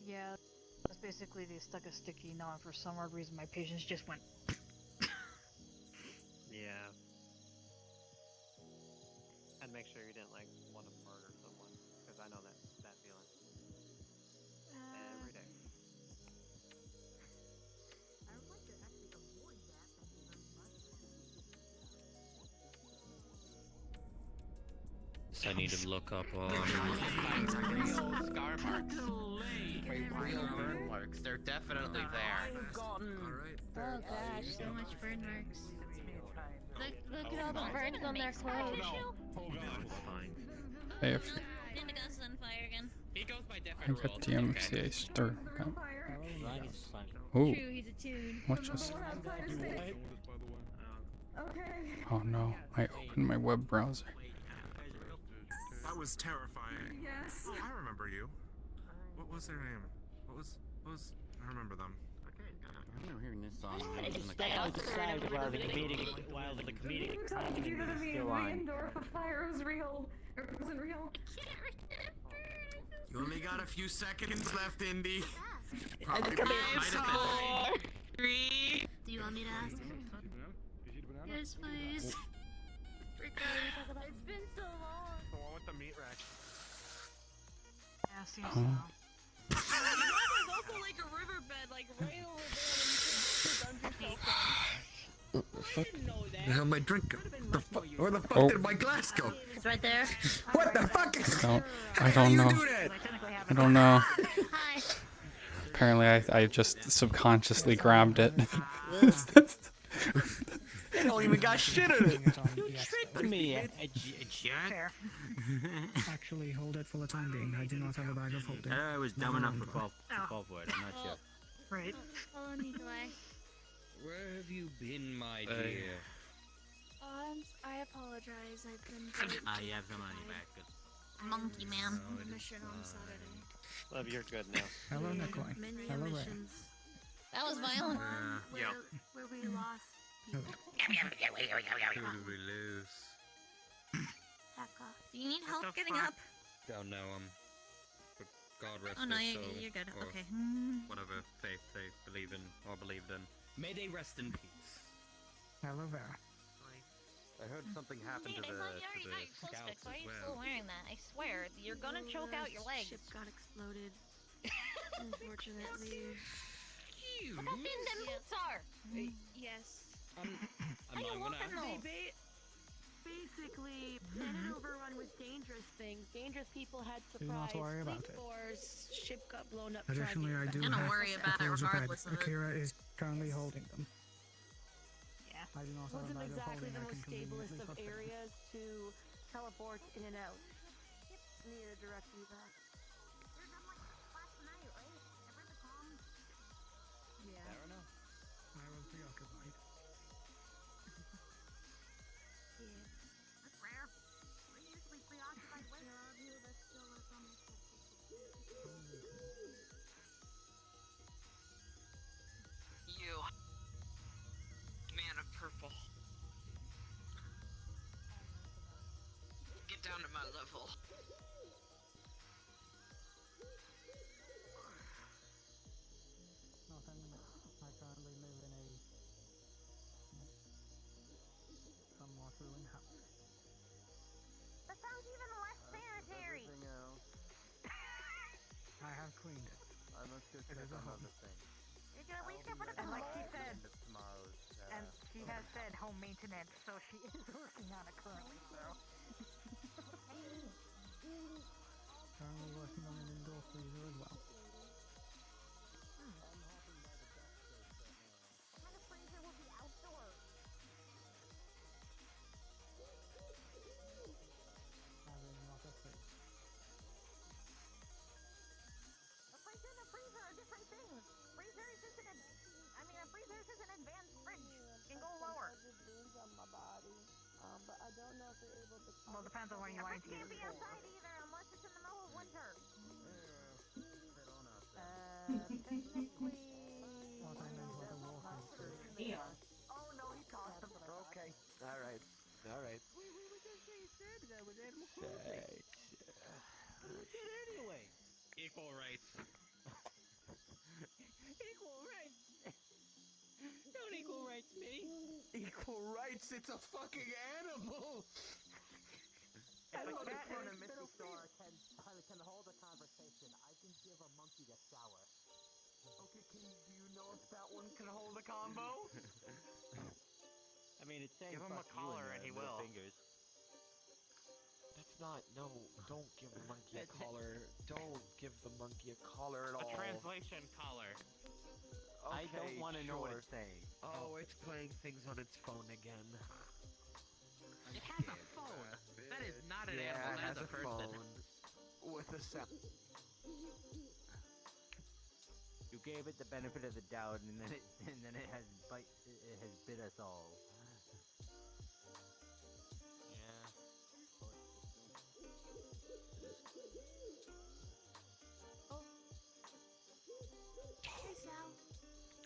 Yeah, that's basically they stuck a sticky knot. For some odd reason, my patients just went. Yeah. And make sure you didn't like want to murder someone, because I know that feeling every day. I would like to actually avoid that. Thank you very much. So I need to look up real scar marks. real burn marks. They're definitely there. Oh gosh, so much burn marks. Look at all the burns on their clothes. AFC. Indigo's on fire again. He goes by I different got rules. the MCA stir. True, Ooh, he's a tune. what's this? Okay. Oh no, I opened my web browser. That was terrifying. Yes. Oh, I remember you. What was their name? What was? I remember them. I remember hearing this song. While the comedic timing is still on. The fire was real. Or it wasn't real. You only got a few seconds left, Indy. Probably might have been. 3. Do you want me to ask him? Yes, please. It's been so long. The one with the meat rack. Yeah, seems Oh. There's also like a riverbed, like right over there. What the fuck? The hell, my drink? Where the fuck Oh. did my glass go? It's right there. What the fuck? I don't know. I don't know. Hi. Apparently, I just subconsciously grabbed it. They don't even got shit in it. You tricked me, a jerk. fair. Actually, hold it for the time being. I do not have a bag of holding. I was dumb enough to fall for it. I'm not sure. Right. Follow me, Delay. Where have you been, my dear? I apologize. I've been You have some on your back. monkey man. No, it is Mission on Saturday. Love, you're good now. Hello, Nikolai. Many Hello, Ray. missions. That was violent. Where we lost people. Who did we lose? Hecka. Do you need help getting up? Don't know but God rest Oh no, his soul. you're good. Or Okay. whatever faith they believe in or believed in. May they rest in peace. Hello there. I heard something happened Dude, to I the thought you already got your close scouts fix. Why are as you well. still wearing that? I swear, you're gonna choke out your legs. Ship got exploded. Unfortunately. Look how thin them boots are. Yes. How you walking though? Basically, planet overrun with dangerous things. Dangerous people had Do not surprise worry about fleet it. wars. Ship got blown up. Additionally, I do I'm gonna have worry about it clothes ahead. regardless of it. Akira is currently holding them. Yeah. I do not have a Wasn't bag of exactly holding. the I most can stablest conveniently of put them. areas to teleport in and out. Need a direct evac. Yeah. I was preoccupied. You, man of purple. Get down to my level. I currently live in a somewhat ruined house. That sounds even less sanitary. I have cleaned it. I must go check on other thing. You can at least get rid of the And like she mold. said, Tomorrow's. and she has said home maintenance, so she is working on it currently. So. Currently working on an indoor freezer as well. That is not a thing. A freezer and a freezer are different things. Freezer is just a freezer is just an advanced fridge. You can go lower. On my body. But I don't know if they're able to. Well, it depends on when you want to Can't use be it. outside either unless it's in the middle of winter. Technically. What I meant was a walking fridge. Oh no, he tossed them. Okay. Alright. Alright. Right. Anyway. Equal rights. vibrates. It's a fucking animal. If a cat in a mystery store can hold a conversation, I can give a monkey a shower. Okay, do you know if that one can hold a combo? I mean, it's saying Give him a fuck you collar in and he middle will. fingers. That's not. No, don't give the monkey a collar. Don't give the monkey a collar at all. A translation collar. I don't want to know what sure. it's saying. Oh, it's playing things on its phone again. It has a phone. That is not an Yeah, animal. it That has is a person. phone with a sound. You gave it the benefit of the doubt, and then it has bit us all.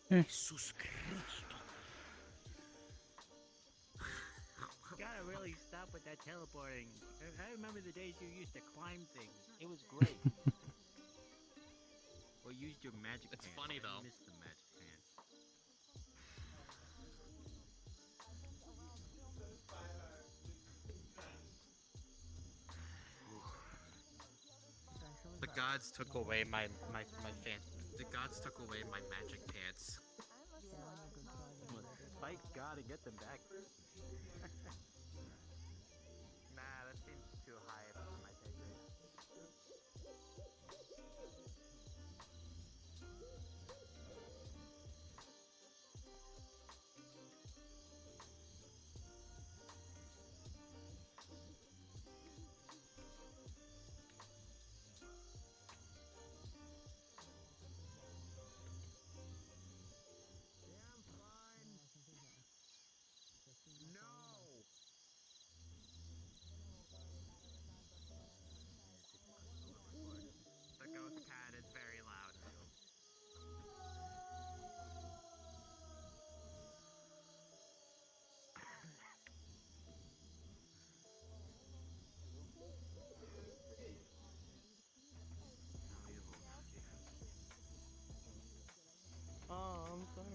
Yeah. Jesus Christ. Gotta really stop with that teleporting. I remember the days you used to climb things. It was great. Or used your magic It's pants. funny, though. I missed the magic pants. The gods took away my fan. The gods took away my magic pants. Fight God and get them back. Nah, that seems too high for my pay grade. The ghost cat is very loud. Oh, I'm sorry.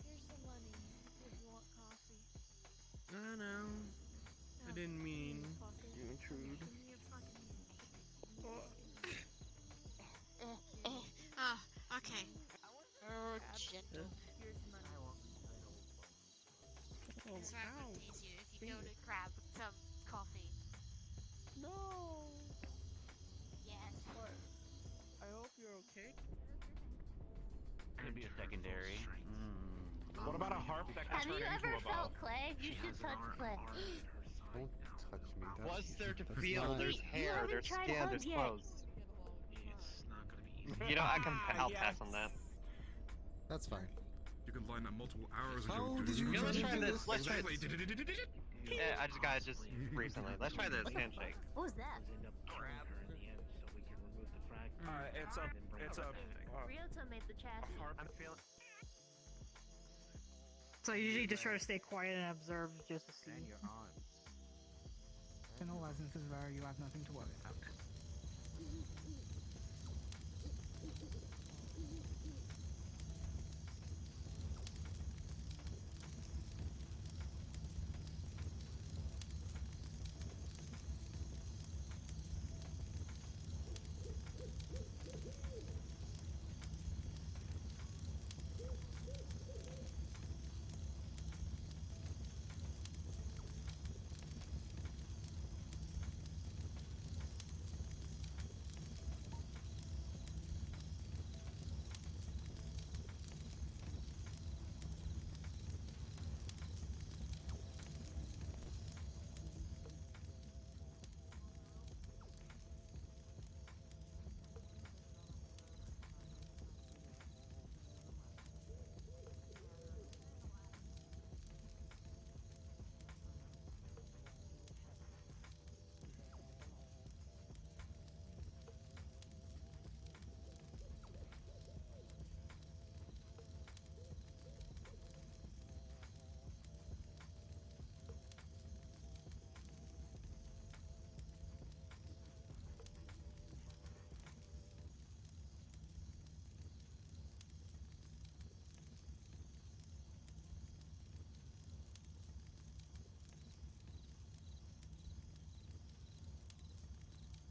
Here's the money if you want coffee. No. I didn't mean Fucker. to intrude. Give me your fucking Okay. Gentle. Here's money. It's not going to tease you if you go to grab some coffee. No. Yes. What? I hope you're okay. Could be a secondary. What about a harp that can Have you turn into ever a bow? felt clay? You should touch clay. Don't touch me. What's there to that's feel? not- There's hair, haven't there's tried skin, hug there's yet. clothes. It's not gonna be easy. You know, I'll pass on that. That's fine. You can line that multiple hours ago. How did you Yeah, let's try this. Let's try Exactly. this. Yeah, I just got it just recently. Let's try this handshake. What was that? It's a Ryota made the chassis. I'm feeling. So I usually just try to stay quiet and observe just to see. And your arms. In all instances where you have nothing to worry about.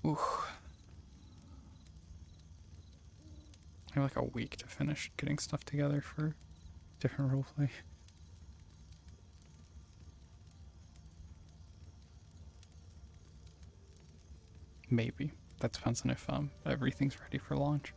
Oof. I have like a week to finish getting stuff together for different roleplay. Maybe. That depends on if everything's ready for launch.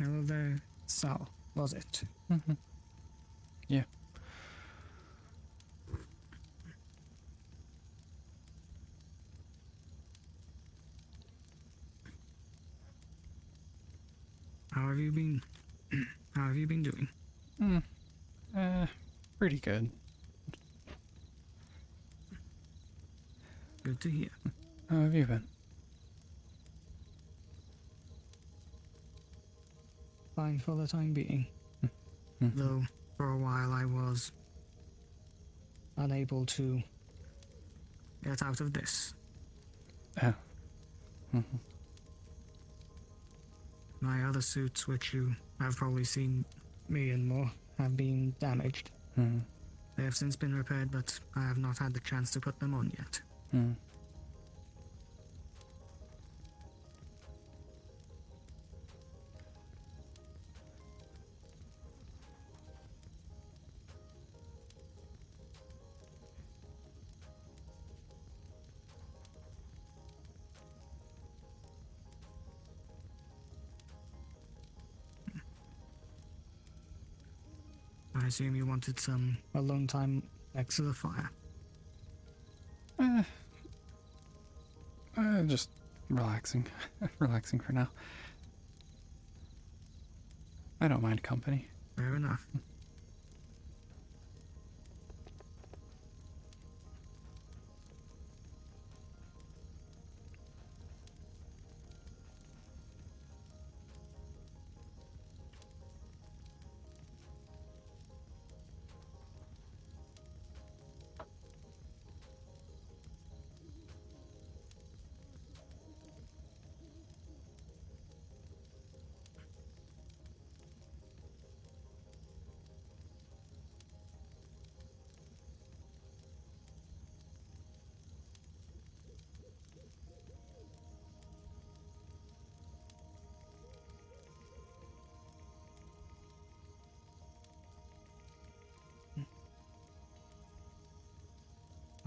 Hello there, Sal, was it? Mm-hmm. Yeah. How have you been? How have you been doing? Pretty good. Good to hear. How have you been? Fine for the time being. Though, for a while I was unable to get out of this. Oh. My other suits, which you have probably seen me in more, have been damaged. They have since been repaired, but I have not had the chance to put them on yet. I assume you wanted some alone time next to the fire. Just relaxing. Relaxing for now. I don't mind company. Fair enough.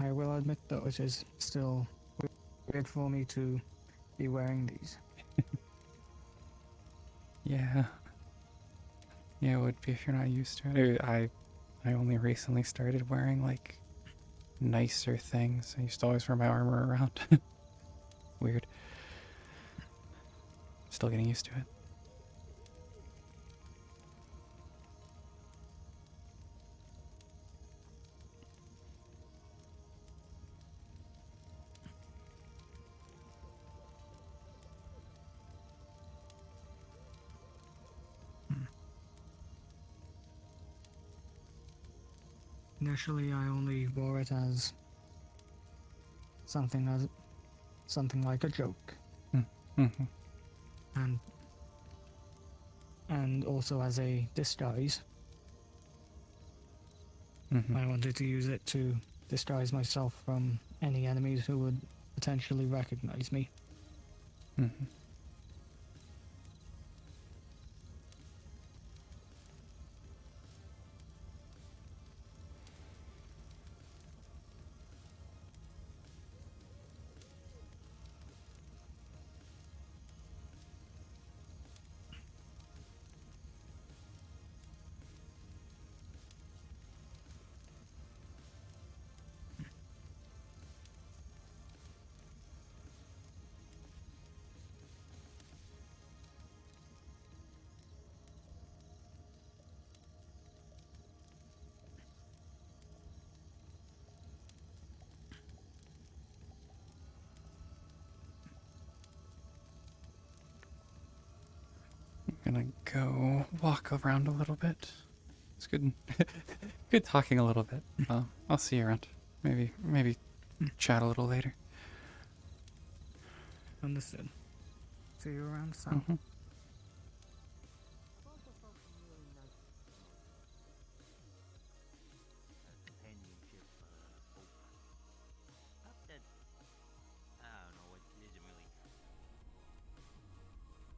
I will admit though, it is still weird for me to be wearing these. Yeah. Yeah, it would be if you're not used to it. I only recently started wearing like nicer things. I used to always wear my armor around. Weird. Still getting used to it. Initially, I only wore it as something like a joke, and also as a disguise. I wanted to use it to disguise myself from any enemies who would potentially recognize me. I'm gonna go walk around a little bit. It's good. Good talking a little bit. I'll see you around. Maybe chat a little later. Understood. See you around, Sam.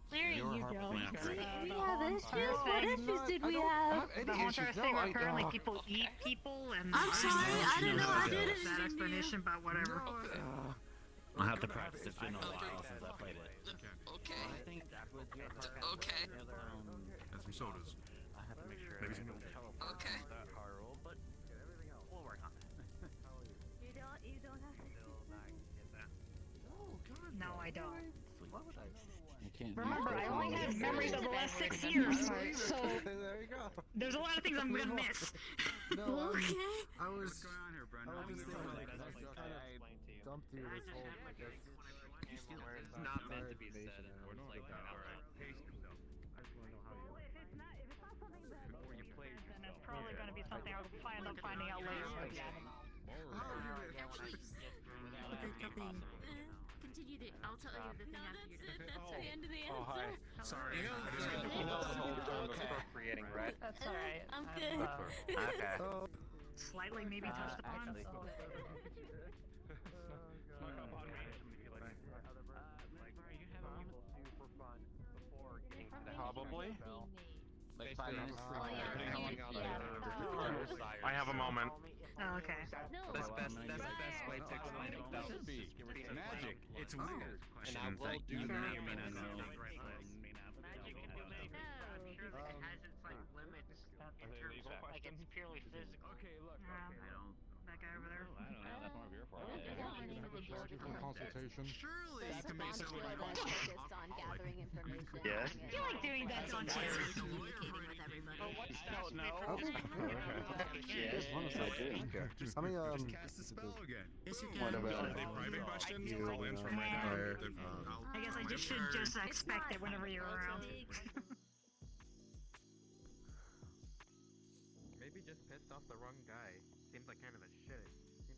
There you go. We have issues? What issues did we have? The whole entire thing where apparently people eat people and... I'm sorry, I didn't know I did it. That explanation about whatever. I'll have to practice. It's been a while since I played it. Okay. Okay. And some sodas. I have to make sure. Maybe some milk. Okay. That hard roll, but we'll work on it. You don't have to. Still not get that. Oh God. No, I don't. What would I? Remember, I only have memories of the last 6 years, so There you go. there's a lot of things I'm gonna miss. No, Okay. I was. What's going on here, Brendan? I was Just just saying, saying, like, like, that's I kind of explain to you. dumped you this whole, I guess. It's not meant to be said. We're not like that. All right. Pace yourself. I just want to know how you. If it's not something that Before you play, Then it's probably gonna be something I'll find out finding out later. But yeah. Continue the. I'll tell you the thing after you're done. That's the end of the answer. Oh, hi. Sorry. You know the whole time was procreating, right? That's alright. I'm good. Okay. Slightly maybe touched upon. Actually, So. Snuck up on me. You have people do for fun before getting to the Probably. Like 5 minutes. I have a moment. Oh, okay. No. That's best way to explain it. Though. Should be. It's Magic. It's weird. And I will do you that. may or may not know. Magic can do make. I'm sure that it has its like limits in terms of like it's purely physical. Okay, look. That guy over there. I don't know. That's more of your fault. Consultation. Surely you Best can make bond something tool like that's focused on gathering information. Yes. I feel like doing that on channel. Communicating with everybody. Yes. I mean, Just cast a spell again. Yes, you What can. about, Are they private questions? you, I'll answer them right now. fire, I guess I just should just expect it whenever you're around. Maybe just pissed off the wrong guy. Seems like kind of a shitter. He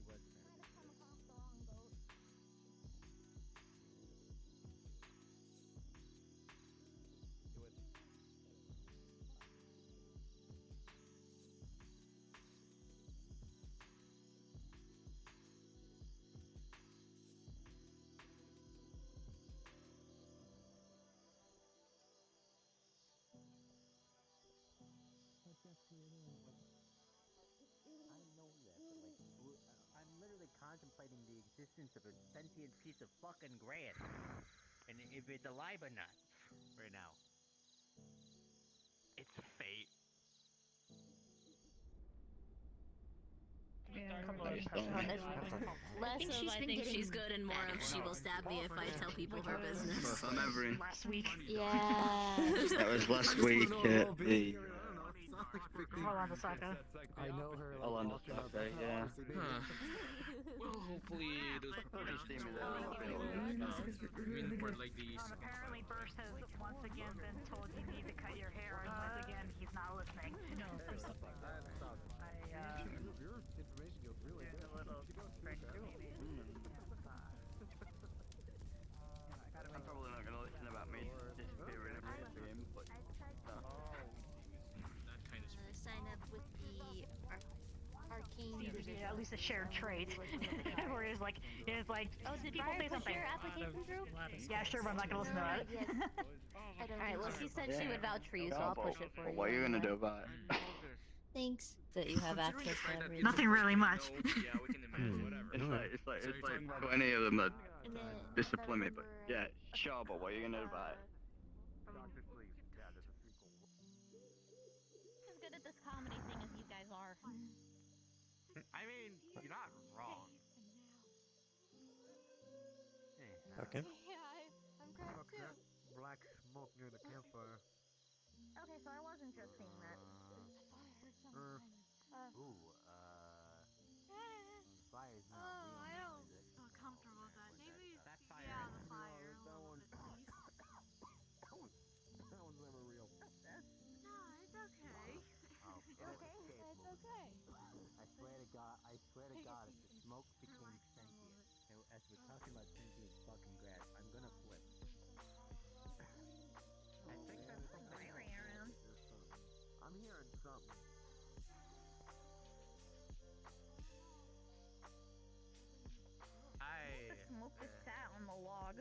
was. deciding the existence of a sentient piece of fucking grass. And if it's alive or not, right now. It's fate. I think she's good and more of she will stab me if I tell people her business. I'm Everin. Last week. Yeah. That was last week. Hold on a second. I know her. I'll end up that, yeah. Well, hopefully those preparations go well. For like these. Apparently Burst has once again been told you need to cut your hair, and once again he's not listening. No, Your information goes really good. a little string to me. I'm probably not gonna listen about me disappearing for him, but That kind of Sign up with the arcane. At least a shared trait. Where it's like, Oh, did people Briar say push something. your application through? Yeah, sure, but I'm not gonna listen to that. Alright, well, she said she would vouch for you, so I'll push it for you. what are you gonna do about it? Thanks that you have access to everything. Nothing really much. Yeah, we can imagine whatever. It's like 20 of them that discipline me, but yeah, sure, but what are you gonna do about it? As good at this comedy thing as you guys are. I mean, you're not wrong. Okay. Yeah, I'm cracked too. Black smoke near the campfire. Okay, so I wasn't just seeing that. Fire's not Oh, I don't feel comfortable with that. Maybe it's that the fire. fire. That one's never real. No, it's okay. It's okay. I swear to God, if the smoke became sentient, as we're talking about sentient fucking grass, I'm gonna flip. I think that's something. I'm hearing something. The smoke is sat on the log.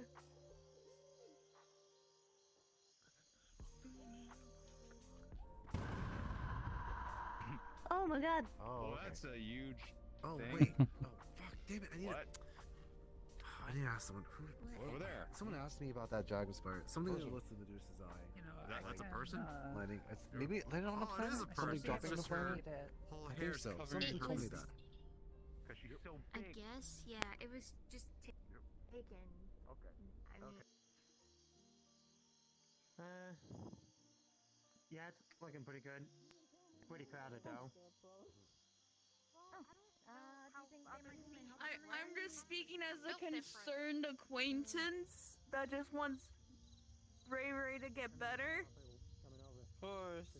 Oh my god. Oh, that's a huge. Oh thing. wait. Oh fuck! Damn it! I need. What? I need to ask someone. Over there. Someone asked me about that dragon spider. Something that lifts in Medusa's eye. That's a person? Lighting. Maybe lighting on the planet. It is a Something person. dropping on the It's just her planet. whole I hair think so. covered Somebody in told me grease. that. Because she's so I big. guess, yeah, it was just taken. Okay. I mean, Yeah, it's looking pretty good. Pretty crowded though. Do you think they might be I'm just speaking as a concerned acquaintance that just wants Ray to get better. Of course.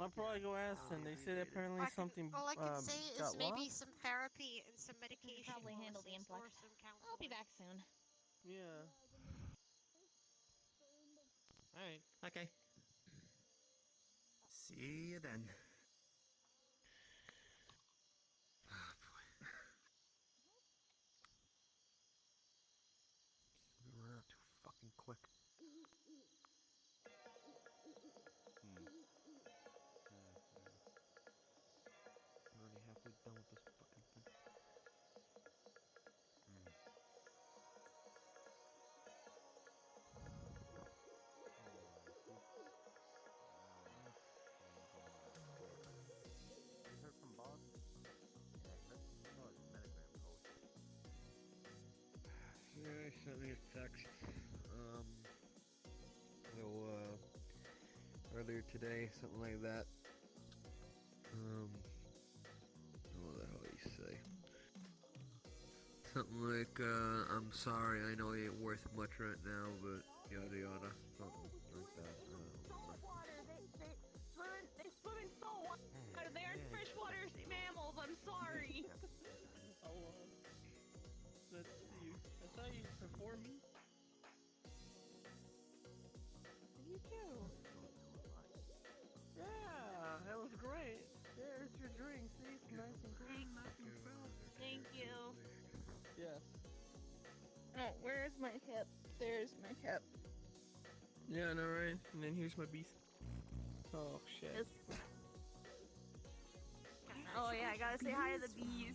I'll probably go ask them. They said apparently something. All I can say got is maybe lost? some therapy and some medication. probably handle the or influx. some I'll be back soon. Yeah. Alright. Okay. See you then. Oh boy. We run out too fucking quick. We're already halfway done with this fucking thing. Heard from boss? Yeah, he sent me a text. Earlier today, something like that. What the hell did he say? Something like, I'm sorry, I know he ain't worth much right now, but yada yada. Something like that. They swim in salt water. They aren't freshwater mammals. I'm sorry. Hello. That's you. I thought you were performing. You too. Yeah, that was great. There's your drink. See, it's nice and cool. Thank you. Yes. Oh, where's my hip? There's my hip. Yeah, I know, right? And then here's my beast. Oh, shit. Yes. Oh yeah, I gotta say hi to the bees.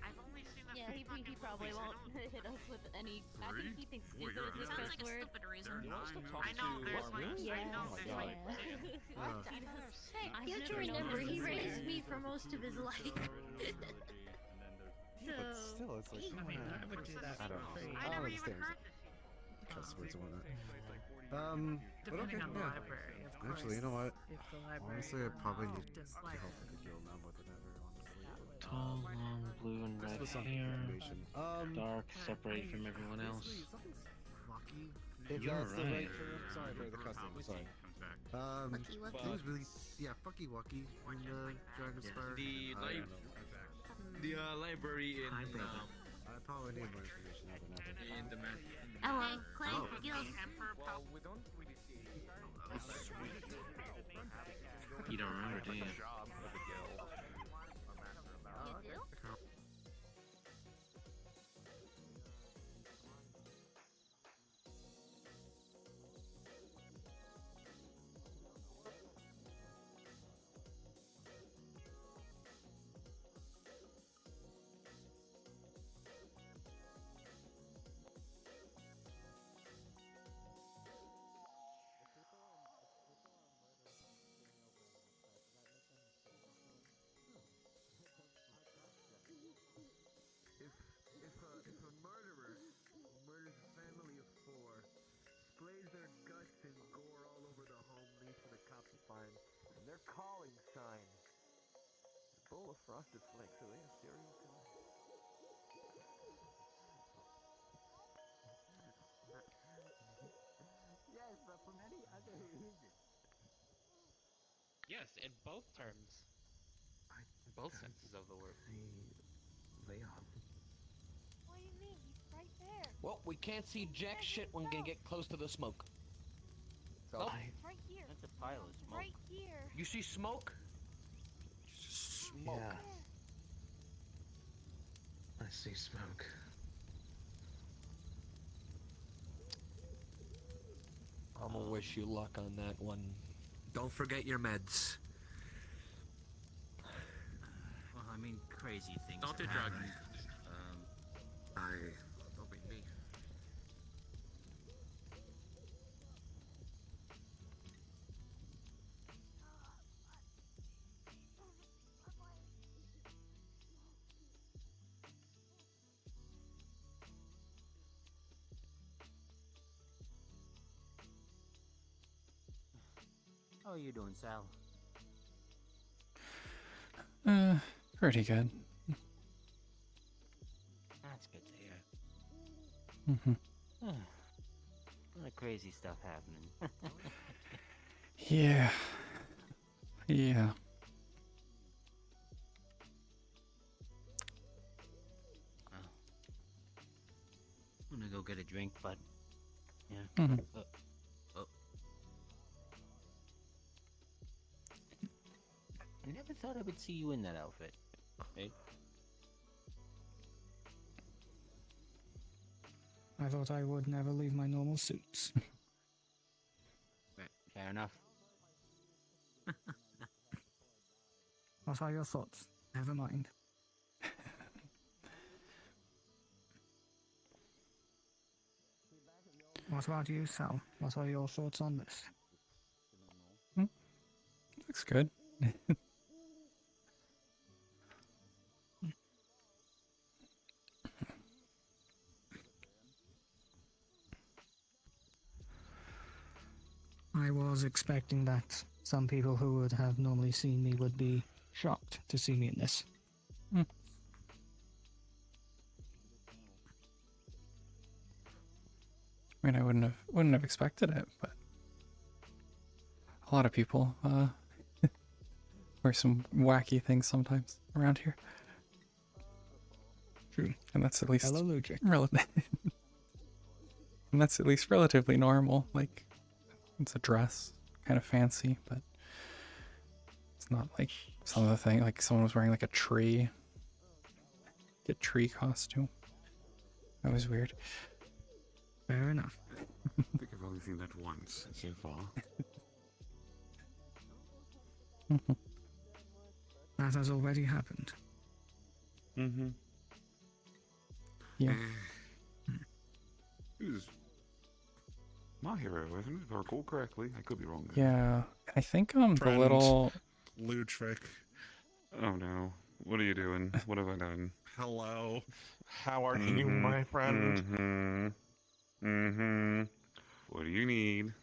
I've only seen that. Yeah, he probably won't hit us with any. I think he thinks stupid is his Sounds best like a word. stupid reason. I know there's like Yeah. I know Oh my there's God. like What? You have to remember, he raised me for most of his life. Yeah, but still, it's like, I mean, I would do that. don't know. I never even understand heard cuss words and whatnot. But okay, Depending on the yeah. library, of course. Actually, you know what? If the library Honestly, I probably need dislike help with the guild now more than ever, honestly. Tall, long, blue, and Just red for some hair. information. Dark, separated from everyone else. If You're that's the right. right term, sorry for the custom, sorry. Wucky wucky. He was really, yeah, fucky wucky in Dragon Spire. The library in I probably need more information now than ever. in the map. Hello, Clay. Gil. You don't remember, do you? You do? If a murderer murders a family of 4, sprays their guts and gore all over the home, leaves for the cops to find, and their calling sign, a bowl of frosted flakes, are they a serial killer? Yes, but for many other reasons. Yes, in both terms. In both senses of the word. Lay off. What do you mean? He's right there. Well, we can't see jack shit when we get close to the smoke. So, It's right here. That's a pile of smoke. Right here. you see smoke? Smoke. Yeah. I see smoke. I'm gonna wish you luck on that one. Don't forget your meds. Well, I mean, crazy things. Don't do happen. drugs. Don't be me. How are you doing, Sal? Pretty good. That's good to hear. Mm-hmm. A lot of crazy stuff happening. Yeah. Yeah. I'm gonna go get a drink, bud. Yeah. Mhm. Oh. I never thought I would see you in that outfit. Hey? I thought I would never leave my normal suits. Fair enough. What are your thoughts? Never mind. What about you, Sal? What are your thoughts on this? Looks good. I was expecting that some people who would have normally seen me would be shocked to see me in this. I mean, I wouldn't have expected it, but a lot of people wear some wacky things sometimes around here. True, and that's at least relative. And that's at least relatively normal. Like, it's a dress, kind of fancy, but it's not like some of the thing. Like someone was wearing like a tree costume. That was weird. Fair enough. I think I've only seen that once so far. That has already happened. Mm-hmm. Yeah. Who's my hero, isn't it? If I recall correctly. I could be wrong. Yeah. I think the Friend. little Lutrick. Oh no. What are you doing? What have I done? Hello. How are you, my friend? What do you need?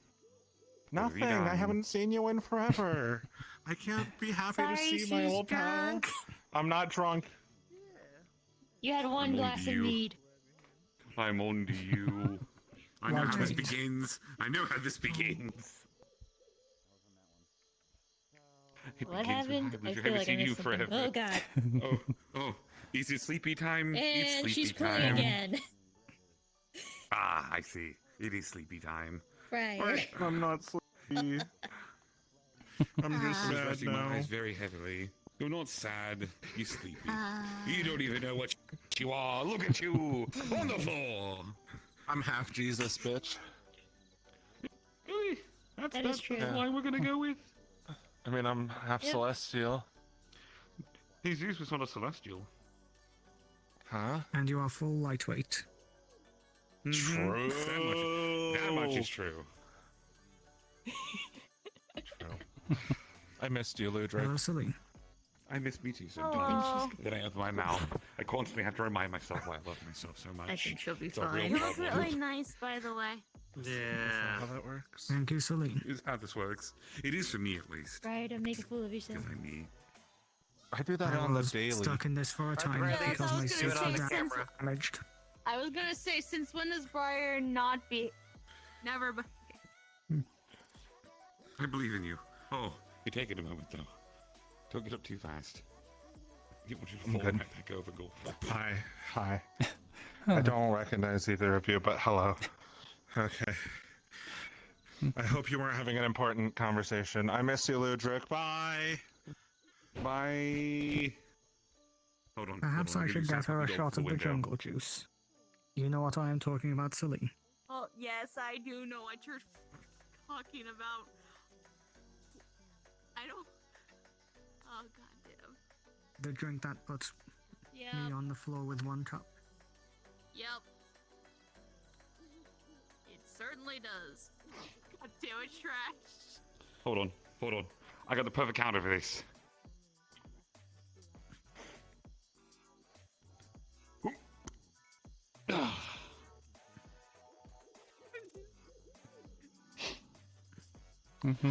Nothing. I haven't seen you in forever. I can't be happy to see my old pal. I'm not drunk. You had one glass of mead. I'm on to you. I know how this begins. I know how this begins. What happened? I feel like I missed something. Oh god. Oh, is it sleepy time? And it's sleepy she's time. pulling again. Ah, I see. It is sleepy time. Right. I'm not sleepy. I'm just sad resting now. my eyes very heavily. You're not sad. You're sleepy. You don't even know what you are. Look at you on the floor. I'm half Jesus, bitch. Really? That's true. why we're gonna go with. I mean, I'm half celestial. Jesus was not a celestial. Huh? And you are full lightweight. True. That much is true. I missed you, Ludwig. Hello, Celine. I miss me too, so Hello. then I open my mouth. I constantly have to remind myself why I love myself so much. I think she'll be It's a real fine. You look problem. really nice, by the way. Yeah. How that works? Thank you, Celine. Is how this works. It is for me at least. Right, don't make a fool of yourself. Because I'm me. I do that I on the was daily. stuck in this for a time Riley, because I my was suit gonna say, is since- damaged. I was gonna say, since when does Briar not be? Never, but. I believe in you. Oh, you take it a moment though. Don't get up too fast. You want you to fall right back over, go. Hi. I don't recognize either of you, but hello. Okay. I hope you weren't having an important conversation. I miss you, Ludwig. Bye. Bye. Hold on. Perhaps hold on. I should Give get her a yourself shot the of the window. jungle juice. You know what I am talking about, Celine. Oh yes, I do know what you're talking about. I don't. Oh goddamn. The drink that puts me on the floor with one cup. Yep. It certainly does. God damn it, trash. Hold on. I got the perfect counter for this.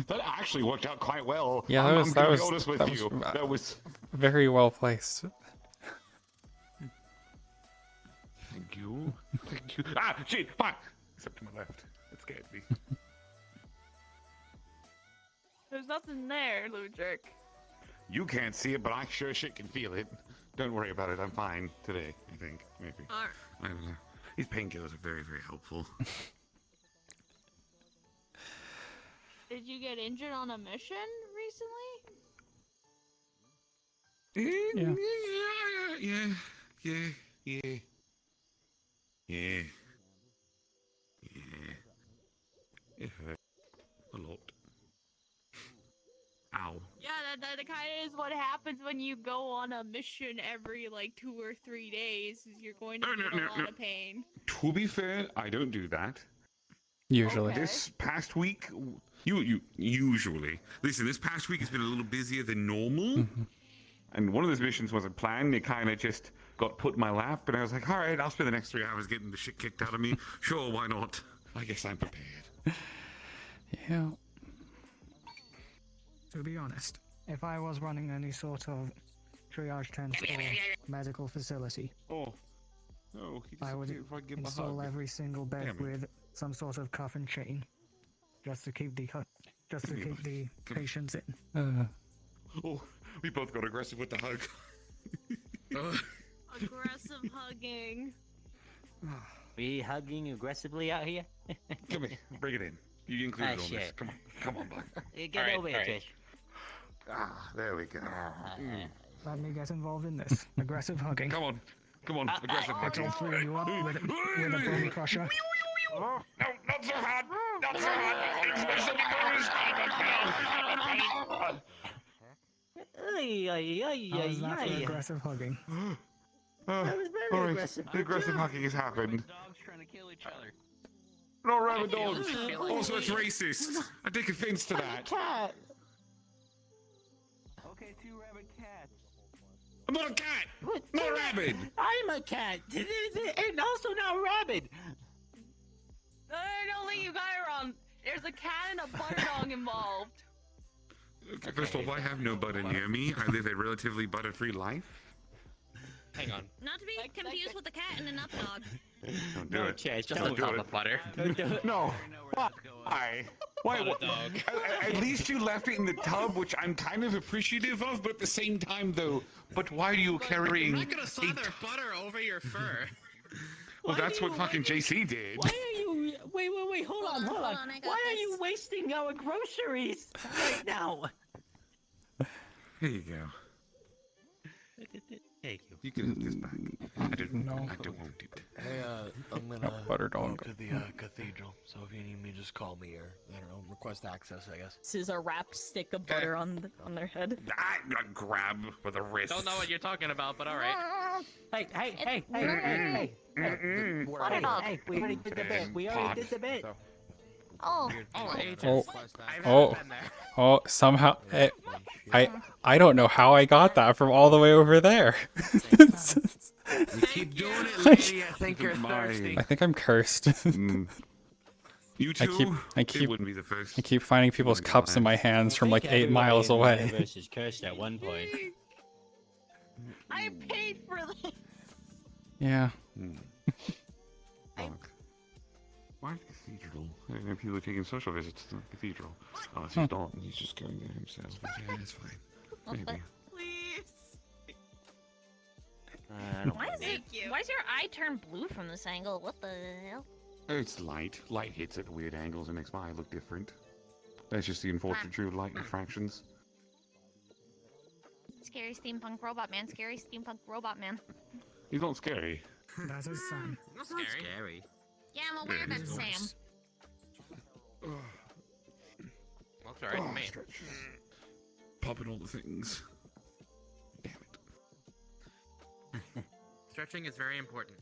That actually worked out quite well. Yeah, I'm that gonna was be honest with you. That was very well placed. Thank you. Thank you. Ah, shit! Fuck! Except to my left. That scared me. There's nothing there, Ludwig. You can't see it, but I sure shit can feel it. Don't worry about it. I'm fine today. I think maybe. Alright. I don't know. These painkillers are very, very helpful. Did you get injured on a mission Yeah. It hurt a lot. Ow. Yeah, that kind of is what happens when you go on a mission every like 2 or 3 days. Is you're going to be in a lot of pain. To be fair, I don't do that. Usually. This past week, you usually listen. This past week has been a little busier than normal, and one of those missions wasn't planned. It kind of just got put in my lap, and I was like, "All right, I'll spend the next 3 hours getting the shit kicked out of me. Sure, why not? I guess I'm prepared." Yeah. To be honest, if I was running any sort of triage tent or medical facility, I would install every single bed with some sort of cuff and chain, just to keep the patients in. Oh, we both got aggressive with the hug. Aggressive hugging. We hugging aggressively out here? Come here, bring it in. You included on this. shit. Come on, bud. Get over here, Trish. Ah, there we go. Let me get involved in this. Aggressive hugging. Come on, aggressive Get hugging. all three of you up with a bone crusher. No, not so hard. Not so hard. How is that for aggressive hugging? That was very alright, aggressive. the aggressive hugging has happened. Dogs trying to kill each other. No rabid dogs. feel like- Also, it's racist. I take offense to that. Cat. Okay, 2 rabid cats. I'm not a cat. Not rabid. I'm a cat, and also now rabid. No, don't think you got it wrong. There's a cat and a butter dog involved. Okay, first of all, I have no butter near me. I live a relatively butter-free life. Hang on. Not to be confused with a cat and an up dog. Don't do it. Chase, just Don't on do top it. of butter. No. Why? Why? Not a dog. At least you left it in the tub, which I'm kind of appreciative of, but at the same time, though, but why are you carrying? I'm not gonna slather butter over your fur. Well, that's what fucking JC did. Why are you? Wait, hold on. hold on, I got Why are this. you wasting our groceries right now? Here you go. Thank you. You can have this back. I don't. No. I don't want it. Hey, I'm gonna butter go dog. to the cathedral, so if you need me, just call me or, I don't know, request access, I guess. This is a wrapped stick of butter on their head. Grab with a wrist. Don't know what you're talking about, but alright. Hey. Butter dog. Hey, we already did the bit. We already did the bit. Oh. Oh, somehow I don't know how I got that from all the way over there. You keep doing it, lady. I think you're thirsty. I think I'm cursed. You too? I It wouldn't be the first. I keep finding people's cups in my hands from like 8 miles away. The universe is cursed at one point. I paid for this. Yeah. Why the cathedral? And people are taking social visits to the cathedral. Unless he's not, and he's just going there himself. But yeah, it's fine. Maybe. Please. Why is your eye turned blue from this angle? What the hell? It's light. Light hits at weird angles and makes my eye look different. That's just the unfortunate truth of light and fractions. Scary steampunk robot man. Scary steampunk robot man. He's not scary. That is Sam. That's not scary. Yeah, I'm aware Yeah, that's he's Sam. Well, it's alright, man. Popping all the things. Stretching is very important.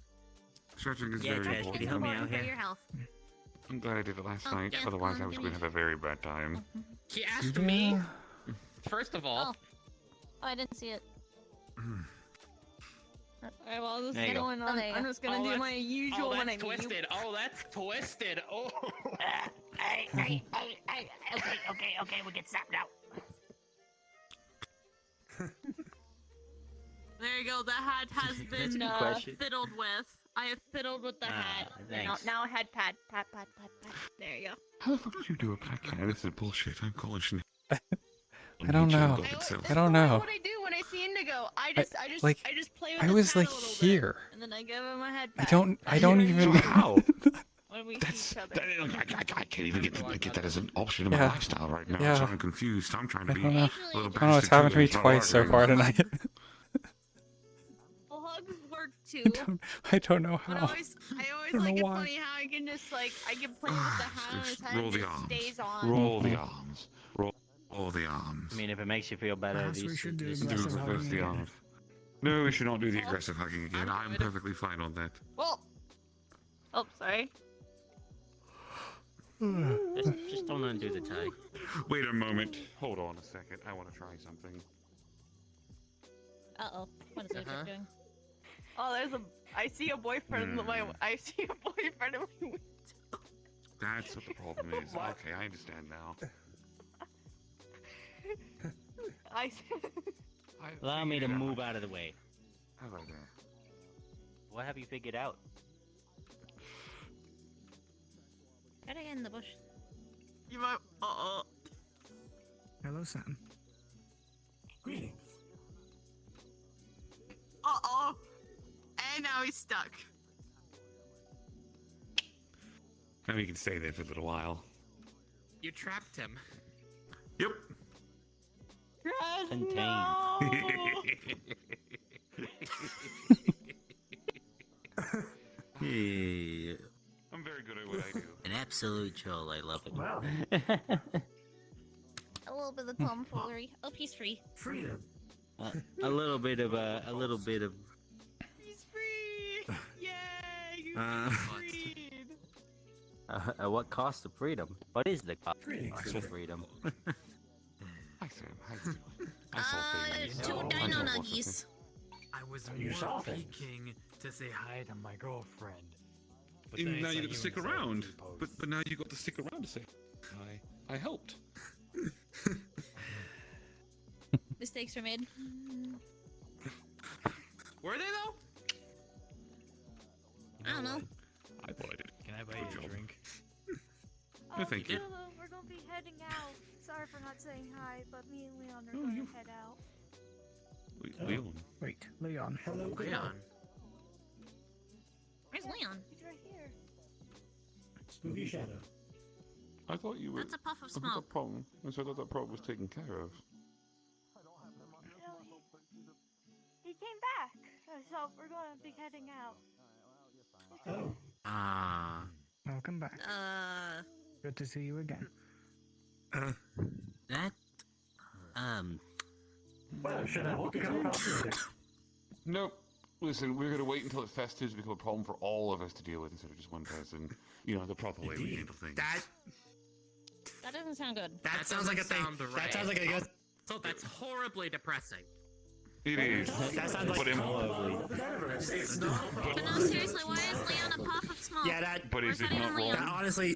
Stretching is Yeah, very Trash, important. could you help me out For here? your health. I'm glad I did it last Oh, night. yeah, Otherwise, I come was on, going to have a very bad time. He asked me, first of all. Oh, I didn't see it. Alright, well, this There is you go. going on. I'm just gonna do my usual when I meet twisted. Oh, that's twisted. Oh. Hey, okay, we can stop now. There you go. The hat has been good question. fiddled with. I have fiddled with the hat. Thanks. Now head pat. There you go. How the fuck did you do a podcast? This is bullshit. I'm calling Sinead. I don't know. I don't know. What I do when I see Indigo, I just play with I the was hat like a little here. bit, and then I give him a head I pat. don't even. How? When we That's, see each other. I can't even get that as an option in my Yeah. lifestyle right now. Yeah. So I'm confused. I'm trying to I be don't know. a little I don't know what's happened to me twice so far tonight. Well, hugs work too. I don't know But how. I always don't like know it why. funny how I can just like I can play with the hat on his head Roll and the it arms. stays on. Roll the arms. Roll the arms. I mean, if it makes you feel better, Perhaps we should do Do aggressive reverse hugging the again. arms. No, we should not do the aggressive hugging again. I'm perfectly fine on that. Well. Oh, sorry. just don't undo the tie. Wait a moment. Hold on a second. I want to try something. Uh-oh. What is it doing? Oh, I see a boyfriend in my. I see a boyfriend in my window. That's what the problem is. Okay, I understand now. Allow me to move out of the way. How about that? What have you figured out? Try to get in the bush. You might. Hello, Sam. And now he's stuck. Now you can stay there for a little while. You trapped him. Yep. Contained. Yeah. I'm very good at what I do. An absolute troll. I love it. A little bit of tomfoolery. Oh, he's free. Freedom. A little bit of. He's free! Yay! He's freed! At what cost of freedom? What is the cost of freedom? Hi, Sam. How you doing? 2 dino nuggies. I was You saw more things. peeking to say hi to my girlfriend. But And thanks, now I you got to stick inside around. 2 posts. But now you got to stick around to say hi. I helped. Mistakes were made. Were they though? I don't know. I bought it. Can I buy you a drink? No, thank you. Hello, we're gonna be heading out. Sorry for not saying hi, but me and Leon are gonna head out. Leon. Wait, Leon. Hello, Leon. Where's Leon? He's right here. Spooky Shadow. I thought you were. That's a puff of I thought smoke. that problem. I said that problem was taken care of. He came back, so we're gonna be heading out. Oh. Ah. Welcome back. Good to see you again. That. Well, should I become a problem? Nope. Listen, we're gonna wait until it festers to become a problem for all of us to deal with instead of just one person. You know, the proper way we handle things. That doesn't sound good. That sounds like a thing. That sounds like a good. So that's horribly depressing. It is. That sounds like. But It's not. But no, seriously, why is Leon a puff of smoke? Yeah, that. But is it not wrong? That honestly.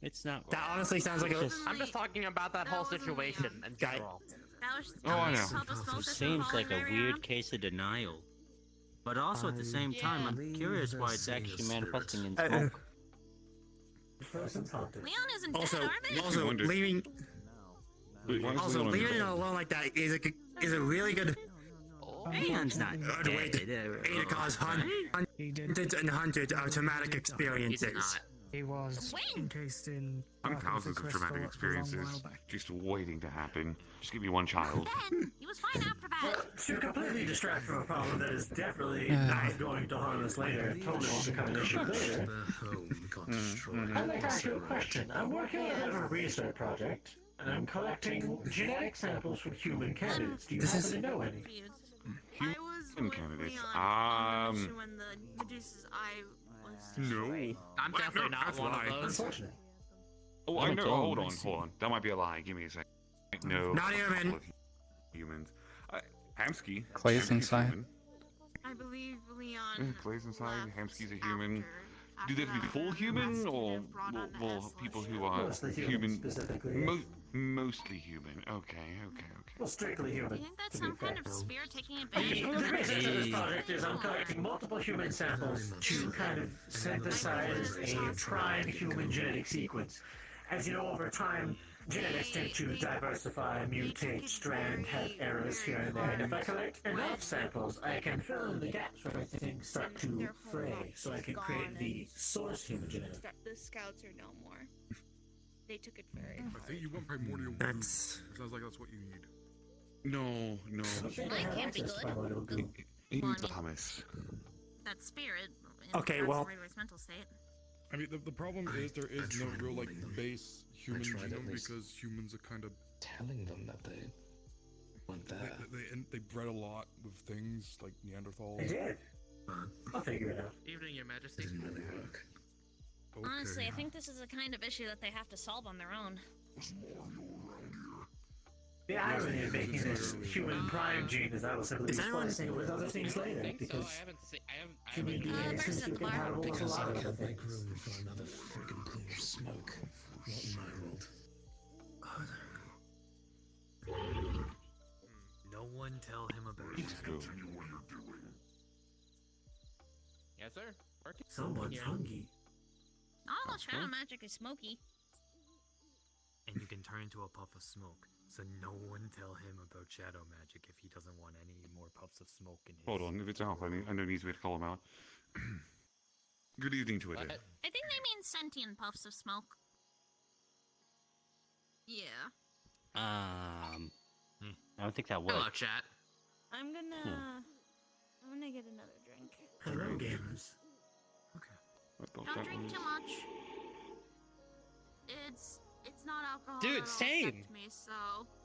It's not. That honestly sounds like a. I'm just talking about that whole situation in general. That was Oh, I know. a puff of smoke It that's seems falling like a right weird around. case of denial. But also at the same time, I'm curious why it's actually manifesting in smoke. Leon isn't Also, dead, are they? also wonder. leaving. Why Also, Leon leaving it under- alone like that is a really good. Leon's not way dead. to cause hundreds and hundreds of traumatic experiences. He was encased in Thousands of traumatic experiences just waiting to happen. Just give me one child. Then he was fine after that. To completely distract from a problem that is definitely not going to harm us later and totally won't become an issue later. I'd like to ask you a question. I'm working on a bit of a research project, and I'm collecting genetic samples from human candidates. Do you happen to know any? I was Human with candidates. Leon when the Medusa's eye was No. I'm definitely not that's one lie. of those. Unfortunate. Oh, I know. Hold on. That might be a lie. Give me a second. No. Not human. Humans. Hamsky. Clay's Hamsky's inside. human. I believe Leon. Clay's inside. left Hamsky's a human. after Do they have to be that, full human, arrested or and brought on the S people list. who are Mostly human, human? specifically, yes. Mostly human. Okay. Well, strictly Do human. you think that's to be some kind fair. of spirit taking The advantage? reason for this project is I'm collecting multiple human samples to kind of synthesize a prime human genetic sequence. As you know, over time, genetics tend to diversify, mutate, strand, have errors here and there. And if I collect enough samples, I can fill in the gaps where things start to fray, so I can create the source human genetic. The scouts are no more. They took it very hard. I think you want primordial That's. It sounds like that's what you need. No. That can't be good. He needs the hummus. That spirit. in Okay, regards to well- Ray Ray's mental state. I mean, the problem is there is no real like base human genome because humans are kind of telling them that they want that. they bred a lot with things like Neanderthals. They did. I'll figure it out. Evening, Your Majesty. Doesn't really work. Okay. Honestly, I think this is the kind of issue that they have to solve on their own. The irony of making this human prime gene is I will simply be splicing it with other things later, because human DNA seems to be compatible with a lot of other things. Room for another freaking plume of smoke. Not in my world. No one tell him about it. Yes, sir. Working. Someone's hungry. All shadow magic is smoky. And you can turn into a puff of smoke. So no one tell him about shadow magic if he doesn't want any more puffs of smoke in his. Hold on. If it's Alpha, I know needs to call him out. Good evening to it. I think they mean sentient puffs of smoke. Yeah. I don't think that works. Hello, chat. I'm gonna get another drink. Hello, gamers. Don't drink too much. It's not alcohol. Dude, that'll same. affect me, so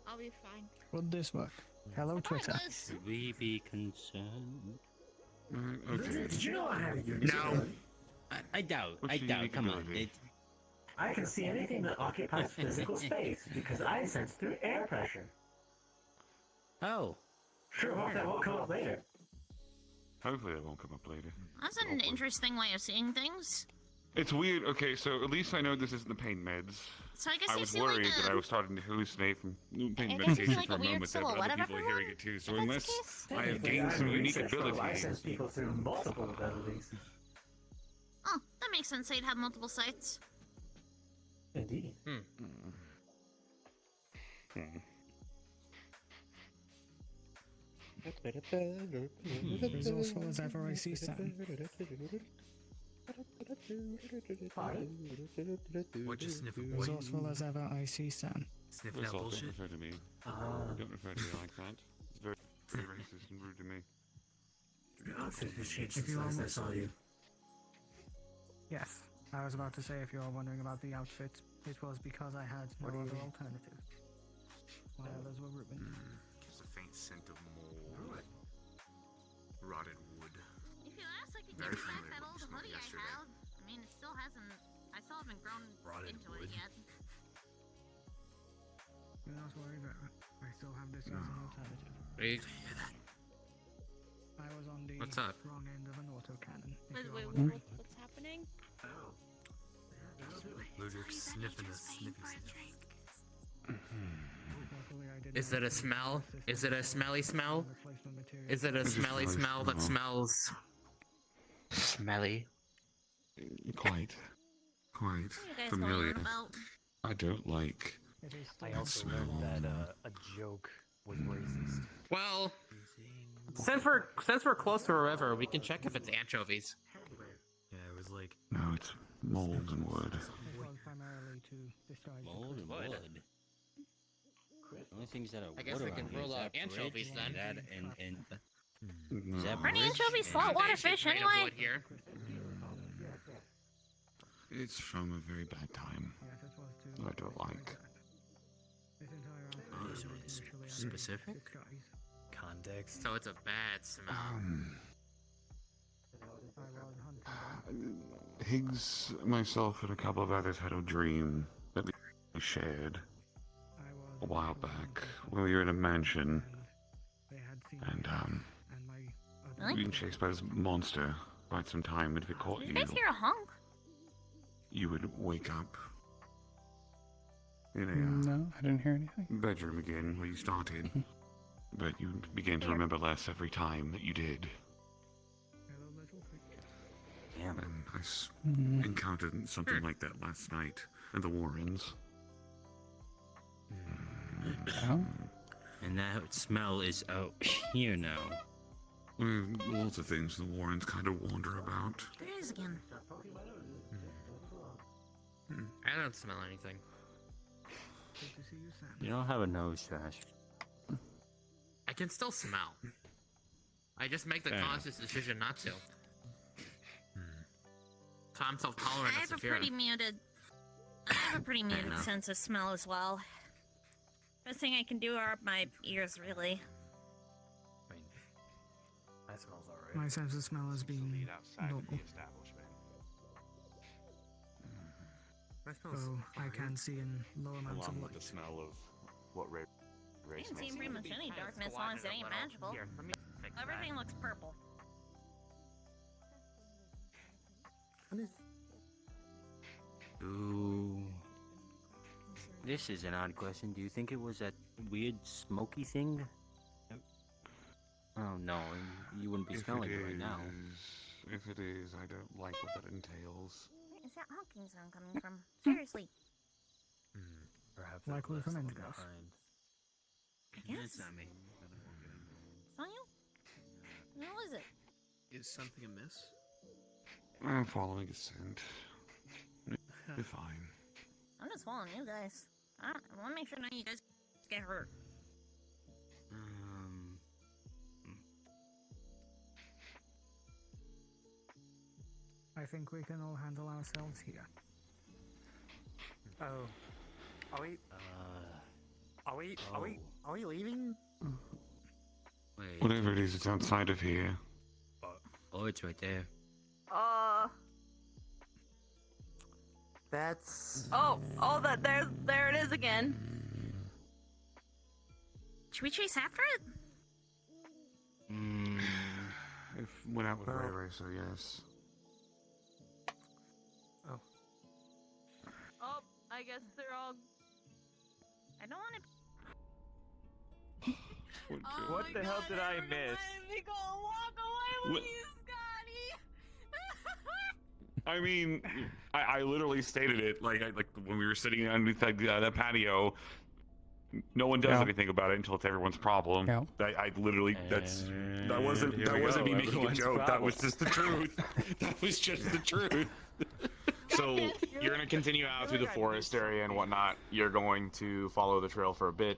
I'll be fine. Would this work? Hello, Twitter. Should we be concerned? Okay. Did you know I have a unique ability? I doubt. What's I your doubt. unique Come on. ability? I can see anything that occupies physical space because I sense through air pressure. Oh. Sure hope that won't come up later. Hopefully that won't come up later. That's an interesting way of seeing things. It's weird. Okay, so at least I know this isn't the pain meds. So I guess I you was feel like worried that a- I was starting to hallucinate from pain I guess you medication feel like for a a weird moment there, but silhouette other of people are hearing it too. So If that's unless the case. I have gained some unique abilities. I sense people through multiple abilities. Oh, that makes sense. They'd have multiple sites. Indeed. Resourceful as ever I see Sam. What, just sniff a boy? Resourceful as ever I see Sam. Sniffing out bullshit? Don't refer to me. Don't refer to me like that. It's very, very racist and rude to me. Your outfit has changed since last I saw you. Yes, I was about to say if you are wondering about the outfit, it was because I had no other alternative. My others were ruined. Gives a faint scent of mold. Rotted wood. If you ask, I could Very give you back familiar that with old the smell hoodie I yesterday. have. I mean, it still hasn't. I still haven't grown Rotted into wood. it yet. Do not worry, Vera. I still have this as an alternative. Wait. I was on the What's up? wrong end of an autocannon. Wait, what's happening? Ludwig sniffing a sniffy sniff. Is it a smell? Is it a smelly smell? Is it a smelly smell that smells smelly? Quite you guys familiar. going about? I don't like. I also learned that a joke was racist. Well, since we're close to a river, we can check if it's anchovies. Yeah, it was like. No, it's mold and wood. It was primarily to discharge Mold and wood. The only things that are I guess wood we can around here rule is out that anchovies bridge then. and that and No. is that Aren't bridge anchovies and- saltwater fish Made of anyway? wood here. It's from a very bad time. I don't like. Oh, so it's specific? Context. So it's a bad smell. Higgs, myself, and a couple of others had a dream that we shared a while back when we were in a mansion, and Really? being chased by this monster quite some time. And if it caught Did you, you guys hear a honk? you would wake up in a No, I didn't hear anything. bedroom again where you started, but you began to remember less every time that you did. Damn. And I encountered something like that last night at the Warrens. Oh? And that smell is out here now. Lots of things the Warrens kind of wander about. There it is again. I don't smell anything. You don't have a nose, Trash. I can still smell. I just make the Fair enough. conscious decision not to. So I'm self-tolerant I of have a Saphira. pretty muted. I have a pretty muted enough. sense of smell as well. Best thing I can do are my ears, really. That smells alright. My sense of smell is being normal. So I can see in low amounts of Along light. with the smell of what Ray I can see in pretty much any darkness as long as it ain't magical. Here, let me fix Everything looks purple. Ooh. This is an odd question. Do you think it was that weird smoky thing? Oh no, you wouldn't be smelling it right now. If it is, I don't like what that entails. Where is that honking sound coming from? Seriously. Perhaps Likely from Indigo. I guess. It's not me. It's not you? Who is it? Is something amiss? I'm following a scent. You're fine. I'm just following you guys. I want to make sure none of you guys get hurt. I think we can all handle ourselves here. Oh. Are we? Are we leaving? Wait. Whatever it is, it's outside of here. Oh, it's right there. That's. Oh, that there it is again. Should we chase after it? If went out with Ray Ray, so yes. Oh, I guess they're all. I don't want to. What the hell did I miss? We go walk away with What- you, Scotty. I mean, I literally stated it like when we were sitting underneath that patio. No one does anything about it until it's everyone's problem. Yeah. I literally that wasn't me making a joke. That was just the truth. That was just the truth. So you're going to continue out through the forest area and whatnot. You're going to follow the trail for a bit.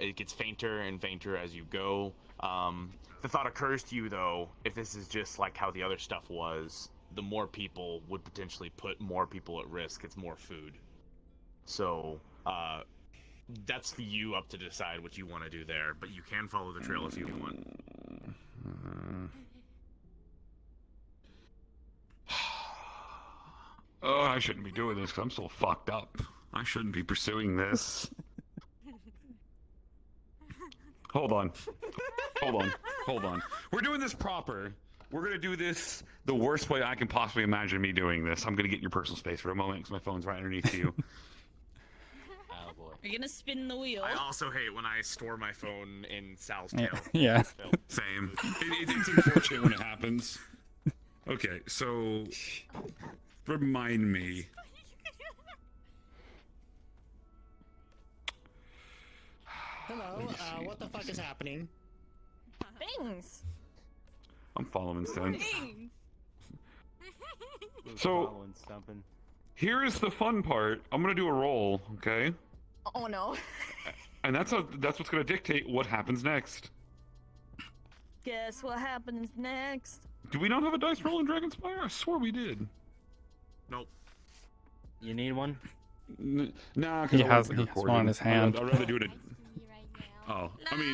It gets fainter and fainter as you go. The thought occurs to you, though, if this is just like how the other stuff was, the more people would potentially put more people at risk. It's more food. So that's for you up to decide what you want to do there. But you can follow the trail if you want. Oh, I shouldn't be doing this because I'm so fucked up. I shouldn't be pursuing this. Hold on. We're doing this proper. We're gonna do this the worst way I can possibly imagine me doing this. I'm gonna get in your personal space for a moment because my phone's right underneath you. Oh boy. Are you gonna spin the wheel? I also hate when I store my phone in Sal's tail. Yeah. Same. It's unfortunate when it happens. Okay, so remind me. Hello, what the fuck is happening? Things. I'm following sense. Things. So here's the fun part. I'm gonna do a roll, okay? Oh no. And that's what's gonna dictate what happens next. Guess what happens next? Do we not have a dice roll in Dragonspire? I swore we did. Nope. You need one? Nah, He because has one in his hand. I'd rather do it. Oh, I mean,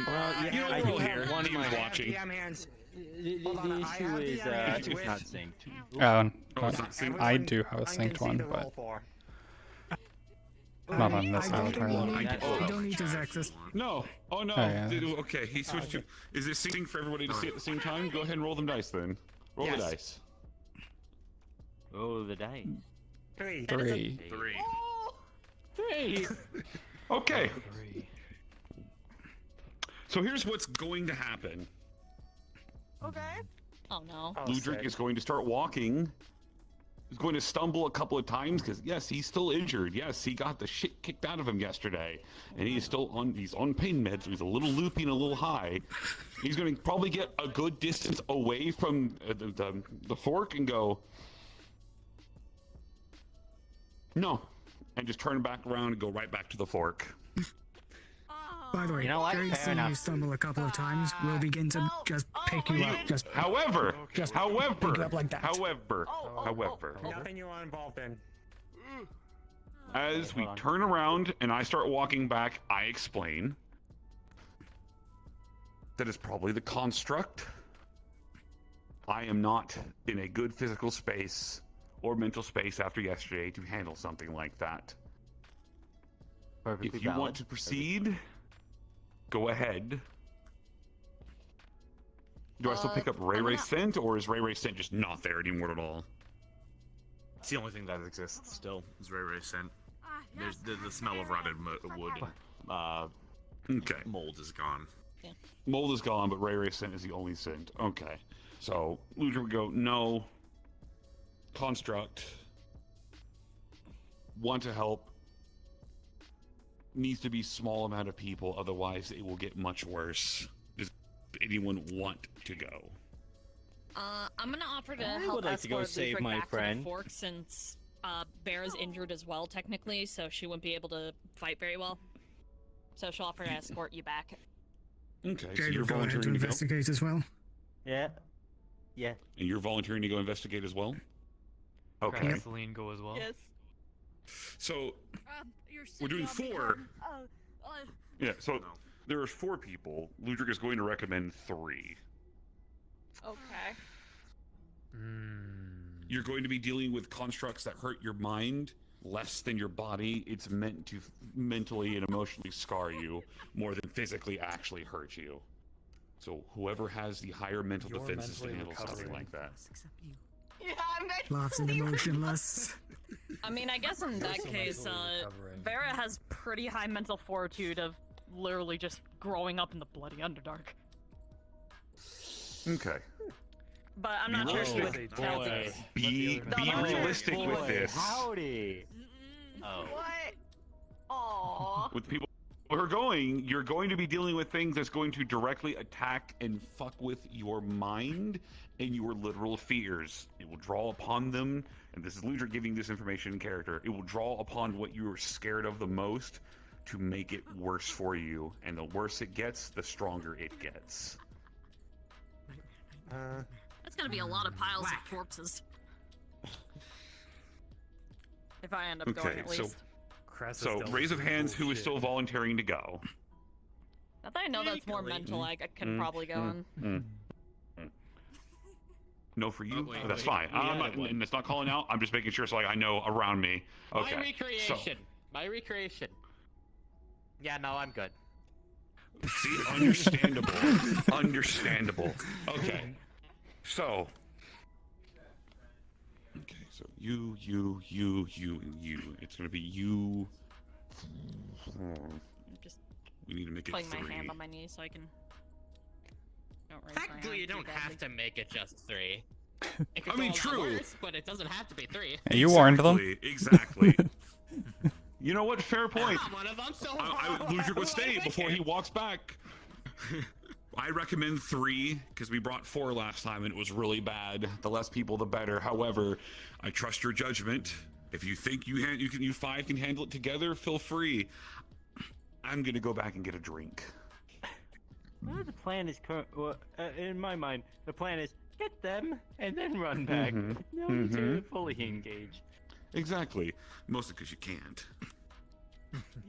you know, we're all here. Team's watching. The issue is it's not synced. It's not synced. I do have a synced one, but not on this tournament. You don't need his access. No. Oh no. Oh, yeah. Okay, he switched to. Is it syncing for everybody to see at the same time? Go ahead and roll them dice then. Roll the dice. Roll the dice. Three. Okay. So here's what's going to happen. Okay. Oh no. Ludwig is going to start walking. He's going to stumble a couple of times because yes, he's still injured. Yes, he got the shit kicked out of him yesterday, and he's on pain meds. So he's a little loopy and a little high. He's going to probably get a good distance away from the fork and go no, and just turn back around and go right back to the fork. By the way, You know what? Jerry's Fair seen you enough. stumble a couple of times. We'll begin to just pick you up. Just However, pick you up like that. however, Nothing you want involved in. as we turn around and I start walking back, I explain that it's probably the construct. I am not in a good physical space or mental space after yesterday to handle something like that. Perfectly If you valid. want to proceed, go ahead. Do I still pick up Ray Ray's scent, or is Ray Ray's scent just not there anymore at all? It's the only thing that exists still, is Ray Ray's scent. There's the smell of rotted wood and Okay. mold is gone. Mold is gone, but Ray Ray's scent is the only scent. Okay. So, Ludra would go, no. Construct. Want to help. Needs to be small amount of people, otherwise it will get much worse. Does anyone want to go? I'm gonna offer to I help would like to go escort save Ludwig my back to friend. the fork since Bear is injured as well, technically, so she wouldn't be able to fight very well. So she'll offer to escort you back. Okay, so Jade you're will go ahead to volunteering to go? investigate as well. Yeah. And you're volunteering to go investigate as well? Okay. Can Celine go as well? Yes. So, You're we're doing 4. Yeah, so there are 4 people. Ludwig is going to recommend 3. Okay. You're going to be dealing with constructs that hurt your mind less than your body. It's meant to mentally and emotionally scar you more than physically actually hurt you. So whoever has the higher mental defenses to handle something like that. Yeah, I'm Lost and emotionless. I mean, I guess in that case, Vera has pretty high mental fortitude of literally just growing up in the bloody Underdark. Okay. But I'm not sure she would tell me. Be realistic with this. Howdy. Oh. What? Aww. With people who are you're going to be dealing with things that's going to directly attack and fuck with your mind and your literal fears. It will draw upon them, and this is Ludra giving this information in character. It will draw upon what you are scared of the most to make it worse for you, and the worse it gets, the stronger it gets. That's gonna be a lot of piles of corpses. If I end up going, at least. So raise of hands, who is still volunteering to go? Now that I know that's more mental, I can probably go in. No for you? That's fine. And it's not calling out. I'm just making sure so like I know around me. Okay. My recreation. My recreation. Yeah, no, I'm good. See, understandable. Understandable. Okay. So. Okay, so you, and you. It's gonna be you. Just we need to make it putting 3. my hand on my knee so I can. Technically, you don't have to make it just 3. It could I mean, go a lot true. worse, but it doesn't have to be 3. You warned them. Exactly. You know what? Fair point. I'm one of them, so Ludwig would stay before he walks back. I recommend 3 because we brought 4 last time and it was really bad. The less people, the better. However, I trust your judgment. If you think you 5 can handle it together, feel free. I'm gonna go back and get a drink. Well, the plan is in my mind. The plan is get them and then run back. No need to fully engage. Exactly. Mostly because you can't.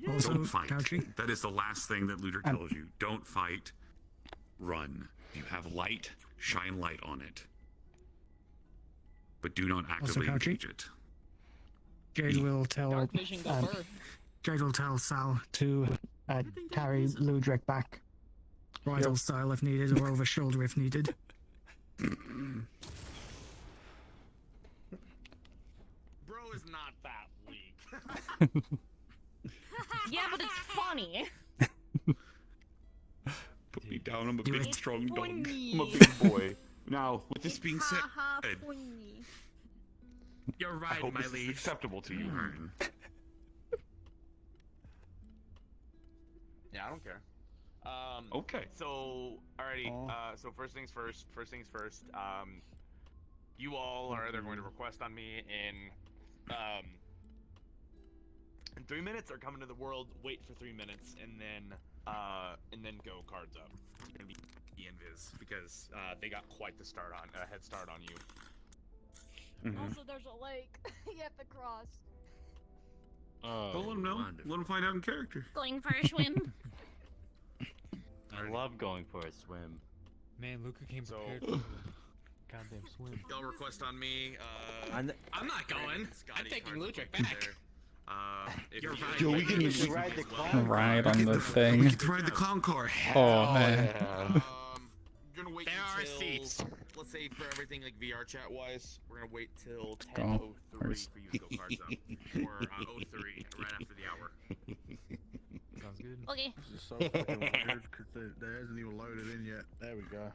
Also, Don't fight. Couchy? That is the last thing that Ludwig tells you. Don't fight. Run. If you have light, shine light on it. But do not actively engage it. Jade will tell. Dark vision go first. Jade will tell Sal to carry Ludwig back, bridal style if needed, or over shoulder if needed. Bro is not that weak. Yeah, but it's funny. Put me down. I'm a big, strong dog. funny. I'm a big boy. Now, with this being said, You're I right, hope my this is liege. acceptable to you, Herman. Yeah, I don't care. Okay. So, alrighty. So first things first. You all are either going to request on me in 3 minutes, or come into the world, wait for 3 minutes, and then go cards up. It's gonna be invis because they got quite the head start on you. Also, there's a lake you have to cross. Don't let him know. Let him find out in character. Going for a swim. I love going for a swim. Man, Luca came prepared for goddamn swim. Y'all request on me. I'm not going. I'm taking Ludwig back. You're right. Yo, we can ride the clown. Ride on the thing. We get to ride the clown car. Oh man. You're gonna wait There are until, seats. let's say for everything like VR chat wise, we're gonna wait till Go. 10:03 for you to go cards up, or 03 right after the hour. Sounds good. Okay. This is so fucking weird because there hasn't even loaded in yet. There we go.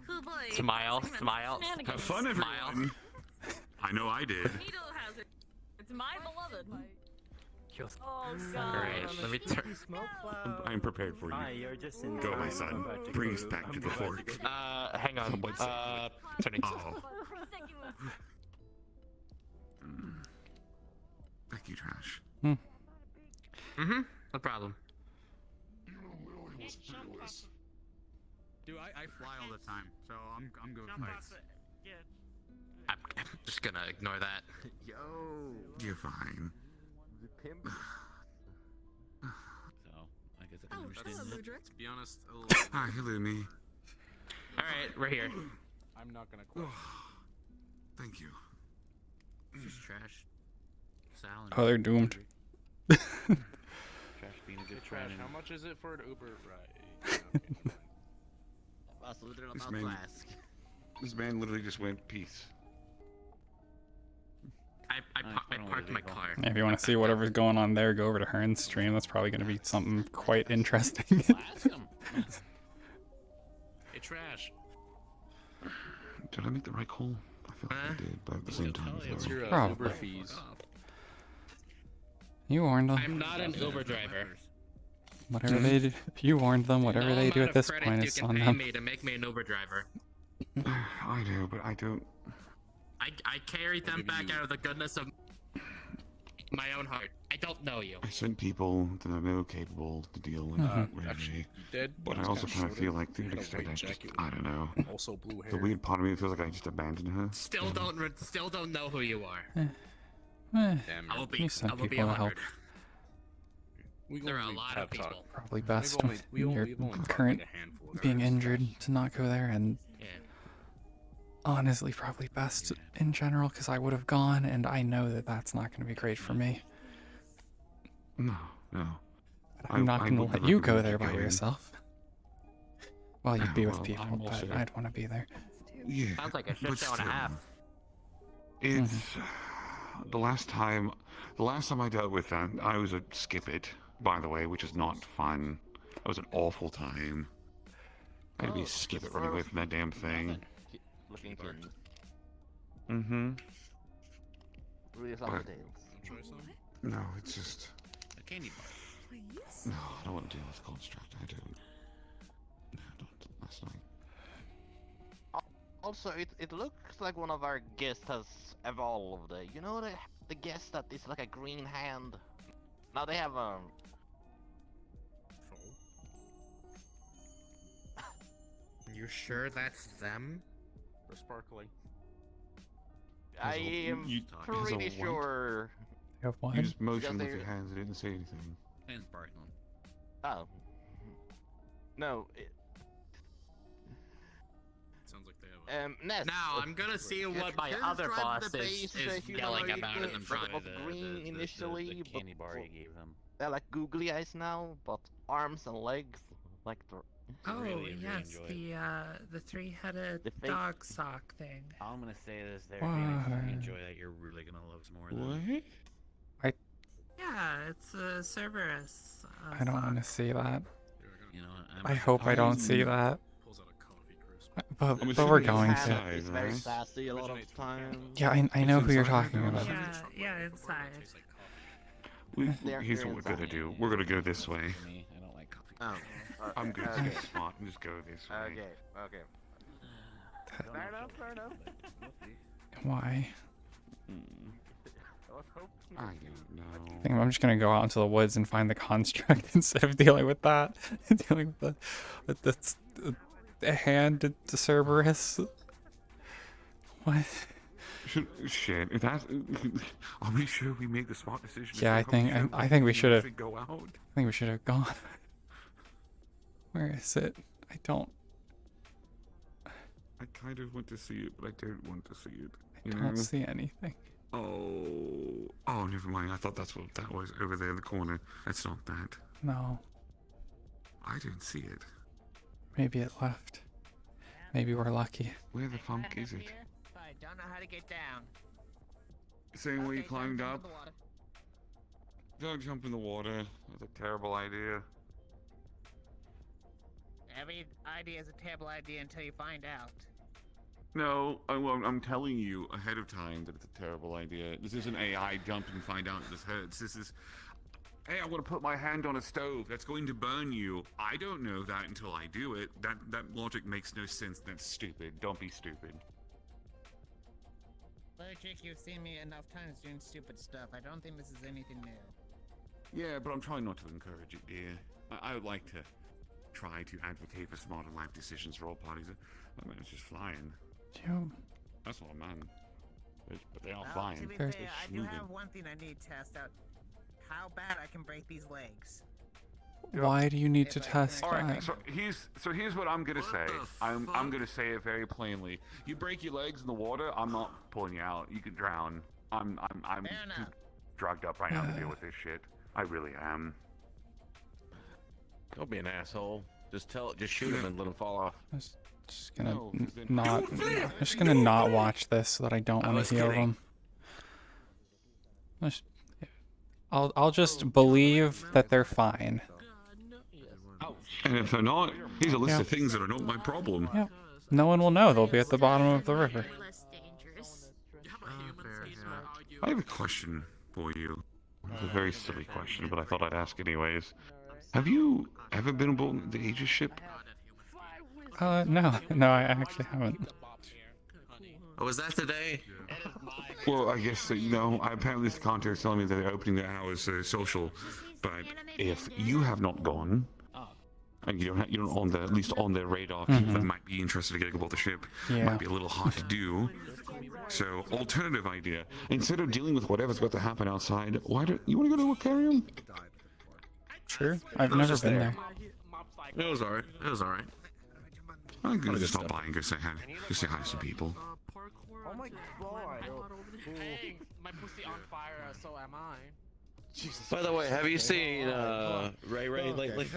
Cool boy. Smile. Have fun, everyone. I know I did. Needle has it. It's my beloved. Oh god. Alright, let me turn. I'm prepared for Hi, you. you're just in. Go, my son. Bring us back to the fork. Hang on. Turning. Oh. Thank you, Trash. No problem. Dude, I fly all the time, so I'm good with fights. I'm just gonna ignore that. You're fine. interesting. Hello, Ludric. To be honest, a little. Hi, hello, me. Alright, we're here. I'm not gonna quit. Thank you. It's just trash. Salad. Oh, they're doomed. Trash being a good Hey, Trash, friend. how much is it for an Uber ride? This man, this man literally just went peace. I parked my car. If you want to see whatever's going on there, go over to Hearn's stream. That's probably going to be something quite interesting. Hey, Trash. Did I make the right call? I feel like I did, but at the same time, What's your Probably. Uber fees? You warned them. I'm not an Uber driver. Whatever they do, you warned them. Whatever No they do amount at this of credit point you is can on pay them. me to make me an Uber driver. I do, but I don't. I carried them back out of the goodness of my own heart. I don't know you. I sent people that I know capable to deal with Reggie. Did, But I also kind of feel like to an extent I don't know. Also blue hair. The weird part of me feels like I just abandoned her. Still don't know who you are. Eh, I will be. you sent I will be people to help. 100. There are a lot of people. Probably best We've only- with we your only- we've only talked current like a handful of being guys. injured to not go there, and Yeah. honestly, probably best in general because I would have gone, and I know that that's not going to be great for me. No. I'm not going to wouldn't let you go recommend there by going. yourself. Well, you'd be with Well, people, I'm but also- I'd want to be there. Yeah. Sounds like a shit but show and a still, half. It's the last time I dealt with that, I was a skip it, by the way, which is not fun. That was an awful time. I had to be a skip it running away from that damn thing. Looking to Mm-hmm. really some But- details. Try some? No, it's just A candy bar. Please? no. I don't want to deal with construct. I don't. No, not last night. Also, it looks like one of our guests has evolved. You know the guest that is like a green hand. Now they have You sure that's them? They're sparkly. I am you- pretty has a what? sure. You have one? You just motioned Because with your they're- hands. I didn't say anything. And sparkling. Oh. No. Sounds like they have Ness. Now I'm gonna see what my Can other describe boss the is base, yelling about in the front. Of green initially, The candy bar you gave them. they're like googly eyes now, but arms and legs like the. Oh, really yes, enjoy the three-headed The fake- dog sock thing. I'm gonna say this there. Why? If you enjoy that, you're really gonna love some more. Than What? Yeah, it's a Cerberus. I don't want to see that. You know, I hope I don't see that. pulls out a coffee crisp. But I'm but we're assuming going it's to. inside, It's very right? sassy a lot of times. Yeah, I know who you're inside talking or about. Yeah, yeah, inside. Here's what we're gonna do. We're gonna go this way. me, I don't like coffee. Oh, I'm good. Okay. Stay smart and just go this way. Okay. Fair enough. Why? Let's hope. I don't know. I think I'm just gonna go out into the woods and find the construct instead of dealing with that. Dealing with the hand to Cerberus. What? Shit. If that's, are we sure we made the smart decision? Yeah, I think we should have. Go out. I think we should have gone. Where is it? I don't. I kind of want to see it, but I don't want to see it. I You don't know? see anything. Oh, never mind. I thought that's what that was over there in the corner. That's not that. No. I don't see it. Maybe it left. Maybe we're lucky. Where the funk is it? I don't know how to get down. Same way you climbed up. Don't jump in the water. That's a terrible idea. Every idea is a terrible idea until you find out. No, I'm telling you ahead of time that it's a terrible idea. This isn't AI jump and find out this hurts. This is, hey, I'm gonna put my hand on a stove. That's going to burn you. I don't know that until I do it. That logic makes no sense. That's stupid. Don't be stupid. Logic, you've seen me enough times doing stupid stuff. I don't think this is anything new. Yeah, but I'm trying not to encourage it, dear. I would like to try to advocate for smarter life decisions for all parties. I mean, it's just flying. You. That's what I meant. But they are Well, flying. to be They're fair, I do schmooging. have one thing I need to test out. How bad I can break these legs. Why do you need to test All right, that? so here's what I'm gonna say. I'm gonna say it very plainly. You break your legs in the water, I'm not pulling you out. You can drown. I'm too drugged up right now to deal with this shit. I really am. Don't be an asshole. Just shoot him and let him fall off. Just gonna not watch this so that I don't want to heal them. I'll just believe that they're fine. And if they're not, here's a list of things that are not my problem. Yeah. No one will know. They'll be at the bottom of the river. I have a question for you. It's a very silly question, but I thought I'd ask anyways. Have you ever been aboard the Aegis ship? No, I actually haven't. Oh, was that today? Well, I guess apparently this contact's telling me that they're opening their hours social, but if you have not gone, and you don't on at least on their radar, people that might be interested to get aboard the ship, might be a little hard to do. So, alternative idea: instead of dealing with whatever's about to happen outside, why don't you want to go to Wiccarium? Sure, I've never been there. It was alright. I'm gonna just stop by and go say hi to some people. Oh my god. Hey, my pussy on fire, so am I. Jesus. By the way, have you seen Ray lately?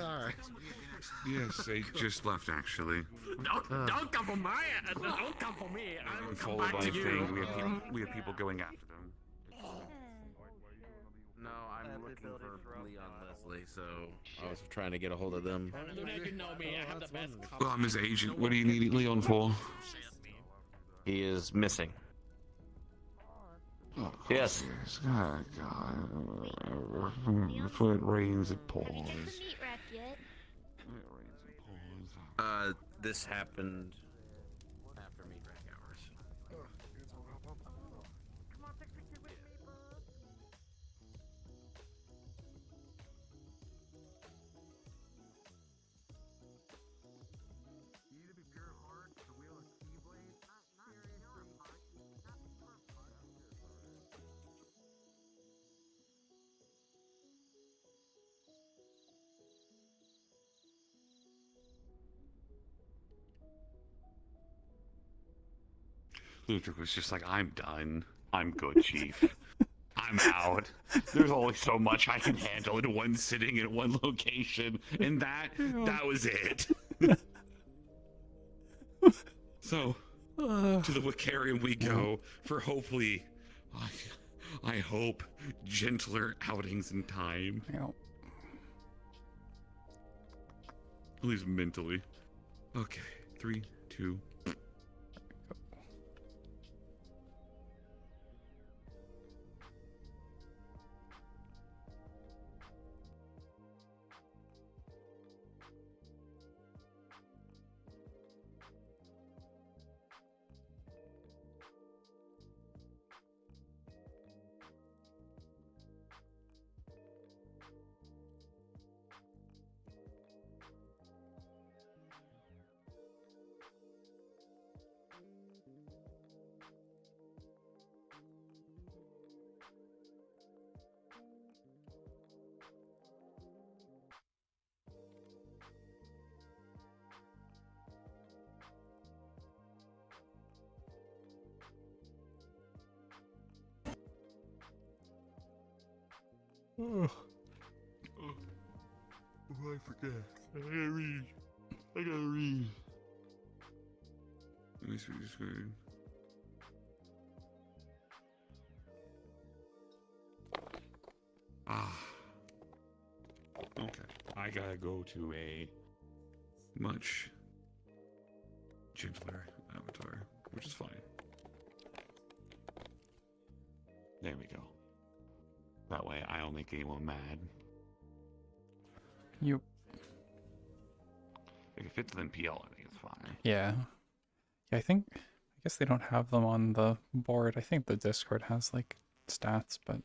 Yes, they just left actually. Don't come for my don't come for me. I will come back to you. We have people going after them. No, I'm looking for Leon Leslie, so I was trying to get a hold of them. You know me, I have the best Well, I'm his agent. What do you need Leon for? He is missing. Oh, yes. Oh, God. Before it rains, it pours. This happened after meat rack hours. Ludwig was just like, I'm done. I'm good, Chief. I'm out. There's only so much I can handle in one sitting in one location, and that was it. So, to the Wiccarium we go for hopefully, I hope, gentler outings in time. Yep. At least mentally. Okay, 3, 2. Oh, I forget. I gotta read. Let me see this screen. Okay. I gotta go to a much gentler avatar, which is fine. There we go. That way I don't make anyone mad. Yep. If it fits within PL, I think it's fine. Yeah. I guess they don't have them on the board. I think the Discord has like stats, but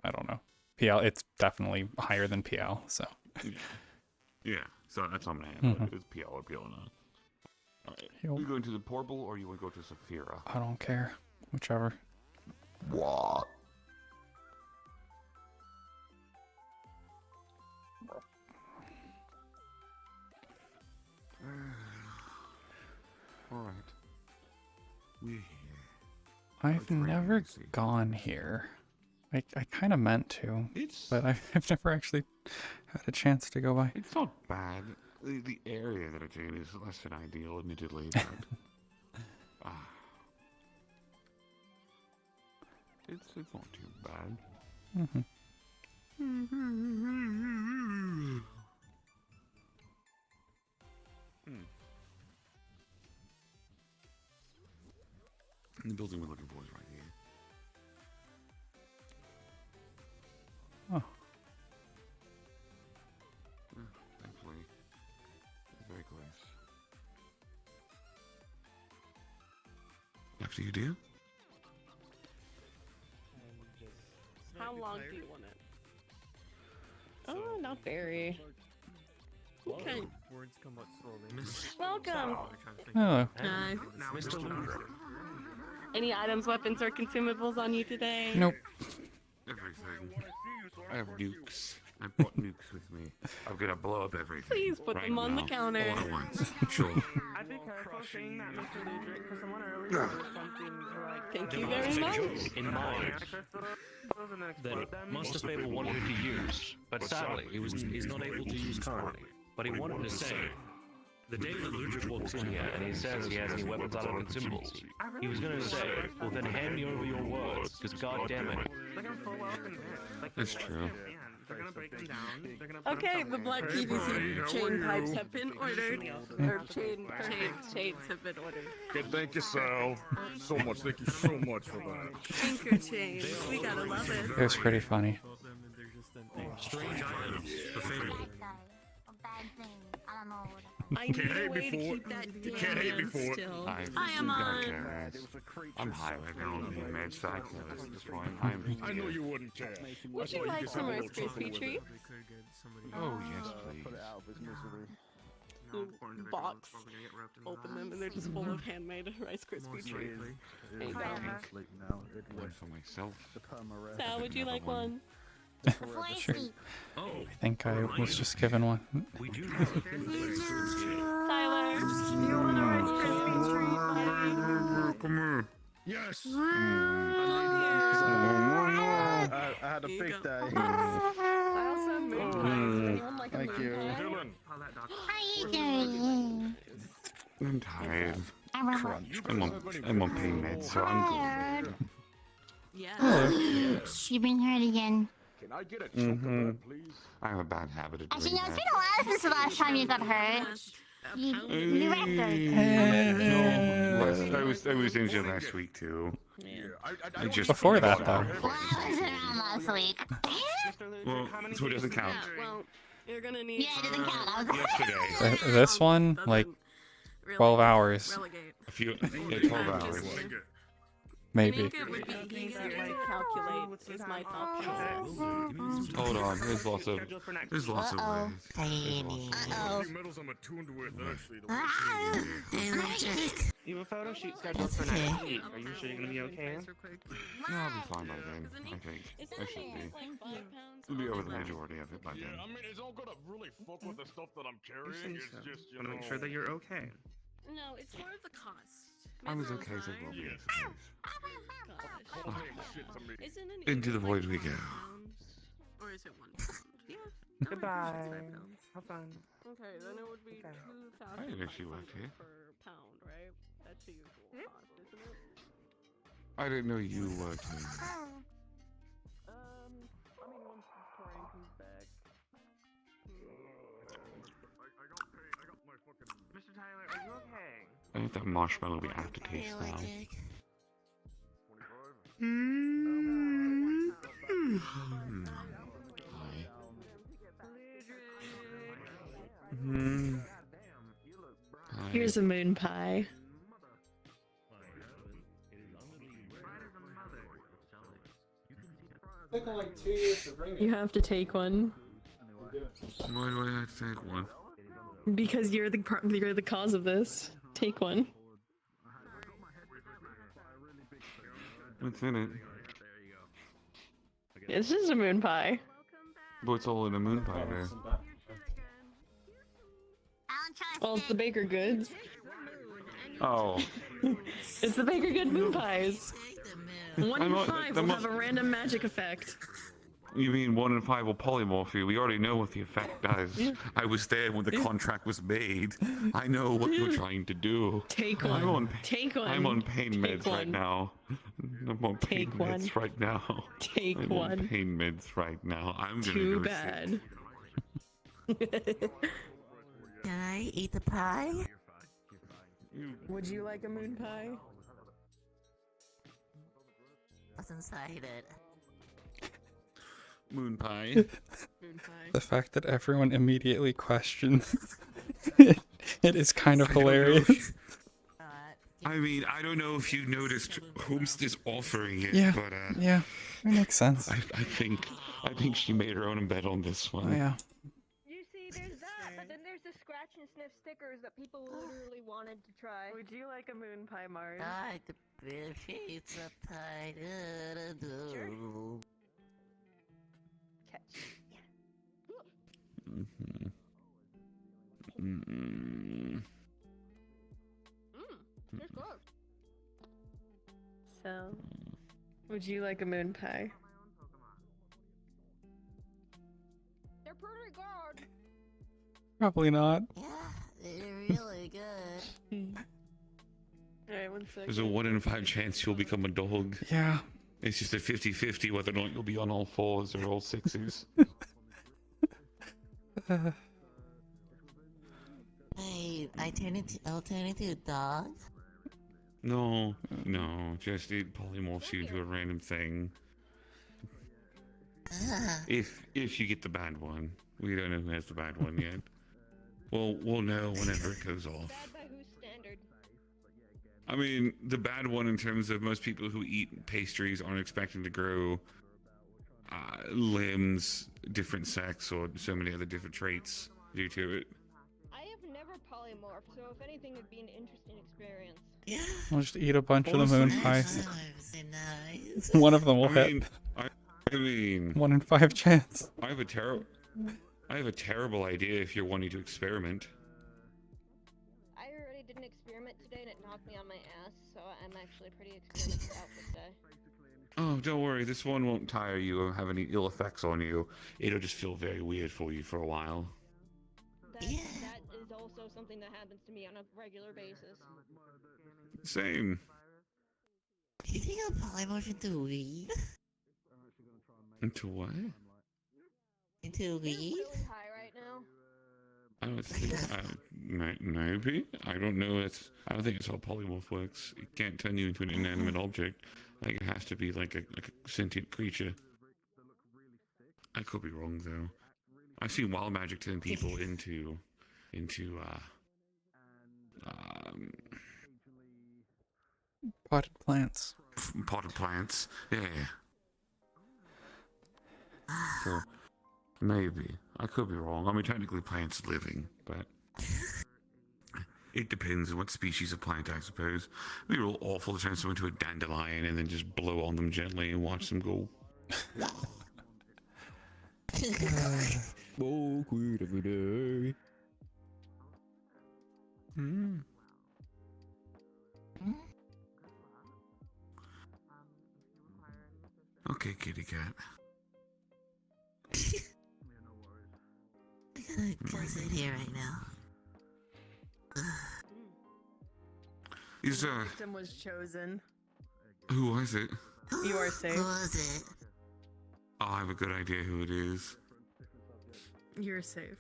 I don't know. PL, it's definitely higher than PL, so. Yeah, so that's what I'm gonna handle. It's PL or PL or not. Alright. You going to the portal or you want to go to Saphira? I don't care. Whichever. What? I've never gone here. I kind of meant to, but I've never actually had a chance to go by. It's not bad. The area that it's in is less than ideal, admittedly, but it's not too bad. Mm-hmm. The building we're looking for is right here. Oh. Thankfully, it's very close. After you, dear. How long do you want it? Oh, not very. Okay. Words come out slowly. Welcome. Hello. Hi. Now, Mr. Ludra. Any items, weapons, or consumables on you today? Nope. Everything. I have nukes. I brought nukes with me. I'm gonna blow up everything. Please put them on the counter. All at once. Sure. I'd be careful saying that, Mr. Ludrick, because someone earlier did something to like. Thank you very much. In mind that it must have fabled 150 years, but sadly he's not able to use currently. But he wanted to say, the day that Ludrick walks in here and he says he has any weapons out of consumables, he was going to say, well then hand me over your words, because god damn it. That's true. Okay, the black PVC chain pipes have been ordered. Or chains have been ordered. Okay, thank you, Sal. So much, thank you so much for that. Anchor chains, we gotta love it. It was pretty funny. Strange items, the fable. I need a way to keep that damn man still. I am on. I'm high right now on the med side at this point. I know you wouldn't care. Would you like some Rice Krispie treats? Oh, yes, please. Box. Open them and they're just full of handmade Rice Krispie treats. There you go. One for myself. Sal, would you like one? Sure. I think I was just given one. Tyler, do you want a Rice Krispie treat? Come here. Yes. I had a big day. I also have moon pies. Anyone like a Thank you. moon How you doing? I'm tired. Crunch. I'm on pain meds, so I'm good. Yeah. You've been hurt again. Can I get a chunk of that, please? I have a bad habit of Actually, doing no, it's that. been a while since the last time you got hurt. You I was injured last week too. I just Before that, though. Well, I wasn't around last week. Well, so it doesn't count. Well, you're gonna need. Yeah, it doesn't count. I was Yesterday. This one, like, 12 hours. A few, 12 hours. Maybe. I think it would be easier to calculate, is my thought process. Hold on, there's lots of ways. Uh-oh. Metals I'm attuned with, actually. You have a photo shoot scheduled for next week. Are you sure you're gonna be okay? No, I'll be fine by then, I think. I should be. We'll be over the majority of it by then. I mean, it's all gonna really fuck with the stuff that I'm carrying. It's just, you I know. want to make sure that you're okay. No, it's more of the cost. I was okay, so we'll be, I suppose. Isn't an Into the void we go. Or is it 1 pound? Yeah. Goodbye. Have fun. Okay, then it would be I didn't know she worked here. per pound, right? That's the usual cost, isn't it? I didn't know you worked here. I mean, once Torian comes back. Mr. Tyler, are you okay? I think that marshmallow will be aftertaste now. Here's a moon pie. Taking like 2 years to bring it. You have to take one. Why do I have to take one? Because you're the cause of this. Take one. What's in it? It's just a moon pie. But it's all in a moon pie there. Well, it's the baker goods. Oh. It's the Baker Good moon pies. 1 in I'm not- 5 I'm will not- have a random magic effect. You mean 1 in 5 will polymorph you? We already know what the effect does. Yeah. I was there when the contract was made. I know what you're trying to do. Take I'm one. on, Take one. I'm on pain Take meds right one. now. I'm on pain Take one. meds right now. Take I'm one. on pain meds right now. I'm gonna Too go bad. Can I eat the pie? Would you like a moon pie? What's inside it? Moon pie. Moon pie. The fact that everyone immediately questions it is kind of hilarious. I mean, I don't know if you noticed whom's is offering it, Yeah, but yeah, it makes sense. I think she made her own bet on this one. Oh, yeah. You see, there's that, but then there's the scratch and sniff stickers that people literally wanted to try. Would you like a moon pie, Mars? I the pizza pie. Sure. Mm-hmm. Mm-mm. It's good. So, would you like a moon pie? They're pretty good. Probably not. Yeah, they're really good. Alright, 1 second. There's a 1 in 5 chance you'll become a dog. Yeah. It's just a 50-50 whether or not you'll be on all 4s or all 6s. Wait, I'll turn into a dog? No, just it polymorphs you into a random thing. If you get the bad one. We don't know who has the bad one yet. We'll know whenever it goes off. Bad by whose standard? I mean, the bad one in terms of most people who eat pastries aren't expecting to grow limbs, different sex, or so many other different traits due to it. I have never polymorphed, so if anything, it'd be an interesting experience. Yeah. We'll just eat a bunch of the moon pies. Nice. One of them will hit. I mean, 1 in 5 chance. I have a terrible idea if you're wanting to experiment. I already did an experiment today and it knocked me on my ass, so I'm actually pretty experimental out this day. Oh, don't worry. This one won't tire you or have any ill effects on you. It'll just feel very weird for you for a while. That is also something that happens to me on a regular basis. Same. Do you think I'll polymorph into weed? Into what? Into weed? Really high right now. I don't think. Maybe. I don't know. I don't think it's how polymorph works. It can't turn you into an inanimate object. Like it has to be like a sentient creature. I could be wrong though. I've seen wild magic turn people into Potted plants. Potted plants. Yeah. So maybe I could be wrong. I mean, technically, plants are living, but it depends on what species of plant, I suppose. It'd be real awful to turn someone into a dandelion and then just blow on them gently and watch them go. Oh, quit every day. Okay, kitty cat. I gotta sit here right now. Is The victim was chosen. who was it? You are safe. Who was it? Oh, I have a good idea who it is. You're safe.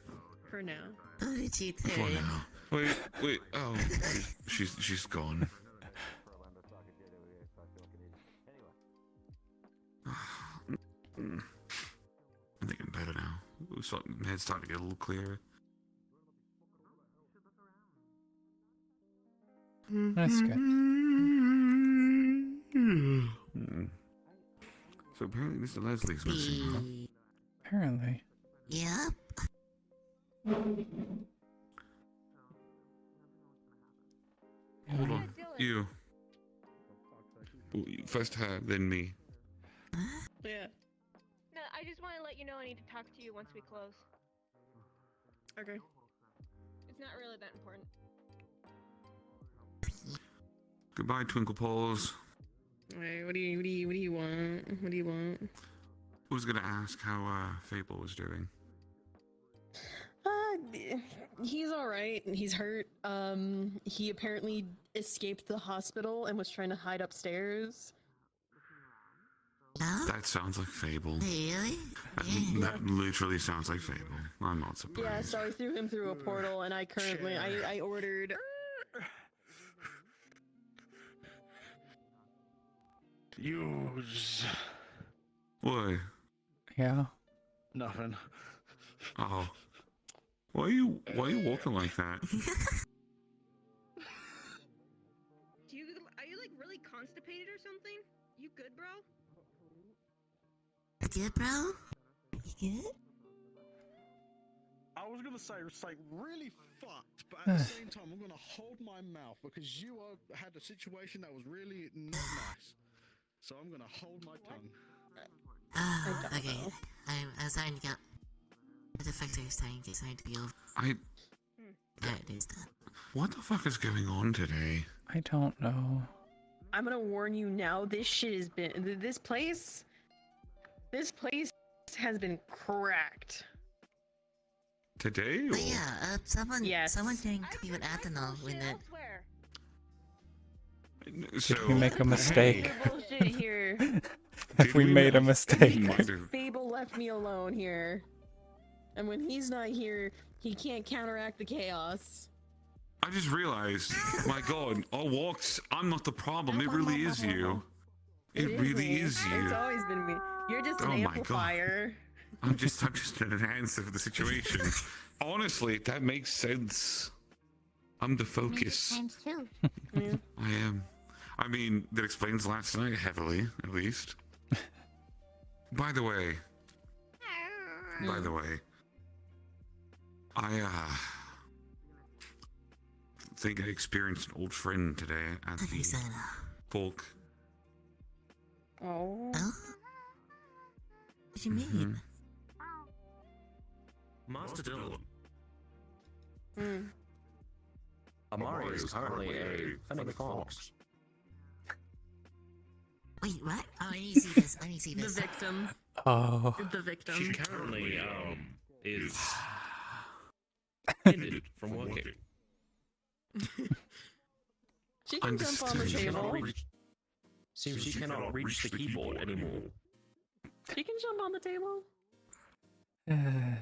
For now. Who did you For turn? now. Wait. Oh, she's gone. I'm thinking better now. My head's starting to get a little clearer. That's good. So apparently Mr. Leslie's missing, huh? Apparently. Yep. Hold on. You. First her, then me. Yeah. No, I just want to let you know I need to talk to you once we close. Okay. It's not really that important. Goodbye, Twinkle Paws. Alright, what do you want? What do you want? I was gonna ask how Fable was doing. He's alright. He's hurt. He apparently escaped the hospital and was trying to hide upstairs. That sounds like Fable. Really? That literally sounds like Fable. I'm not surprised. Yeah, so I threw him through a portal, and I currently I ordered. Use. What? Yeah. Nothing. Oh. Why are you walking like that? Are you like really constipated or something? You good, bro? Yeah, bro? You good? I was gonna say it's like really fucked, but at the same time I'm gonna hold my mouth because you had a situation that was really not nice. So I'm gonna hold my tongue. Okay. I'm starting to get. The factory is starting to be over. There it is done. What the fuck is going on today? I don't know. I'm gonna warn you now. This shit has been. This place has been cracked. Today? But yeah, someone didn't even ethanol with it. So, did we make a mistake? Bullshit here. Have we made a mistake? Fable left me alone here, and when he's not here, he can't counteract the chaos. I just realized, my god, I'm not the problem. It really is you. It really is you. It's always been me. You're just an amplifier. I'm just an enhancer for the situation. Honestly, that makes sense. I'm the focus. Makes sense too. I am. I mean, that explains last night heavily, at least. By the way, I think I experienced an old friend today at the Folk. Oh. What do you mean? Master Dylan. Hmm. Amari is currently a fennec fox. Wait, what? Oh, I need to see this. The victim. Oh. The victim. She currently is hindered from working. She can jump on the table. Seems she cannot reach the keyboard anymore. She can jump on the table. The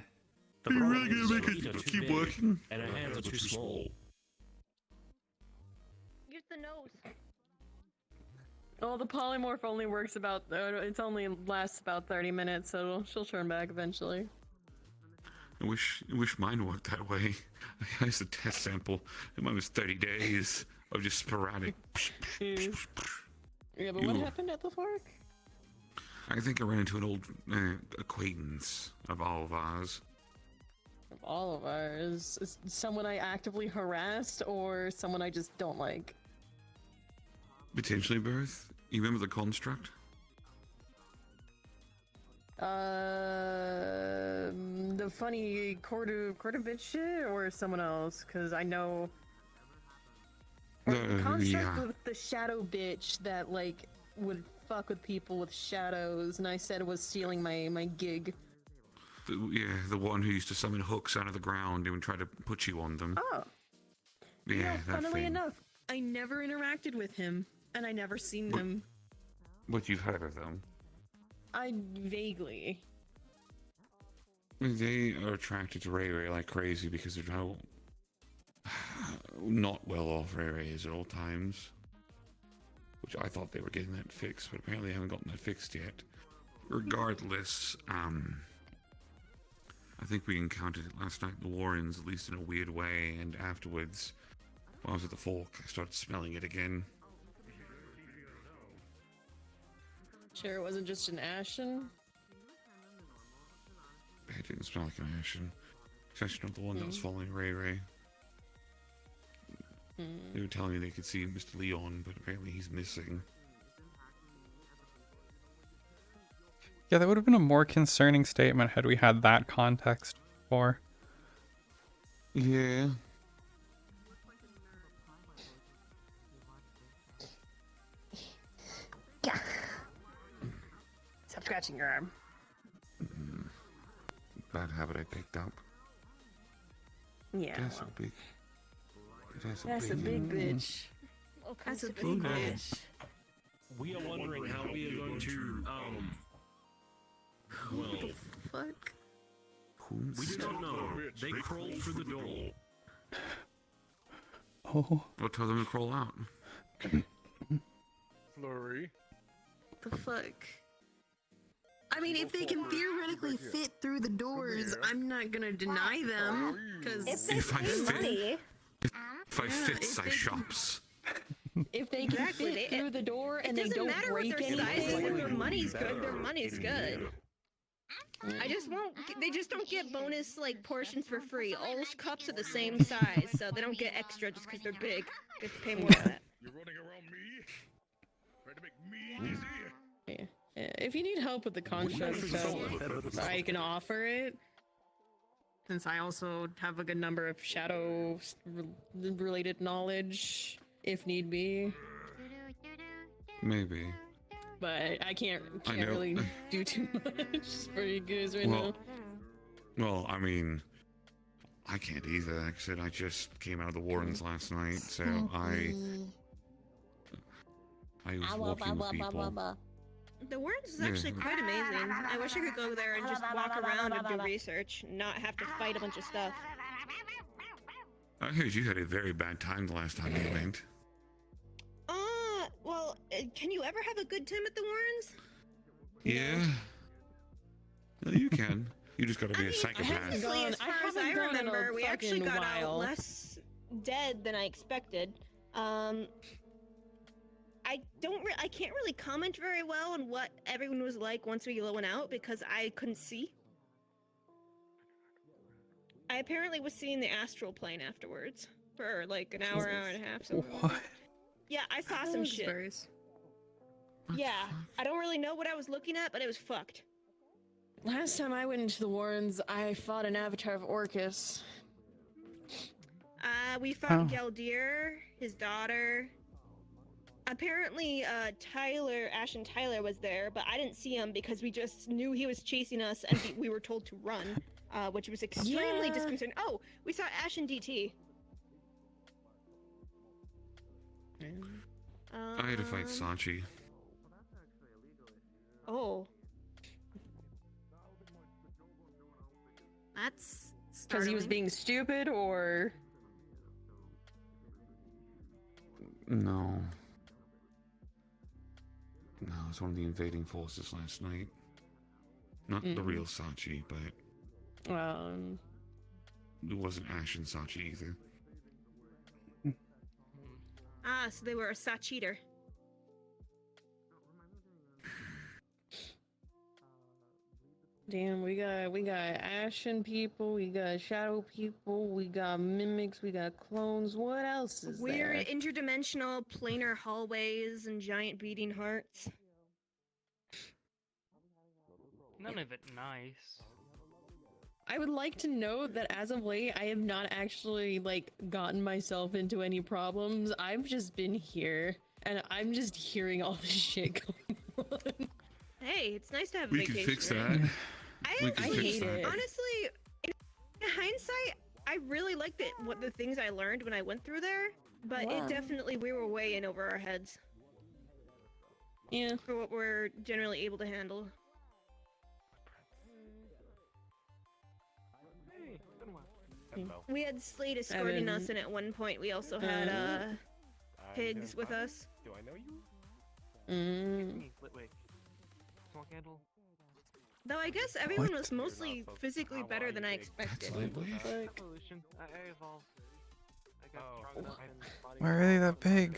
problem is her feet are too big, and her hands are too small. Use the nose. Oh, the polymorph only works about. It only lasts about 30 minutes, so she'll turn back eventually. I wish mine worked that way. I used a test sample, and mine was 30 days of just sporadic. Yeah, but what happened at the fork? I think I ran into an old acquaintance of all of ours. Of all of ours? Is someone I actively harassed, or someone I just don't like? Potentially both. You remember the construct? The funny quarter bitch shit, or someone else? Because I know. The construct with the shadow bitch that like would fuck with people with shadows, and I said it was stealing my gig. The one who used to summon hooks out of the ground and try to put you on them. Oh. Yeah, that funnily thing. enough, I never interacted with him, and I never seen him. But you've heard of them. I vaguely. They are attracted to Ray Ray like crazy because of how not well off Ray Ray is at all times. Which I thought they were getting that fixed, but apparently they haven't gotten that fixed yet. Regardless, I think we encountered it last night in the Warrens, at least in a weird way, and afterwards, while I was at the Folk, I started smelling it again. Sure, it wasn't just an Ashen? It didn't smell like an Ashen. Especially not the one that was following Ray Ray. They were telling me they could see Mr. Leon, but apparently he's missing. Yeah, that would have been a more concerning statement had we had that context before. Yeah. scratching your arm. Bad habit I picked up. Yeah. That's a big. That's a big bitch. That's a big bitch. We are wondering how we are going to, well, Fuck. we do not know. They crawled through the door. Oh. Well, tell them to crawl out. Flurry. The fuck? I mean, if they can theoretically fit through the doors, I'm not gonna deny them, because If I fit, I shops. If they can fit through the door and they don't break anything, their money's good. Their money's good. I just won't. They just don't get bonus like portions for free. All cups are the same size, so they don't get extra just because they're big. They have to pay more for that. You're running around me, trying to make me dizzy. Yeah, if you need help with the construct stuff, I can offer it. Since I also have a good number of shadow related knowledge, if need be. Maybe. But I can't really do too much for you guys right now. Well, I mean, I can't either. Like I said, I just came out of the Warrens last night, so I was walking with people. The Warrens is actually quite amazing. I wish I could go there and just walk around and do research, and not have to fight a bunch of stuff. I heard you had a very bad time the last time you went. Well, can you ever have a good time at the Warrens? Yeah. No, you can. You just gotta be a psychopath. Honestly, as far as I remember, we actually got out less dead than I expected. I can't really comment very well on what everyone was like once we went out because I couldn't see. I apparently was seeing the astral plane afterwards for like an hour and a half. Something. What? Yeah, I saw some shit. Yeah, I don't really know what I was looking at, but it was fucked. Last time I went into the Warrens, I fought an avatar of Orcus. We fought Galdir, his daughter. Apparently, Ashen Tyler was there, but I didn't see him because we just knew he was chasing us and we were told to run, which was extremely disconcerting. Oh, we saw Ashen DT. I had to fight Sachi. Oh. That's because he was being stupid, or no, it's one of the invading forces last night. Not the real Sachi, but it wasn't Ash and Sachi either. Ah, so they were a Sacheater. damn, we got Ashen people, we got Shadow people, we got mimics, we got clones. What else is there? Weird interdimensional planar hallways and giant beating hearts. None of it nice. I would like to note that as of late, I have not actually like gotten myself into any problems. I've just been here, and I'm just hearing all this shit going on. Hey, it's nice to have a We vacation. can fix that. I hate it. Honestly, in hindsight, I really liked it. What the things I learned when I went through there, but it definitely we were way in over our heads. Yeah. For what we're generally able to handle. We had Slade escorting us, and at one point we also had pigs with us. Do I know you? Wait. Small candle. Though I guess everyone was mostly physically better than I expected. Evolution. I evolved. I got strong enough and body. Why are they that big?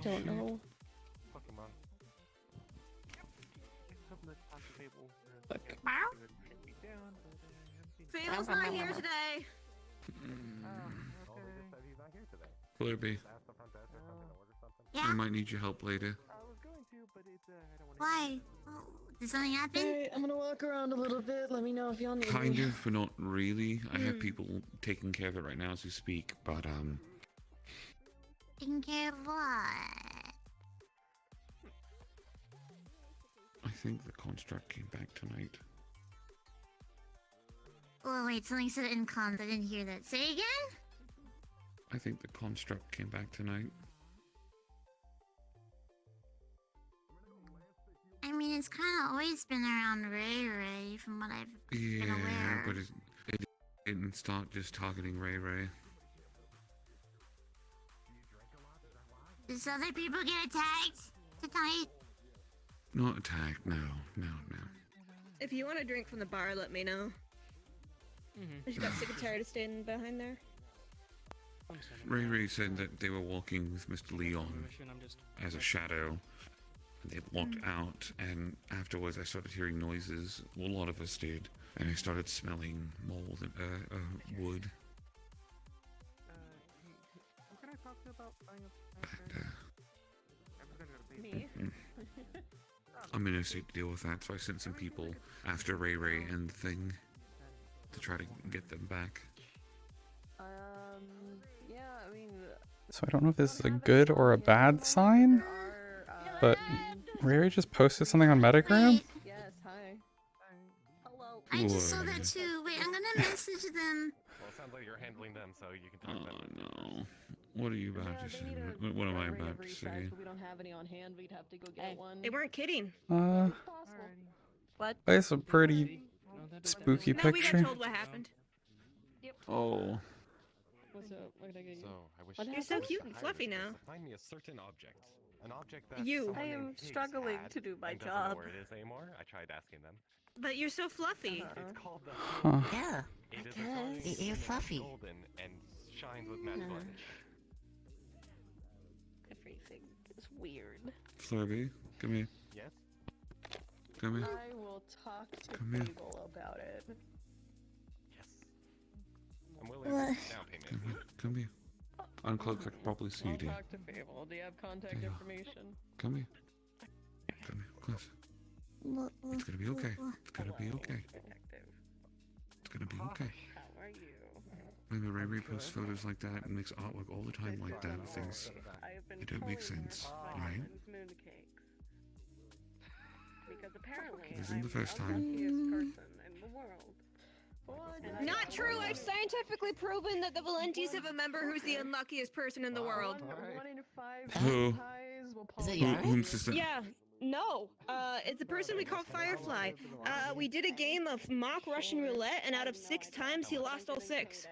Don't know. Pokemon. Something that's on the table. Fuck. Fable's not here today. Flurby. I might need your help later. Why? Did something happen? Hey, I'm gonna walk around a little bit. Let me know if y'all need Kind me. of, but not really. I have people taking care of it right now as we speak, but Taking care of what? think the construct came back tonight. Oh, wait, something said in comms. I didn't hear that. Say again? I think the construct came back tonight. I mean, it's kind of always been around Ray Ray, from what I've been Yeah, aware. but it didn't start just targeting Ray Ray. Does other people get attacked tonight? Not attacked, no. If you want a drink from the bar, let me know. I just got sick and tired of standing behind there. Ray Ray said that they were walking with Mr. Leon as a shadow. They walked out, and afterwards I started hearing noises. Well, a lot of us did. And I started smelling mold and wood. Who can I talk to about buying a Me? I'm in a state to deal with that, so I sent some people after Ray Ray and the thing to try to get them back. Yeah, I mean... So I don't know if this is a good or a bad sign, but Ray just posted something on Metagram? Yes, hi. Hello. I just saw that too. Wait, I'm gonna message them. Well, it sounds like you're handling them, so you can talk about it. Oh no. What are you about to say? What am I about to say? We don't have any on hand. We'd have to go get one. They weren't kidding. What? It's a pretty spooky No, we picture. got told what happened. Oh. What's up? What did I get you? So, I wish You're so cute and fluffy now. Find me a certain object. An object that You. someone I am named Higgs struggling had to do my and doesn't job. know where it is anymore. I tried asking them. But you're so fluffy. It's called the Huh. Yeah, It is a guess. golden You're fluffy. golden and shines with matte varnish. Everything is weird. Flurby, come here. Yes? Come here. I will talk to Come here. Fable about it. Yes. I'm willing to down payment. Come here. Uncloak so I can properly see you, I'll dear. talk to Fable. Do you have contact Yeah. information? Come here. Come here, close. It's gonna be okay. It's gonna be okay. It's gonna be okay. How are you? Remember, Ray Ray posts photos like that and makes artwork all the time like that of things. It don't make sense, alright? Because apparently This isn't the first I'm time. the luckiest person in the world. Not true. I've scientifically proven that the Valentis have a member who's the unluckiest person in the world. 1 in 5 Who? ties will Is that Whom's this? Yeah. No. It's a person we call Firefly. We did a game of mock Russian roulette, and out of 6 times, he lost all 6.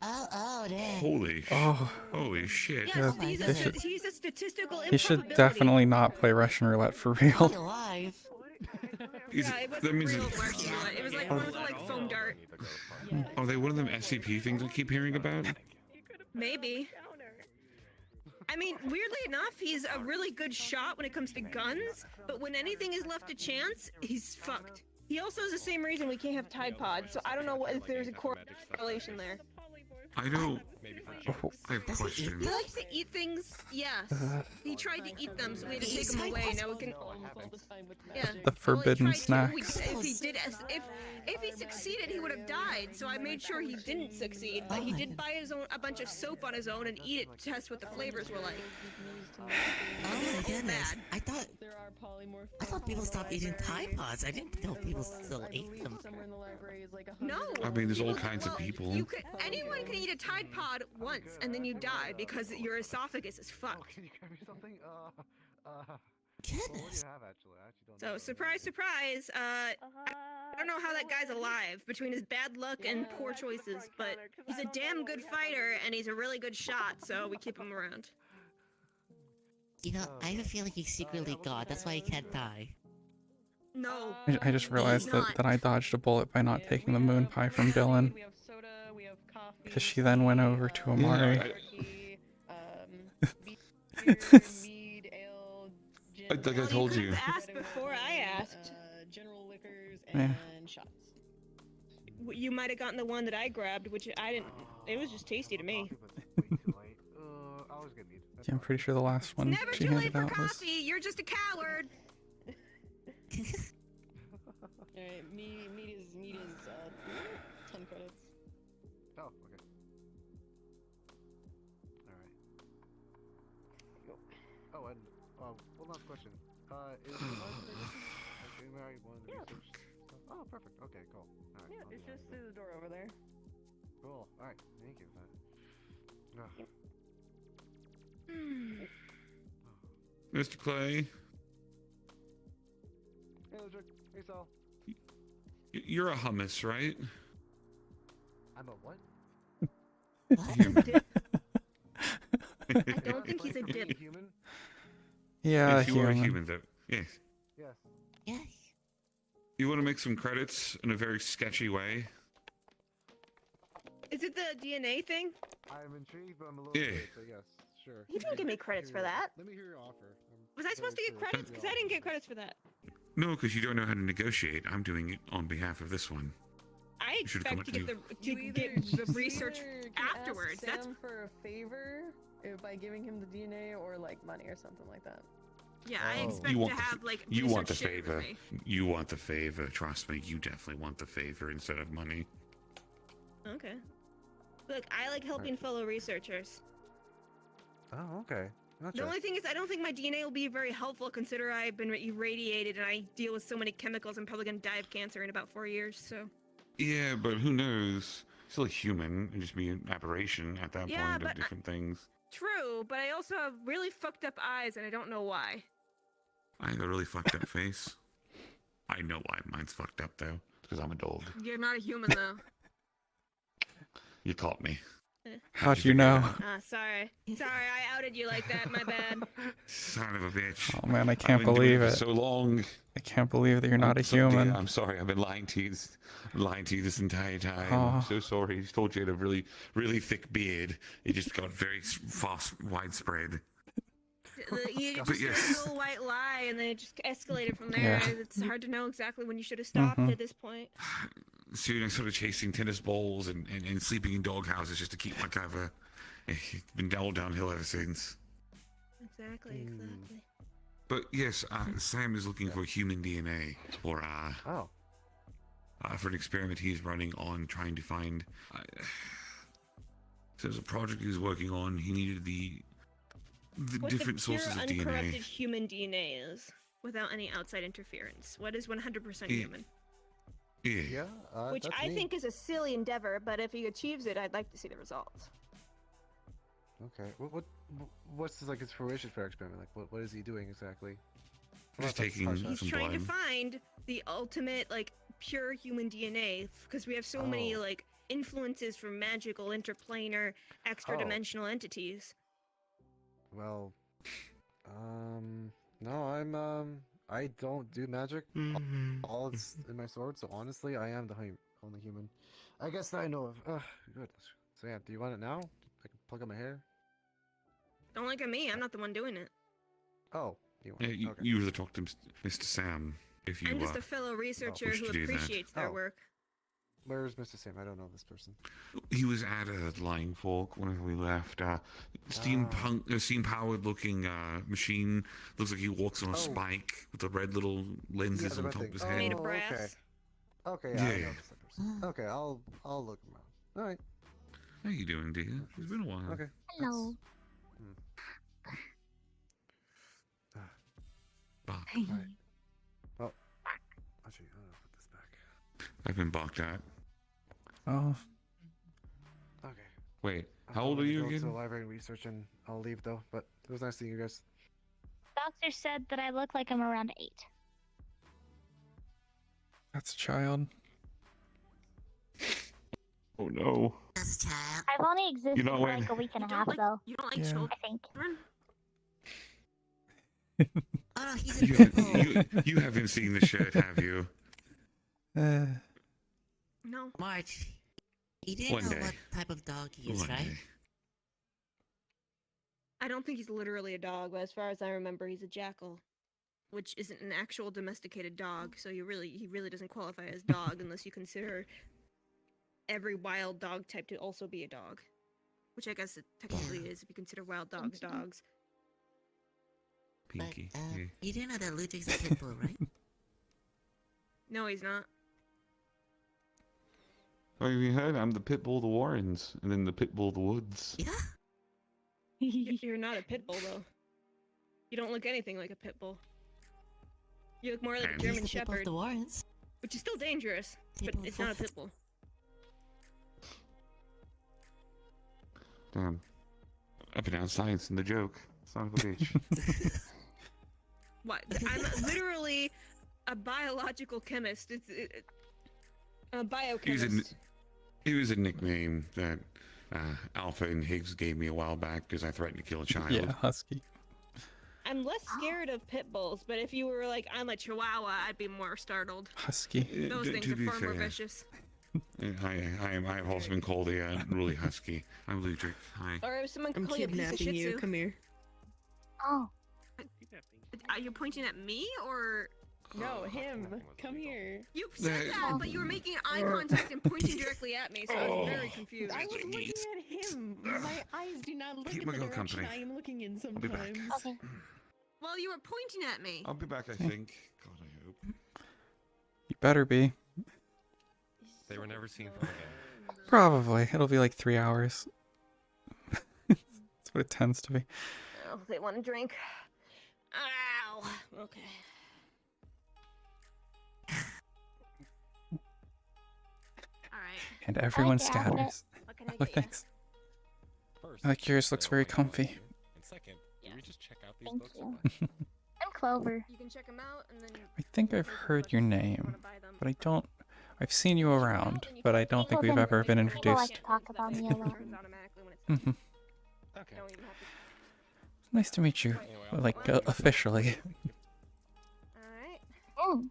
Oh, damn. Holy shit. Yes, Yeah, he's a statistical He should improbability. definitely not play Russian roulette for real. Alive. Yeah, it wasn't That means real it- Russian roulette. It was like one of the like foam dart. Are they one of them SCP things I keep hearing about? Maybe. I mean, weirdly enough, he's a really good shot when it comes to guns, but when anything is left to chance, he's fucked. He also has the same reason we can't have Tide Pods, so I don't know if there's a correlation there. I don't. Oh, I have questions. He likes to eat things, yes. He tried to eat them, so we had to take them away. Now we can. Yeah. The forbidden snacks. If he did, if he succeeded, he would have died. So I made sure he didn't succeed. But he did buy a bunch of soap on his own and eat it to test what the flavors were like. Oh my goodness. There are polymorph. I thought people stopped eating Tide Pods. I didn't know people still ate them. Somewhere in the library is like No. I mean, there's all kinds of people. You could. Anyone can eat a Tide Pod once, and then you die because your esophagus is fucked. Can you grab me something? Goodness. So surprise, surprise. I don't know how that guy's alive between his bad luck and poor choices, but he's a damn good fighter and he's a really good shot, so we keep him around. You know, I have a feeling he's secretly God. That's why he can't die. No. I just realized that I dodged a bullet by not taking the moon pie from Dylan. Because she then went over to Amari. Like I told you. Asked before I asked. General liquors Yeah. and shots. You might have gotten the one that I grabbed, which I didn't. It was just tasty to me. Yeah, I'm pretty sure the last one Never she too late handed for out was. coffee. You're just a coward. Alright, meat is 10 credits. Oh, okay. Alright. Oh, and one last question. Is the market one of the research stuff? Oh, perfect. Okay, cool. All right. Yeah, it's just through the door over there. Cool. All right. Thank you. Mr. Clay, Hey, Ludwig. Hey, Sal. you're a hummus, right? I'm a what? I don't think he's a dip. Human? Yeah, yes, you are a human. human, though. Yes. Yes. Yes. You want to make some credits in a very sketchy way? Is it the DNA thing? I'm intrigued, but I'm a little Yeah. bit, so yes, sure. You didn't give me credits for that. Let me hear your offer. Was I supposed to get credits? Because I didn't get credits for that. No, because you don't know how to negotiate. I'm doing it on behalf of this one. I You should've come expect to up get to- the research afterwards. Ask That's Sam for a favor by giving him the DNA or like money or something like that. yeah. I expect You to want the have like You want the research shared with favor. me. You want the favor. Trust me, you definitely want the favor instead of money. Okay. Look, I like helping fellow researchers. Oh, okay. Gotcha. The only thing is, I don't think my DNA will be very helpful, considering I've been irradiated and I deal with so many chemicals. I'm probably gonna die of cancer in about 4 years. So. Yeah, but who knows? Still a human. It'd just be an aberration at that Yeah, point of but different things. True, but I also have really fucked up eyes, and I don't know why. I got a really fucked up face. I know why mine's fucked up though. Because I'm a dog. You're not a human, though. You caught me. How'd you know? Sorry. Sorry, I outed you like that. My bad. Son of a bitch. Oh man, I I've can't been doing believe for it. so long. I can't believe that you're not a human. I'm sorry. I've been lying to you. This entire time. Oh. I'm so sorry. He told you had a really, really thick beard. It just got very fast, widespread. You But just yes. started a little white lie, and then it just escalated from there. Yeah. It's hard to know exactly when you should have stopped Mhm. at this point. Soon I started chasing tennis balls and sleeping in dog houses just to keep my cover. It's been all downhill ever since. Exactly. But yes, Sam is looking for human DNA for for an experiment he's running on trying to find. So there's a project he's working on. He needed the What different the pure sources of uncorrupted DNA. human DNA is, without any outside interference. What is 100% Yeah. human? Yeah. Which that's I neat. think is a silly endeavor, but if he achieves it, I'd like to see the results. Okay. What's like his fruition for experiment? Like, what is he doing exactly? Just taking He's some trying blood. to find the ultimate, like, pure human DNA, because we have so many, Oh. like, influences from magical, interplanar, extra-dimensional entities. Well, no, I don't do magic. All it's in my sword, so honestly, I am the only human. I guess that I know of. Good. So yeah, do you want it now? I can plug up my hair. Don't look at me, I'm not the one doing it. Oh, you want Yeah, it? you, Okay. you really talk to Mr. Sam if you I'm just a fellow researcher wish who to do that. appreciates their Oh. work. Where's Mr. Sam? I don't know this person. He was at a Lying Fork whenever we left. Steam-powered looking machine. Looks like he walks on a Oh. spike with the red little lenses on red top of thing. his head. Made of Oh, brass. Okay, Yeah. I know this person. Okay, I'll look him up. All right. How you doing, dear? It's been a while. Okay. Hello. Bark. Alright. Well, actually, I'm gonna put this back. I've been barked at. Oh, Okay. Wait, I'm how old are gonna you go to the again? library and research, and I'll leave though. But it was nice seeing you guys. Doctor said that I look like I'm around 8. that's a child. Oh no. That's a child. I've only existed You know for when- like a week and a You don't half like- though. You don't like Yeah. children? I think. Oh no, he's a You, pit bull. you haven't seen the shirt, have you? No. March, you didn't One know day. what type of dog he is, One right? day. I don't think he's literally a dog, but as far as I remember, he's a jackal, which isn't an actual domesticated dog. So he really doesn't qualify as dog unless you consider every wild dog type to also be a dog, which I guess it technically is if you consider wild dogs dogs. Pinky. yeah. You didn't know that Ludwig's a pit bull, right? No, he's not. Oh, you heard? I'm the pit bull of the Warrens, and then the pit bull of the Woods. Yeah. You're not a pit bull though. You don't look anything like a pit bull. You look more like a And- German Tip of Shepherd, the warrants. which is still dangerous, but it's not a pit bull. Damn. I pronounced science in the joke. Son of a bitch. What? I'm literally a biological chemist. It's a biochemist. It was a nickname that Alpha and Higgs gave me a while back because I threatened to kill a child. Yeah, husky. I'm less scared of pit bulls, but if you were like, I'm a chihuahua, I'd be more startled. Husky. Those things to are be far more fair. vicious. I've also been called a unruly husky. I'm Ludric. Hi. Or if someone I'm call you a piece of kidnapping shih you. tzu. Come here. Oh. Are you pointing at me or? No, him. Come here. You said that, but you were making eye contact and pointing directly at me, so I was very confused. I was looking at him. My eyes do not look Keep in my the girl direction company. I am looking in I'll be back. sometimes. Well, you were pointing at me. I'll be back, I think. God, I hope. You better be. They were never seen from again. Probably. It'll be like 3 hours. That's what it tends to be. Oh, they want a drink. Ow. Okay. All right. And everyone got it. scatters. What can I Oh, get you? thanks. First, I like yours looks very comfy. and second, you just check out these Thank books you. a bunch. I'm Clover. You can check them out and then. I think I've heard your name, but I don't. I've seen you around, but I don't think we've ever been People like introduced. to talk about me a lot. Mm-hmm. Okay. Nice to meet you, like officially. Oh.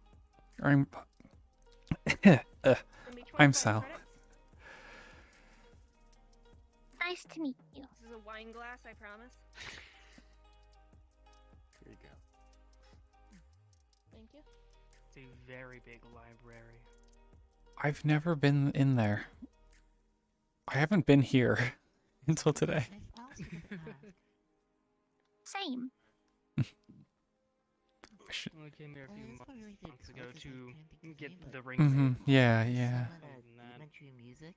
I'm. I'm Sal. Nice to meet you. This is a wine glass, I promise. Here you go. Thank you. It's a very big library. I've never been in there. I haven't been here until today. Same. I came here a few months ago to get the ring. Mm-hmm. Yeah, yeah. Elementary music.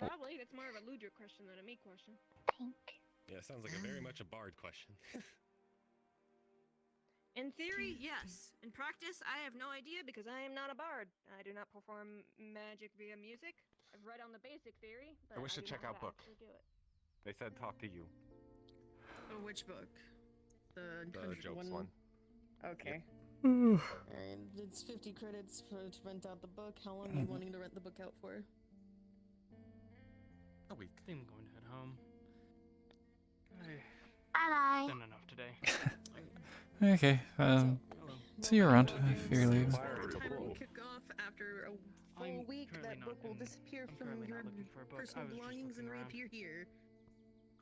Probably. That's more of a Ludra question than a me question. Yeah, sounds like very much a bard question. In theory, yes. In practice, I have no idea because I am not a bard. I do not perform magic via music. I've read on the basic theory, but I wish to do check not out know how to book. actually do it. They said talk to you. Oh, which book? The jokes one. Okay. Ooh. And it's 50 credits to rent out the book. How long are you wanting to rent the book out for? A week. I think I'm going to head home. Bye-bye. Done enough today. Okay. See you around if you're leaving. By the time we kick off after a full week, that book will disappear from your personal belongings and reappear here.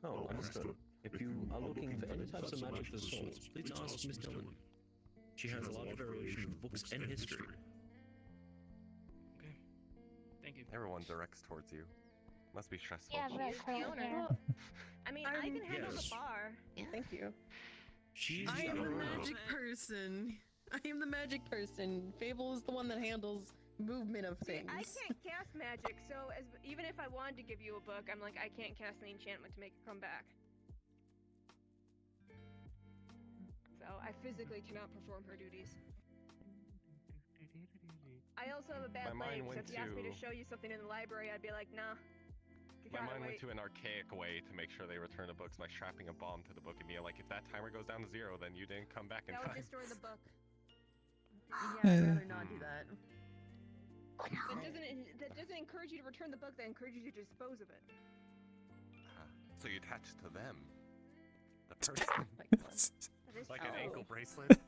Oh, understood. If you are looking for any types of magic of the sorts, please ask Miss Dillon. She has a large variation of books and history. Okay. Thank you. Everyone directs towards you. Must be stressful. Yeah, but She's the owner. yeah. I mean, I can handle yes. the bar. Thank you. She's I am the owner. magic person. I am the magic person. Fable is the one that handles movement of See, things. I can't cast magic, so even if I wanted to give you a book, I'm like, I can't cast an enchantment to make it come back. So I physically cannot perform her duties. I also have a bad My leg, mind so went if you asked me to to- show you something in the library, I'd be like, nah. You My gotta mind went wait. to an archaic way to make sure they return the books by strapping a bomb to the book and being like, if that timer goes down to 0, then you didn't come back in That would time. destroy the book. Yeah, I'd rather not do that. That doesn't encourage you to return the book. That encourages you to dispose of it. So you attach to them. The person. Like an ankle bracelet.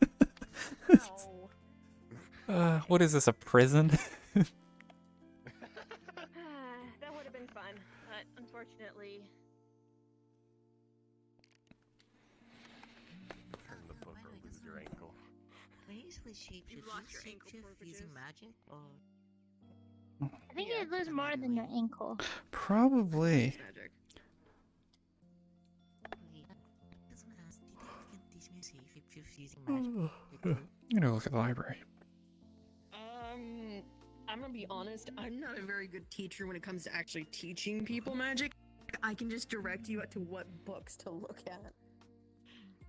No. What is this, a prison? That would have been fun, but unfortunately. Turn the book or lose your ankle. Can you usually shape You've lost your ankle using privileges. magic? Or... I think you'd lose more than your ankle. Probably. Magic. That's what I asked. Do you think you can teach me to shape using magic? I'm gonna look at the library. I'm gonna be honest, I'm not a very good teacher when it comes to actually teaching people magic. I can just direct you to what books to look at.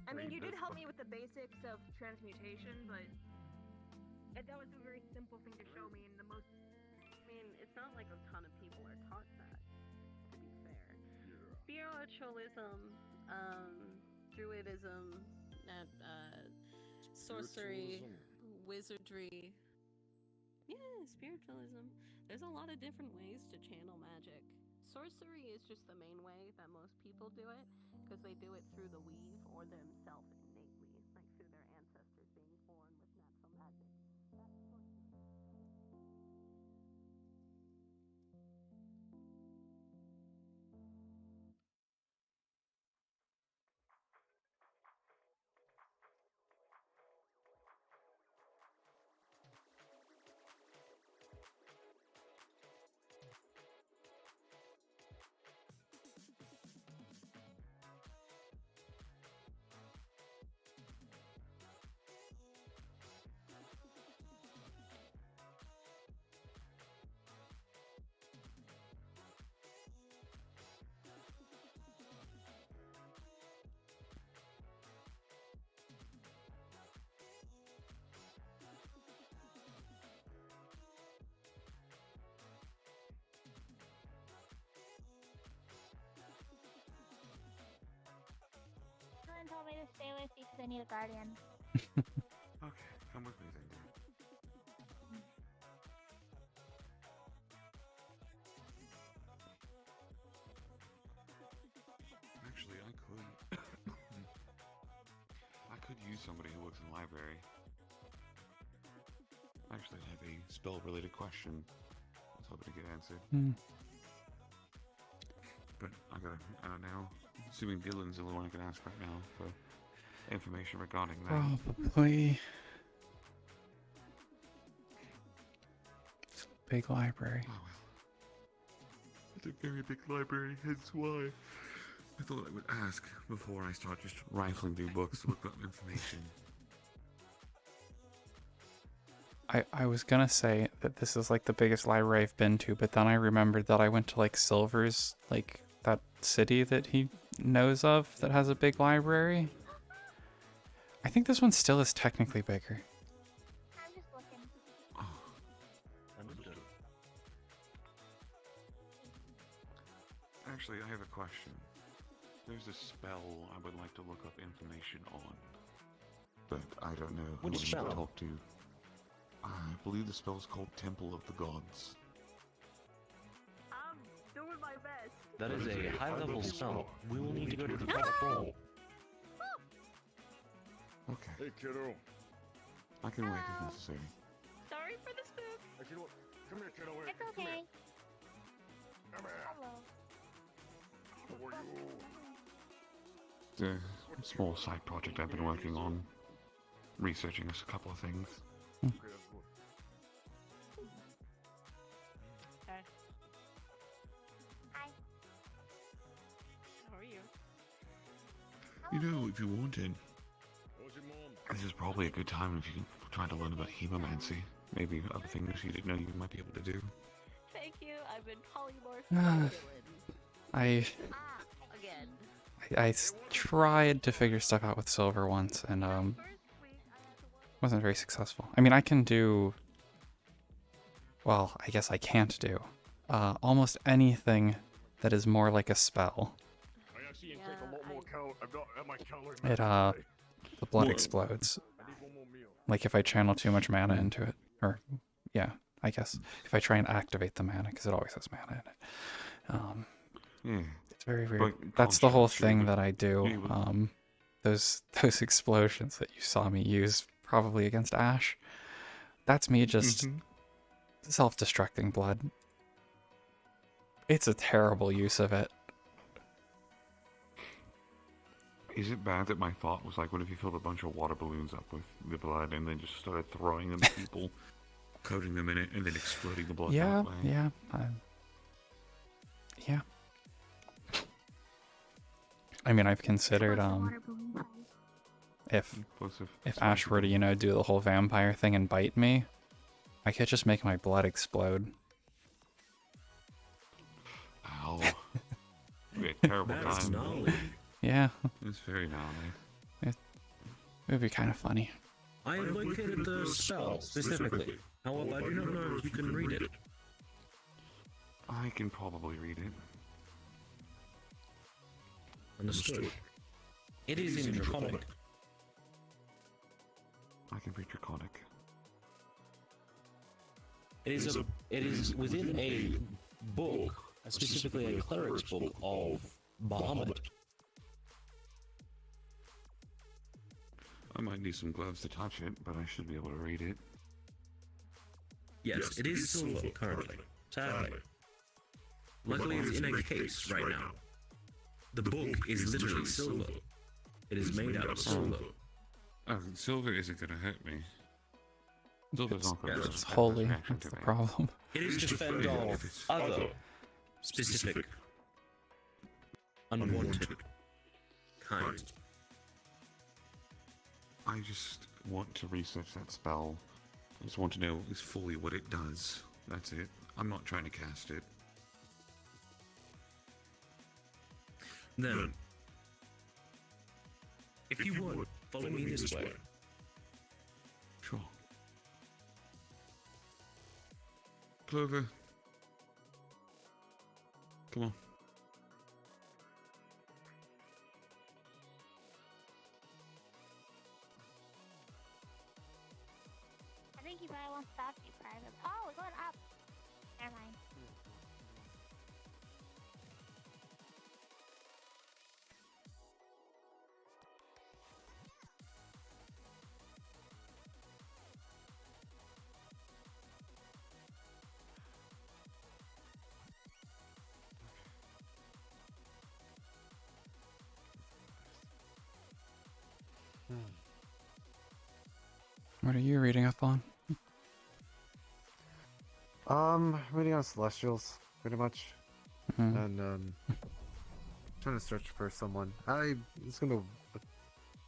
I mean, you did help me with the basics of transmutation, but that was a very simple thing to show me, and the most. I mean, it's not like a ton of people are taught that, to be fair. Spiritualism, druidism, sorcery, wizardry. Yeah, spiritualism. There's a lot of different ways to channel magic. Sorcery is just the main way that most people do it, because they do it through the weave or themselves innately, like through their ancestors being born with natural magic. That's sorcery. Someone told me to stay with you because I need a guardian. Okay, come with me then, dude. Actually, I could use somebody who works in the library. Actually, I have a spell-related question I was hoping to get answered. But I don't know. Assuming Dylan's the only one I can ask right now for information regarding that. Probably. It's a big library. Oh well. It's a very big library, hence why I thought I would ask before I start just rifling through books to look up information. I was gonna say that this is like the biggest library I've been to, but then I remembered that I went to like Silver's, like that city that he knows of that has a big library. I think this one still is technically bigger. I'm just looking. Understood. Actually, I have a question. There's a spell I would like to look up information on, but I don't know who I Which need to spell? talk to. I believe the spell is called Temple of the Gods. I'm doing my best. That is a high-level spell. We will need to go to the top floor. Okay. Hey, kiddo. I can wait if necessary. Sorry for the spook. Hey, kiddo. Come here, kiddo. Hey, It's come okay. here. Come here. Hello. How are you? It's a small side project I've been working on, researching a couple of things. Okay, that's good. Hey. Hi. How are you? You know, if you wanted, How's your mom? this is probably a good time if you can try to learn about hemomancy. Maybe other things you didn't know you might be able to do. Thank you. I've been polymorphed. Again. I tried to figure stuff out with Silver once, and wasn't very successful. I mean, I can do, well, I guess I can't do almost anything that is more like a spell. I actually take a lot more count. I'm not at my calorie It today. the blood explodes. I need one more meal. Like if I channel too much mana into it, or yeah, I guess if I try and activate the mana, because it always has mana in it. It's very weird. But That's the whole thing conscience, that I do. you would- Those explosions that you saw me use probably against Ash. That's me just self-destructing blood. It's a terrible use of it. Is it bad that my thought was like, what if you filled a bunch of water balloons up with the blood and then just started throwing them at people, coating them in it, and then exploding the blood Yeah, that way? yeah, yeah. I mean, I've considered if Ash were to, you know, do the whole vampire thing and bite me, I could just make my blood explode. Ow. It'd be a terrible That's time. gnarly. Yeah. It's very gnarly. It would be kind of funny. I have located the spell specifically. However, I do not know if you can read it. I can probably read it. Understood. It is in Draconic. I can read Draconic. It is within a book, specifically a cleric's book of Bahamut. I might need some gloves to touch it, but I should be able to read it. Yes, it is silver currently. Sadly. Luckily, it's in a case right now. The book is literally silver. It is made out of silver. Oh, silver isn't going to hurt me. Silver's not going to It's holy. That's the problem. It is to fend off other specific unwanted kind. I just want to research that spell. I just want to know fully what it does. That's it. I'm not trying to cast it. Then, if you would, follow me this way. Sure. Clover. Come on. I think he probably wants to talk to you private. Oh, we're going up. Never mind. What are you reading up on? Reading on Celestials, pretty much. Mhm. And, trying to search for someone. It's gonna be a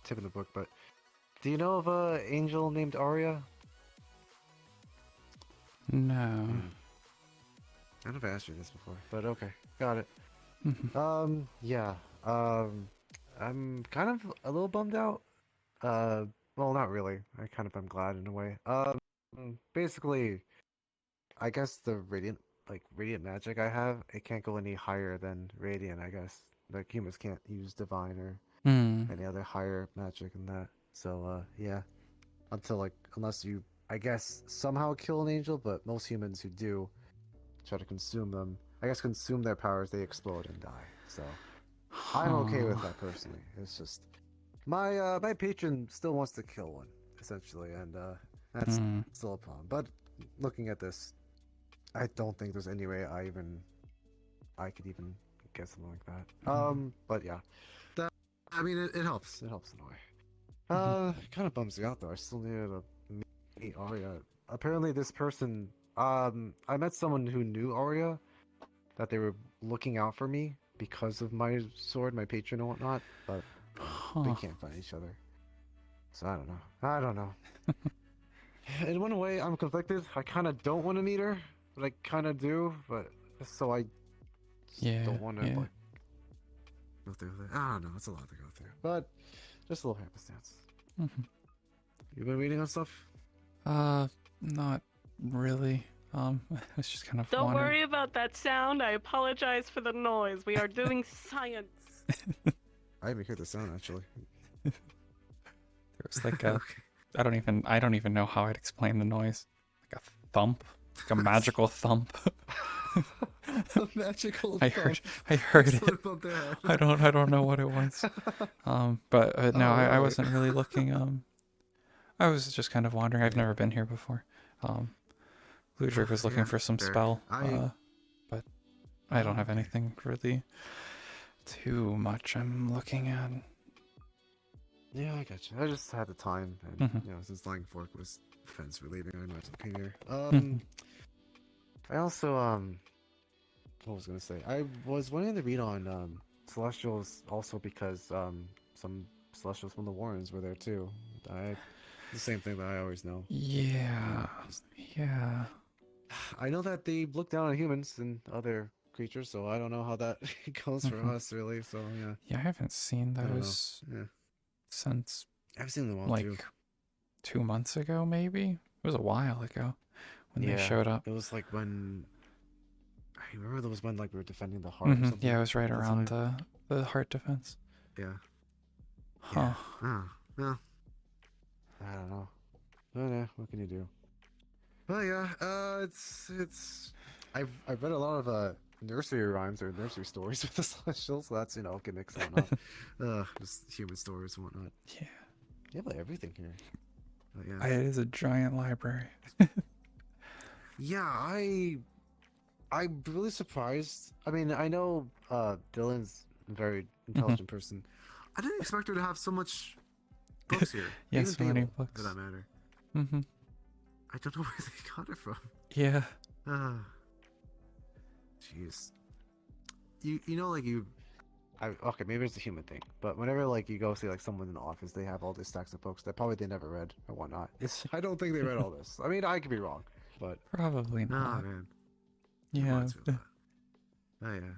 tip in the book, but do you know of a angel named Arya? No. I don't know if I asked you this before, but okay, got it. Mhm. Yeah. I'm kind of a little bummed out. Well, not really. I kind of am glad in a way. Basically, I guess the radiant magic I have, it can't go any higher than radiant, I guess. Like, humans can't use divine or any other higher magic than that. So, yeah. Unless you, I guess, somehow kill an angel, but most humans who do try to consume them, I guess consume their powers, they explode and die. So, I'm okay with that personally. It's just, my patron still wants to kill one, essentially, and, that's still a problem. But, looking at this, I don't think there's any way I could even get something like that. But yeah, I mean, it helps. It helps in a way. Kind of bums me out though. I still needed to meet Arya. Apparently, this person, I met someone who knew Arya, that they were looking out for me because of my sword, my patron and whatnot, but they can't find each other. So I don't know. In one way, I'm conflicted. I kind of don't want to meet her, but I kind of do. But so I just don't want to like go through that. I don't know. It's a lot to go through, but just a little happenstance. You been reading on stuff? Not really. It's just kind of. Don't wandering. worry about that sound. I apologize for the noise. We are doing science. I didn't hear the sound actually. There was like a. I don't even know how I'd explain the noise. Like a thump, like a magical thump. A magical. I heard it. I don't know what it was. But no, I wasn't really looking. I was just kind of wandering. I've never been here before. Ludwig was looking for some spell, but I don't have anything really too much I'm looking at. Yeah, I got you. I just had the time, and since Lying Fork was fence relieving, I might as well came here. I also what was I gonna say? I was wanting to read on Celestials also because some Celestials from the Warrens were there too. The same thing that I always know. Yeah. I know that they look down on humans and other creatures, so I don't know how that goes for us really. So yeah. Yeah, I haven't seen those since I've seen them all like too. 2 months ago, maybe. It was a while ago when they showed up. It was like when I remember there was when like we were defending the heart or something. Yeah, it was right at the around time. the heart defense. Yeah. Huh. Yeah. Well, I don't know. Oh yeah, what can you do? Well, yeah. It's. I've read a lot of nursery rhymes or nursery stories with the celestials, so that's gimmicks and whatnot. Just human stories and whatnot. Yeah. You have like everything here. But, yeah. It is a giant library. Yeah, I'm really surprised. I mean, I know Dylan's a very intelligent person. I didn't expect her to have so much books here. Yeah, Even so many Fable, books. for that matter. Mm-hmm. I don't know where they got it from. Yeah. Jeez. Okay, maybe it's a human thing, but whenever like you go see like someone in the office, they have all these stacks of books that probably they never read or whatnot. I don't think they read all this. I mean, I could be wrong, but probably not. Oh man. Yeah. Oh yeah.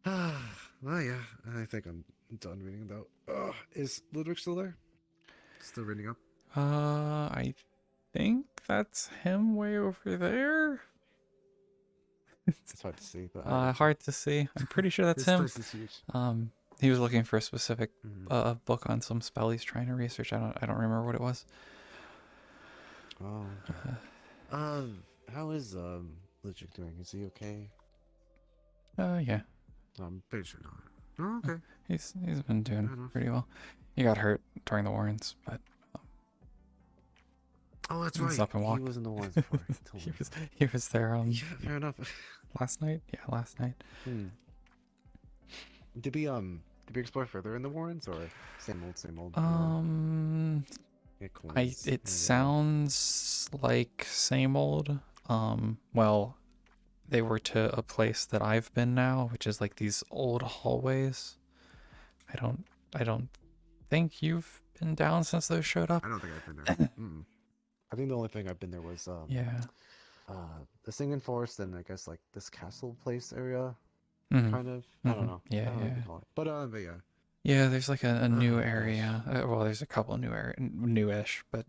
Oh, well, yeah. I think I'm done reading though. Is Ludwig still there? Still reading up? I think that's him way over there. It's hard to see, but hard to see. I'm pretty sure that's This him. place is huge. He was looking for a specific book on some spell he's trying to research. I don't remember what it was. Oh. How is Ludwig doing? Is he okay? Yeah. I'm pretty sure not. Oh, okay. He's been doing pretty well. He got hurt during the Warrens, but oh, that's he's right. up and walked. He was in the Warrens before. he was there. Yeah, fair enough. Last night. Yeah, last night. Did we explore further in the Warrens or same old? It sounds like same old. Well, they were to a place that I've been now, which is like these old hallways. I don't think you've been down since those showed up. I don't think I've been there. I think the only thing I've been there was the Singing Forest and I guess like this castle place area, kind of. I don't know. Yeah, I don't know what to call it. But yeah. Yeah, there's like a new area. Well, there's a couple newish, but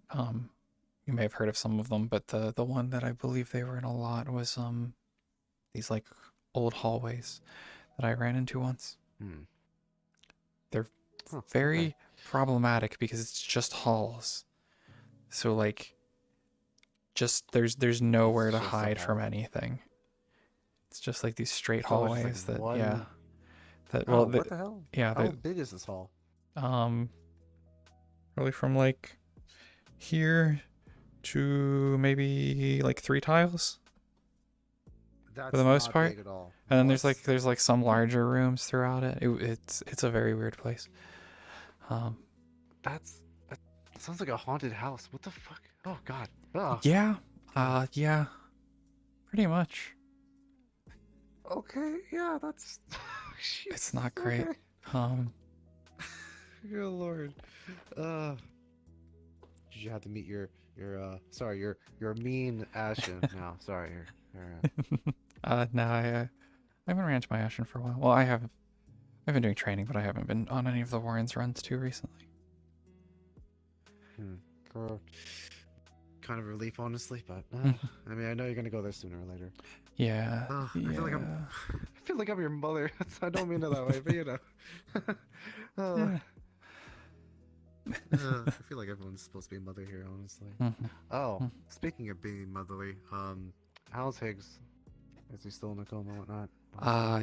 you may have heard of some of them. But the one that I believe they were in a lot was these like old hallways that I ran into once. They're very problematic because it's just halls. So like, just there's nowhere to hide from anything. It's just like these straight hallways that what the hell? Yeah. How big is this hall? Probably from like here to maybe like 3 tiles. For the most part. Big at all. And then there's like some larger rooms throughout it. It's a very weird place. That sounds like a haunted house. What the fuck? Oh god. Ugh. Yeah. Yeah. Pretty much. Okay. Yeah, that's. It's not great. Okay. Good lord. Did you have to meet your mean Ashen now? Sorry. No, I haven't ran to my Ashen for a while. Well, I've been doing training, but I haven't been on any of the Warrens runs too recently. Kind of relief, honestly, but I mean, I know you're gonna go there sooner or later. Yeah. I feel like I'm your mother. I don't mean it that way, but you know. I feel like everyone's supposed to be a mother here, honestly. Speaking of being motherly, how's Higgs? Is he still in a coma or whatnot?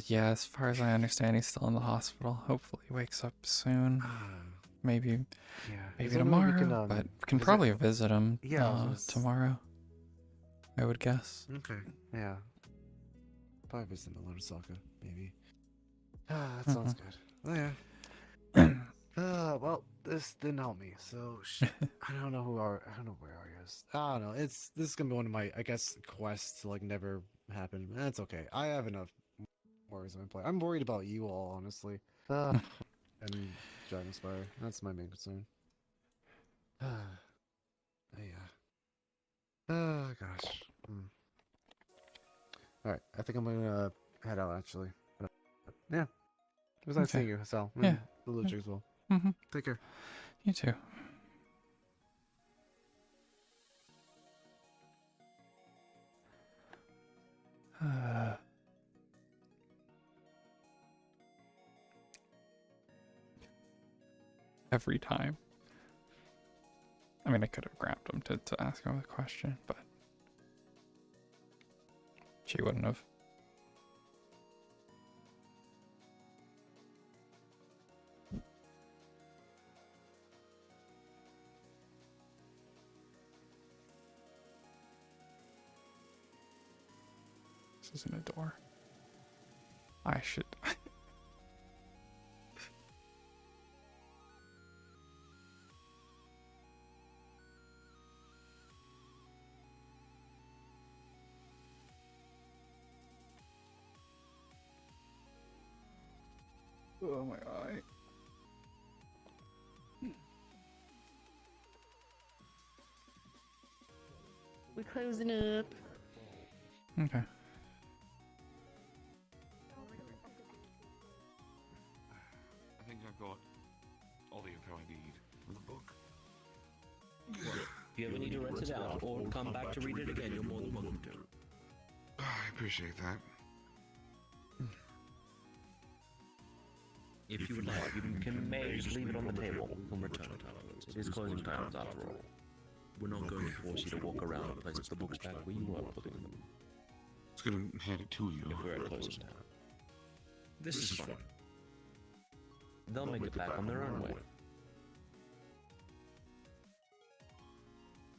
Yeah, as far as I understand, he's still in the hospital. Hopefully he wakes up soon. Maybe tomorrow, but we can probably visit him tomorrow, I would guess. Okay, yeah. Probably visit him in Larasaka, maybe. That sounds good. Oh, yeah. Well, this didn't help me, so I don't know where Ari is. I don't know. This is gonna be one of my, I guess, quests to like never happen. That's okay. I have enough worries on my plate. I'm worried about you all, honestly. And Dragonspire. That's my main concern. Yeah. Oh gosh. Alright, I think I'm gonna head out actually. Yeah. It was nice seeing you, Sal. Yeah. The Luigi as well. Mm-hmm. Take care. You too. Every time. I mean, I could have grabbed him to ask him a question, but she wouldn't have. This isn't a door. I should. Oh my eye. We're closing up. Okay. I think I've got all the info I need in the book. If you ever need to rent it out or come back to read it again, you're more than welcome to. I appreciate that. If you would like, you may just leave it on the table. We'll return it afterwards. It is closing times after all. We're not going to force you to walk around and place the books back where you were putting them. It's gonna hand it to you. If we're at closing time. This is fine. They'll make it back on their own way.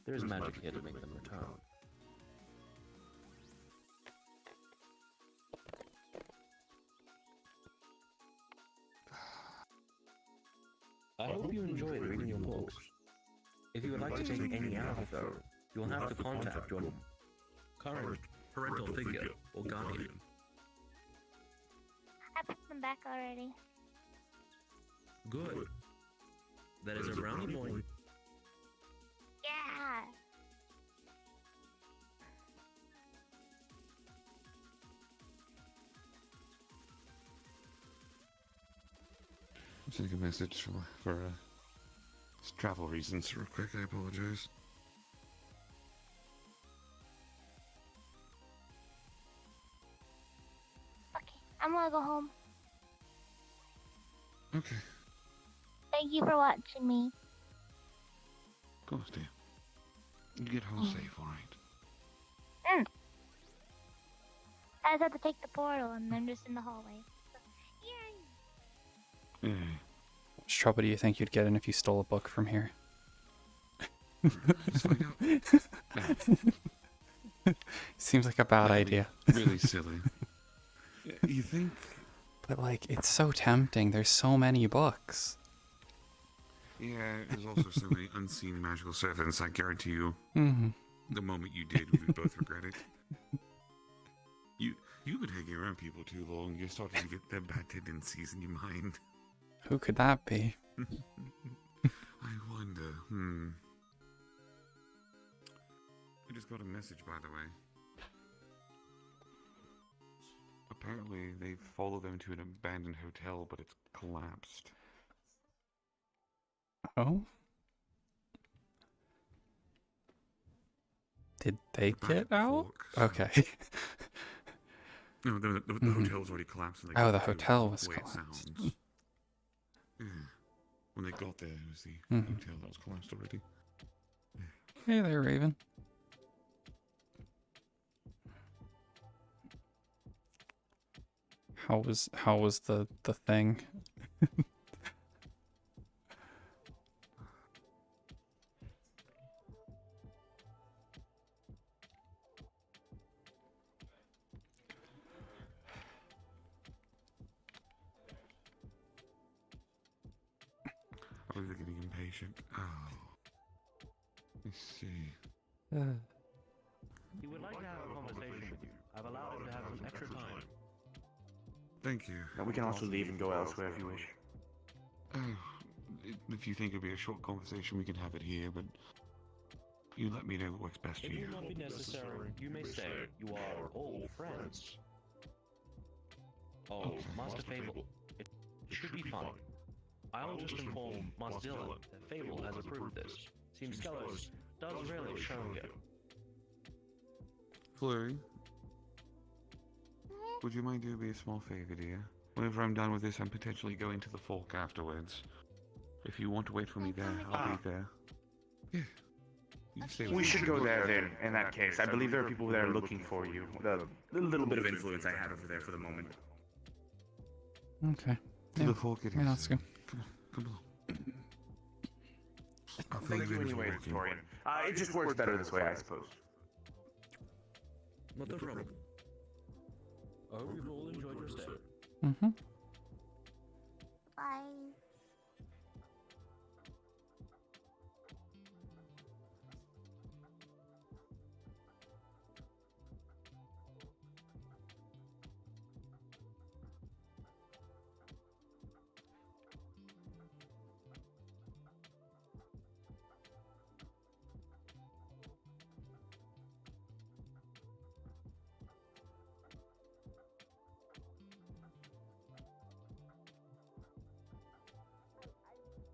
There is magic here to make them return. I hope you enjoyed reading your books. If you would like to take any out, though, you will have to contact your current parental figure or guardian. I put them back already. Good. That is a brownie boy. Yeah. I'm sending a message for travel reasons real quick. I apologize. Okay, I'm gonna go home. Okay. Thank you for watching me. Of course, dear. You get home safe, alright? I just have to take the portal and I'm just in the hallway. Yay! Yeah. Which trouble do you think you'd get in if you stole a book from here? Seems like a bad idea. Really silly. You think? But like, it's so tempting. There's so many books. Yeah, there's also so many unseen magical servants. I guarantee you, the moment you did, we would both regret it. You've been hanging around people too long. You're starting to get their bad tendencies in your mind. Who could that be? I wonder. I just got a message, by the way. Apparently, they followed them to an abandoned hotel, but it's collapsed. Oh? Did they get out? Okay. No, the hotel was already collapsed. And they Oh, got the to hotel was the way it collapsed. sounds. Yeah. When they got there, it was the hotel that was collapsed already. Hey there, Raven. How was the thing? I believe they're getting impatient. Oh. Let's see. He would like to have a conversation with you. I've allowed him to have some extra time. Thank you. And we can also leave and go elsewhere if you wish. If you think it'll be a short conversation, we can have it here, but you let me know what works best for It you. will not be necessary. You may say you are old friends. Oh, Okay. Master Fable. It should be fine. I'll just inform Master Dylan that Fable has approved this. Seems Skelos does really show you. Flurry, would you mind doing me a small favor, dear? Whenever I'm done with this, I'm potentially going to the Fork afterwards. If you want to wait for me there, I'll be there. Yeah. You can stay with We me. should go there then, in that case. I believe there are people there looking for you. The little bit of influence I have over there for the moment. Okay. To the Fork it is. Yeah, let's go. Come on. I'll fill Thank you you in as anyway, we're walking. Victorian. It just works better this way, I suppose. Not the problem. I hope you've all enjoyed your stay. Mm-hmm. Bye.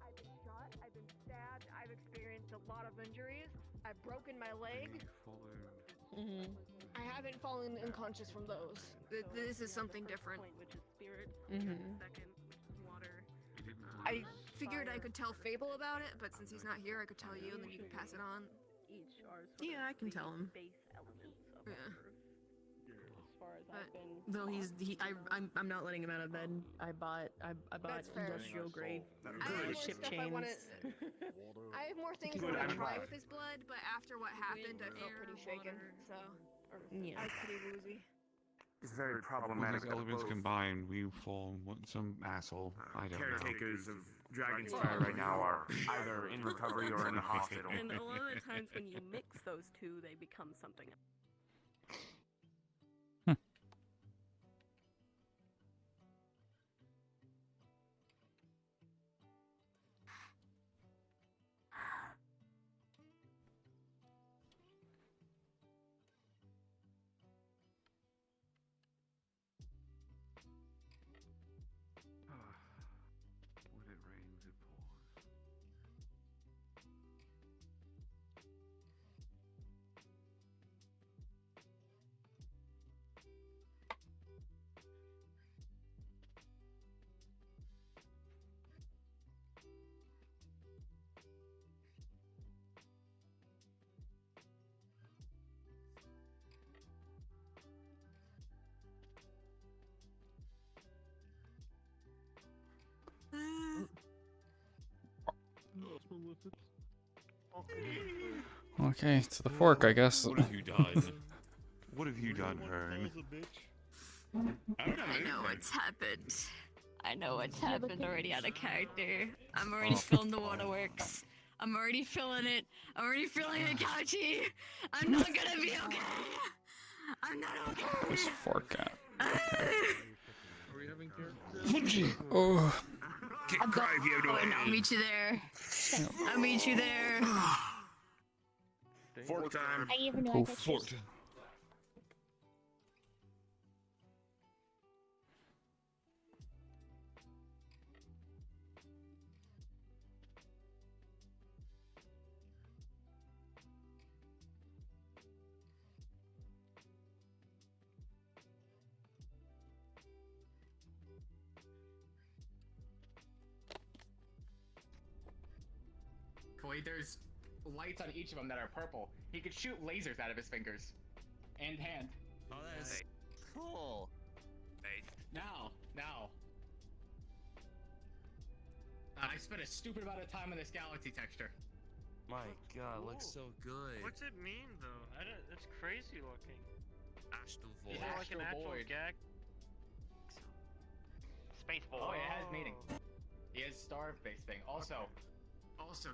I've been shot, I've been stabbed, I've experienced a lot of injuries. I've broken my leg. I haven't fallen unconscious from those. This is something different. Which is spirit. Second, which is water. I figured I could tell Fable about it, but since he's not here, I could tell you, and then you could pass it on. Each are Yeah, I can tell him. base elements of Yeah. As far as But I've been. though I'm not letting him out of bed. I bought That's fair. industrial grade I have more ship stuff I chains. wanna. I have more things I Good, want to I'm try glad. with his blood, but after what happened, I felt pretty shaken. So, Yeah. I was pretty woozy. It's very When problematic. those elements both combine, we form some asshole. I don't know. caretakers of Dragonspire right now are either in recovery or in the hospital. And a lot of the times when you mix those two, they become something else. When it rains, it pours. Okay, to the Fork, I guess. What have you done? What have you done, Hearn? I know what's happened. I know what's happened already out of character. I'm already feeling the waterworks. I'm already feeling it. I'm already feeling it, Couchy. I'm not gonna be okay. I'm not okay. Where's Fork at? Are we having character? Oh. Get cry if you have no Oh, and I'll meet you there. I'll meet you there. Fork time. I even know Oh, I touched Fork. There's lights on each of them that are purple. He could shoot lasers out of his fingers and hand. Oh, that is cool. Now. I spent a stupid amount of time on this galaxy texture. My god, looks so good. What's it mean though? It's crazy looking. Astral Is void. it like an Astral actual void. gag? Space void. Oh, it has meaning. He has star-based thing. Also,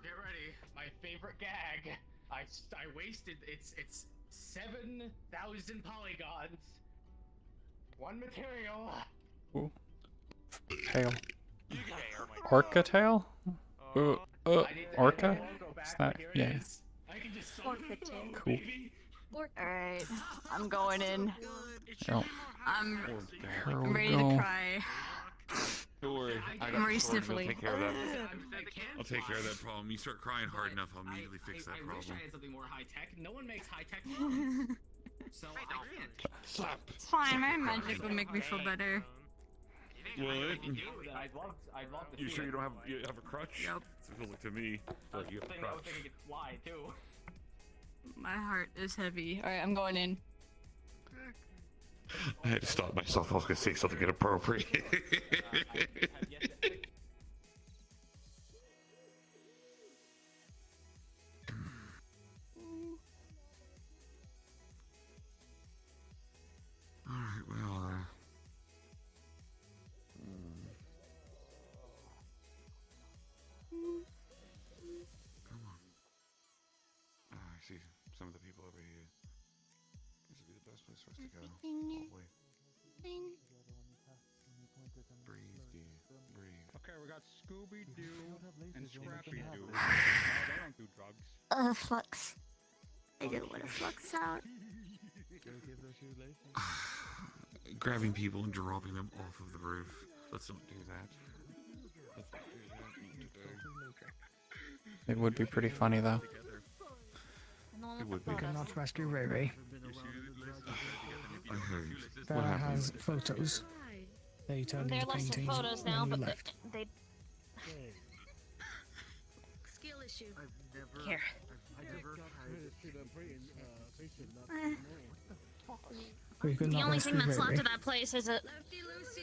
get ready. My favorite gag. I wasted it's 7,000 polygons. One material. Ooh. Tail. Orca tail? Ooh, Orca? Is that, yeah. Orca tail. Cool. Alright, I'm going in. Oh. I'm There we ready go. to cry. Don't worry. I I'm got already the sword. We'll sniffly. take care of that. I can't I'll take care of fly, that problem. You start crying hard enough, I'll immediately fix that I wish problem. I had something more high tech. No one makes high tech phones. So I can't. Slap. It's fine, my magic will make me feel better. What? I'd love to You see sure it. you don't have a crutch? Yep. It feels like to me that you have a I was crutch. thinking I could fly too. My heart is heavy. Alright, I'm going in. I had to stop myself. I was gonna say something inappropriate. Alright, well, come on. I see some of the people over here. This would be the best place for us to go. Hopefully. Breathe, dear. Breathe. Okay, we got Scooby Doo and Scrappy Doo. They don't do drugs. Flux. I didn't want to flux out. Grabbing people and dropping them off of the roof. Let's not do that. It would be pretty funny though. It would be. We cannot rescue Ray Ray. I heard. Farah has photos. They turned There into are lots of paintings photos when now, we but left. they Skill issue. here. We could The not only thing rescue that's Ray left Ray. of that place is a.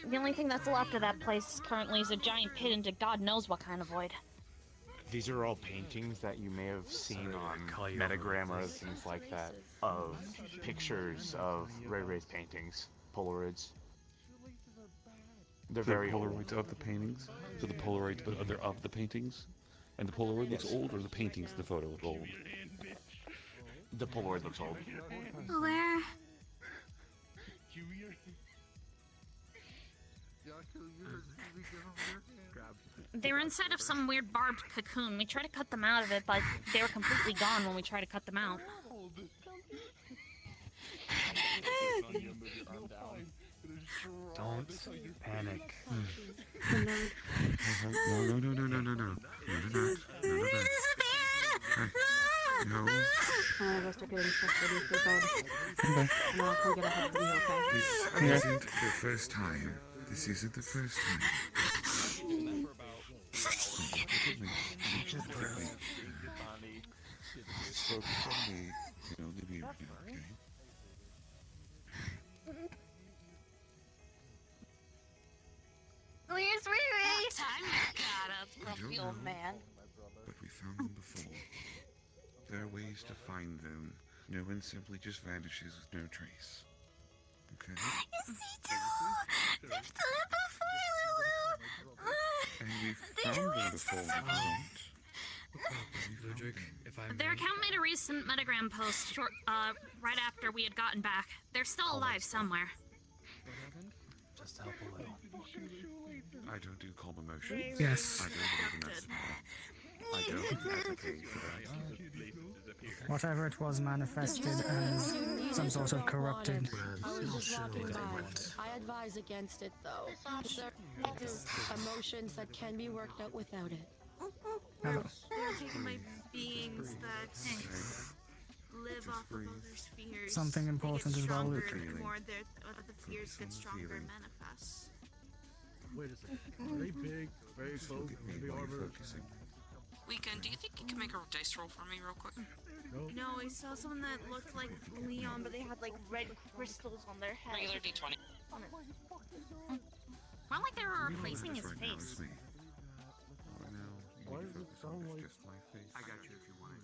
The only thing that's left of that place currently is a giant pit into God knows what kind of void. These are all paintings that you may have seen on Metagramma, things like that, of pictures of Ray Ray's paintings, Polaroids. They're very Polaroids of the paintings. So the Polaroids, but other of the paintings, and the Polaroid looks old, or the paintings, the photo look old. The Polaroid looks old. Where? They were inside of some weird barbed cocoon. We tried to cut them out of it, but they were completely gone when we tried to cut them out. Don't panic. No. No. Go start getting stuff ready for bed. Okay. And I'll come get a hug from you, okay? This isn't the first time. This isn't the first time. Just pray. Focus on me. You know, leave me okay? Where's Riri? Time you got up, grumpy old man. But we found them before. There are ways to find them. No one simply just vanishes with no trace. Okay? You see, too. They've done it before, Lulu. And we found them before, we don't. Their account made a recent Metagram post right after we had gotten back. They're still alive somewhere. Just help a little. I don't do calm emotions. Yes. I don't believe in that smell. I don't advocate for that. Whatever it was manifested as some sort of corrupted. I was just walking by. I advise against it, though. There's emotions that can be worked out without it. Hello. They're taking my beings that live off of other spheres. Something important as well, Luke. The more the fears get stronger and manifest. Wait a second. Are they big? Very close? Heavy armor? Weekend, do you think you can make a dice roll for me real quick? No, I saw someone that looked like Leon, but they had like red crystals on their head. Regular D20. More like they were replacing his face. Right now, you need to focus on just my face. I got you if you want it.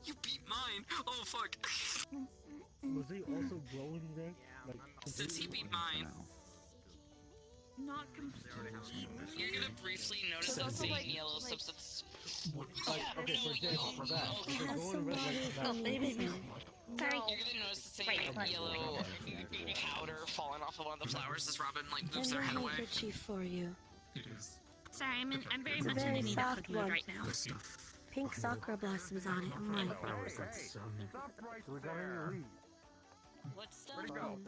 You beat mine! Oh fuck! Was he also glowing red? Like, Since he beat mine. Not completely. You're gonna briefly notice that faint yellow substance. like, okay, for example, for that. If it's glowing red like that. Sorry. You're gonna notice the same yellow powder falling off of one of the flowers as Robin like moves their head away. Chief for you. Sorry, I'm very It's a much in very a need of soft food mood one. right now. Pink sakura blossoms on it. I'm like, So we got any leads? Where'd he go?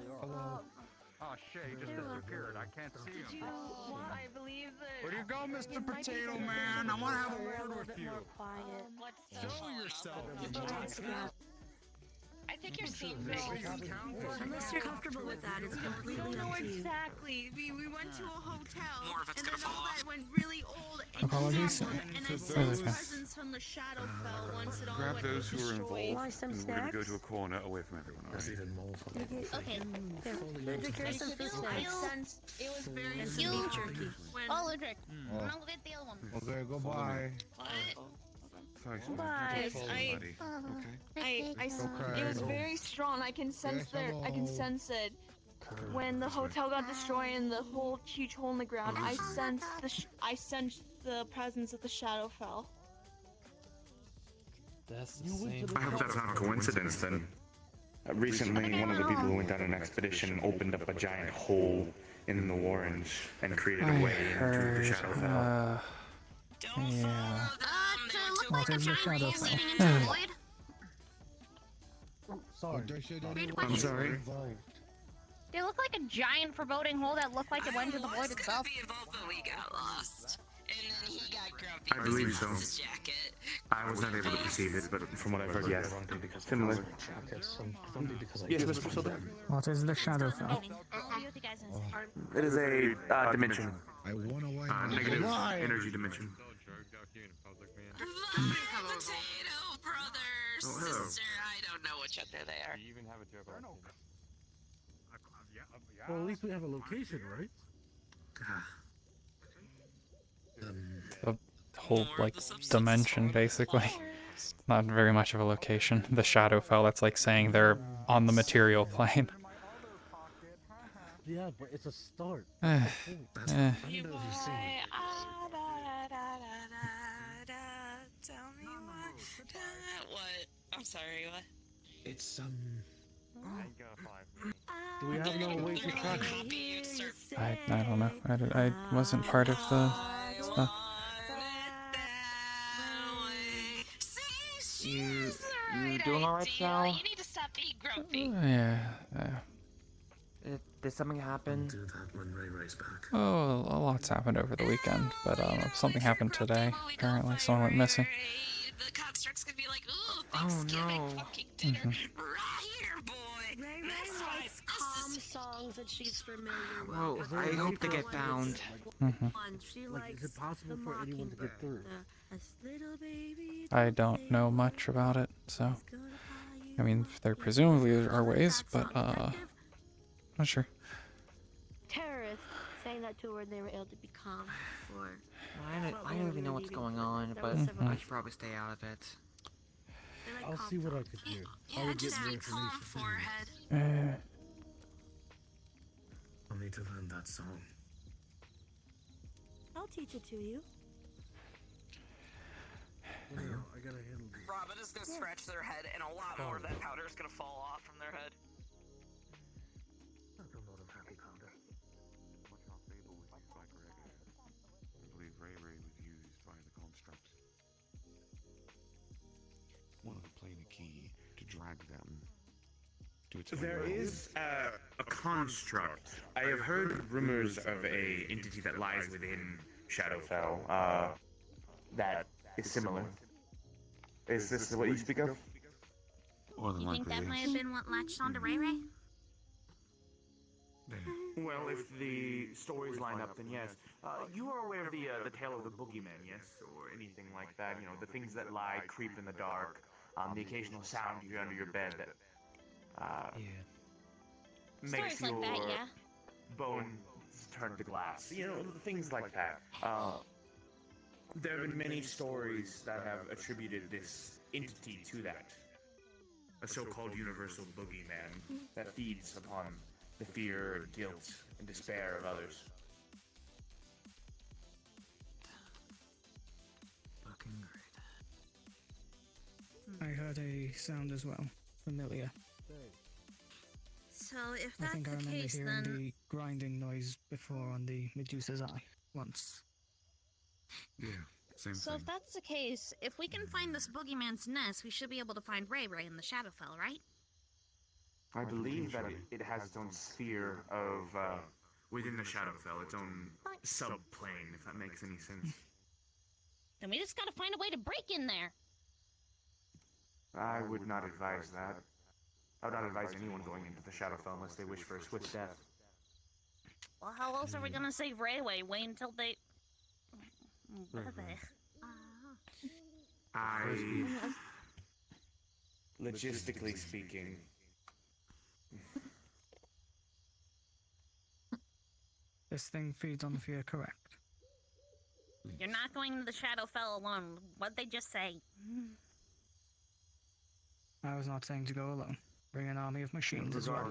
Oh shit, he just disappeared. I can't see him. I believe that. Where do you go, Mr. Potato Man? I want to have a word with you. Show yourself. I think you're seeing Unless you're comfortable with that, it's completely up to you. Exactly. We went to a hotel, and then all that went really old and Apologies. awkward, and I saw the presence from the shadow fell once it all Grab went those who are destroyed. involved, and we're gonna go to a corner away from everyone. All right? Okay. Here's some food snacks. It was very And some similar beef jerky. when Oh, Ludwig. I'm gonna go get the other one. Okay, goodbye. Sorry, Guys, buddy. it was very strong. I can sense it. When the hotel got destroyed and the whole huge hole in the ground, I sensed the presence of the Shadowfell. That's the same. I hope that's not a coincidence then. Recently, one of the people who went on an expedition opened up a giant hole in the Warrens and created a way into the Shadowfell. Yeah. Look like a giant Shadow hole Fell. leading into the void. Sorry. I'm sorry. They look like a giant foreboding hole that looked like it went to the void itself. But we got lost. And then he got grumpy. I believe so. His jacket. I was not able to perceive it, but from what I've heard, yes. Similar. Yes, Mr. Silver. What is the Shadowfell? I'll be with you guys in a second. It is a dimension. I wanna Negative energy dimension. Potato brothers, Oh, hello. sister. I don't know which other they are. Do you even have a joke? Well, at least we have a location, right? The whole, like, dimension, basically. Not very much of a location. The Shadowfell, that's like saying they're on the material plane. Yeah, but it's a start. Eh. Tell me what? I'm sorry, what? It's Do we have no way to track it? I don't know. I wasn't part of the stuff. You doing alright, Sal? You need to stop being grumpy. Yeah. Did something happen? Do that when Ray Ray's back. Oh, a lot's happened over the weekend, but something happened today. Apparently, someone went missing. The constructs could be like, ooh, Oh Thanksgiving no. fucking dinner Mhm. right here, boy. Ray likes calm songs that she's familiar with. Well, I hope to get found. She Like, likes is it possible the for anyone to get through? little baby. I don't know much about it, so. I mean, there presumably are ways, but, not sure. Terrorists saying that to her, they were able to be calm before. I don't even know what's going on, but I should probably stay out of it. I'll see what I could do. I will get more information. I'll need to learn that song. I'll teach it to you. I gotta handle this. Robin is gonna scratch their head, and a lot more of that powder is gonna fall off from their head. I don't know them happy powder. Much more fable with these Wiccarium. I believe Ray Ray was used by the construct. Wanted to play the key to drag them to its There own is a construct. I have heard rumors of a entity that lies within Shadowfell that is similar. Is this what you speak of? More than You think that might have been what latched onto Ray Ray? Well, if the stories line up, then yes. You are aware of the tale of the boogeyman, yes, or anything like that. You know, the things that lie, creep in the dark. The occasional sound you hear under your bed that makes Stories like your that, yeah. bones turn to glass. You know, things like that. There have been many stories that have attributed this entity to that. A so-called universal boogeyman that feeds upon the fear, guilt, and despair of others. Fucking great. I heard a sound as well. Familiar. So if I that's think I the remember case, hearing then the grinding noise before on the Medusa's eye once. Yeah, same So thing. if that's the case, if we can find this boogeyman's nest, we should be able to find Ray Ray in the Shadowfell, right? I believe that it has its own sphere of, within the Shadowfell, its own subplane, if that makes any sense. Then we just gotta find a way to break in there. I would not advise that. I would not advise anyone going into the Shadowfell unless they wish for a swift death. Well, how else are we gonna save Rayway? Wait until they... Logistically speaking... This thing feeds on fear, correct? You're not going to the Shadowfell alone. What'd they just say? I was not saying to go alone. Bring an army of machines as well.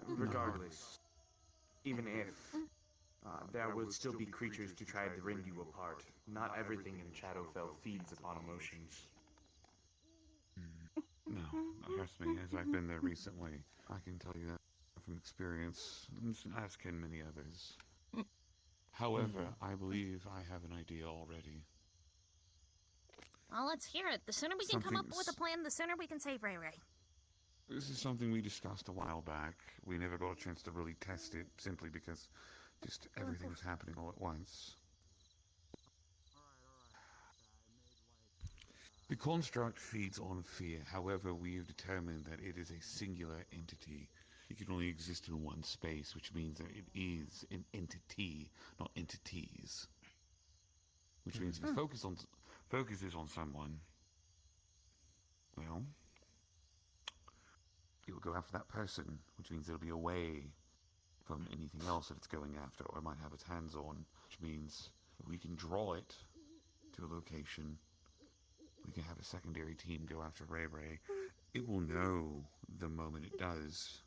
Regardless, even if there will still be creatures to try to rend you apart, not everything in Shadowfell feeds upon emotions. No, trust me, as I've been there recently, I can tell you that from experience, as can many others. However, I believe I have an idea already. Well, let's hear it. The sooner we can come up with a plan, the sooner we can save Ray Ray. This is something we discussed a while back. We never got a chance to really test it, simply because just everything was happening all at once. The construct feeds on fear. However, we have determined that it is a singular entity. It can only exist in one space, which means that it is an entity, not entities. Which means if it focuses on someone, well, it will go after that person, which means it'll be away from anything else that it's going after, or it might have its hands on, which means we can draw it to a location. We can have a secondary team go after Ray Ray. It will know the moment it does,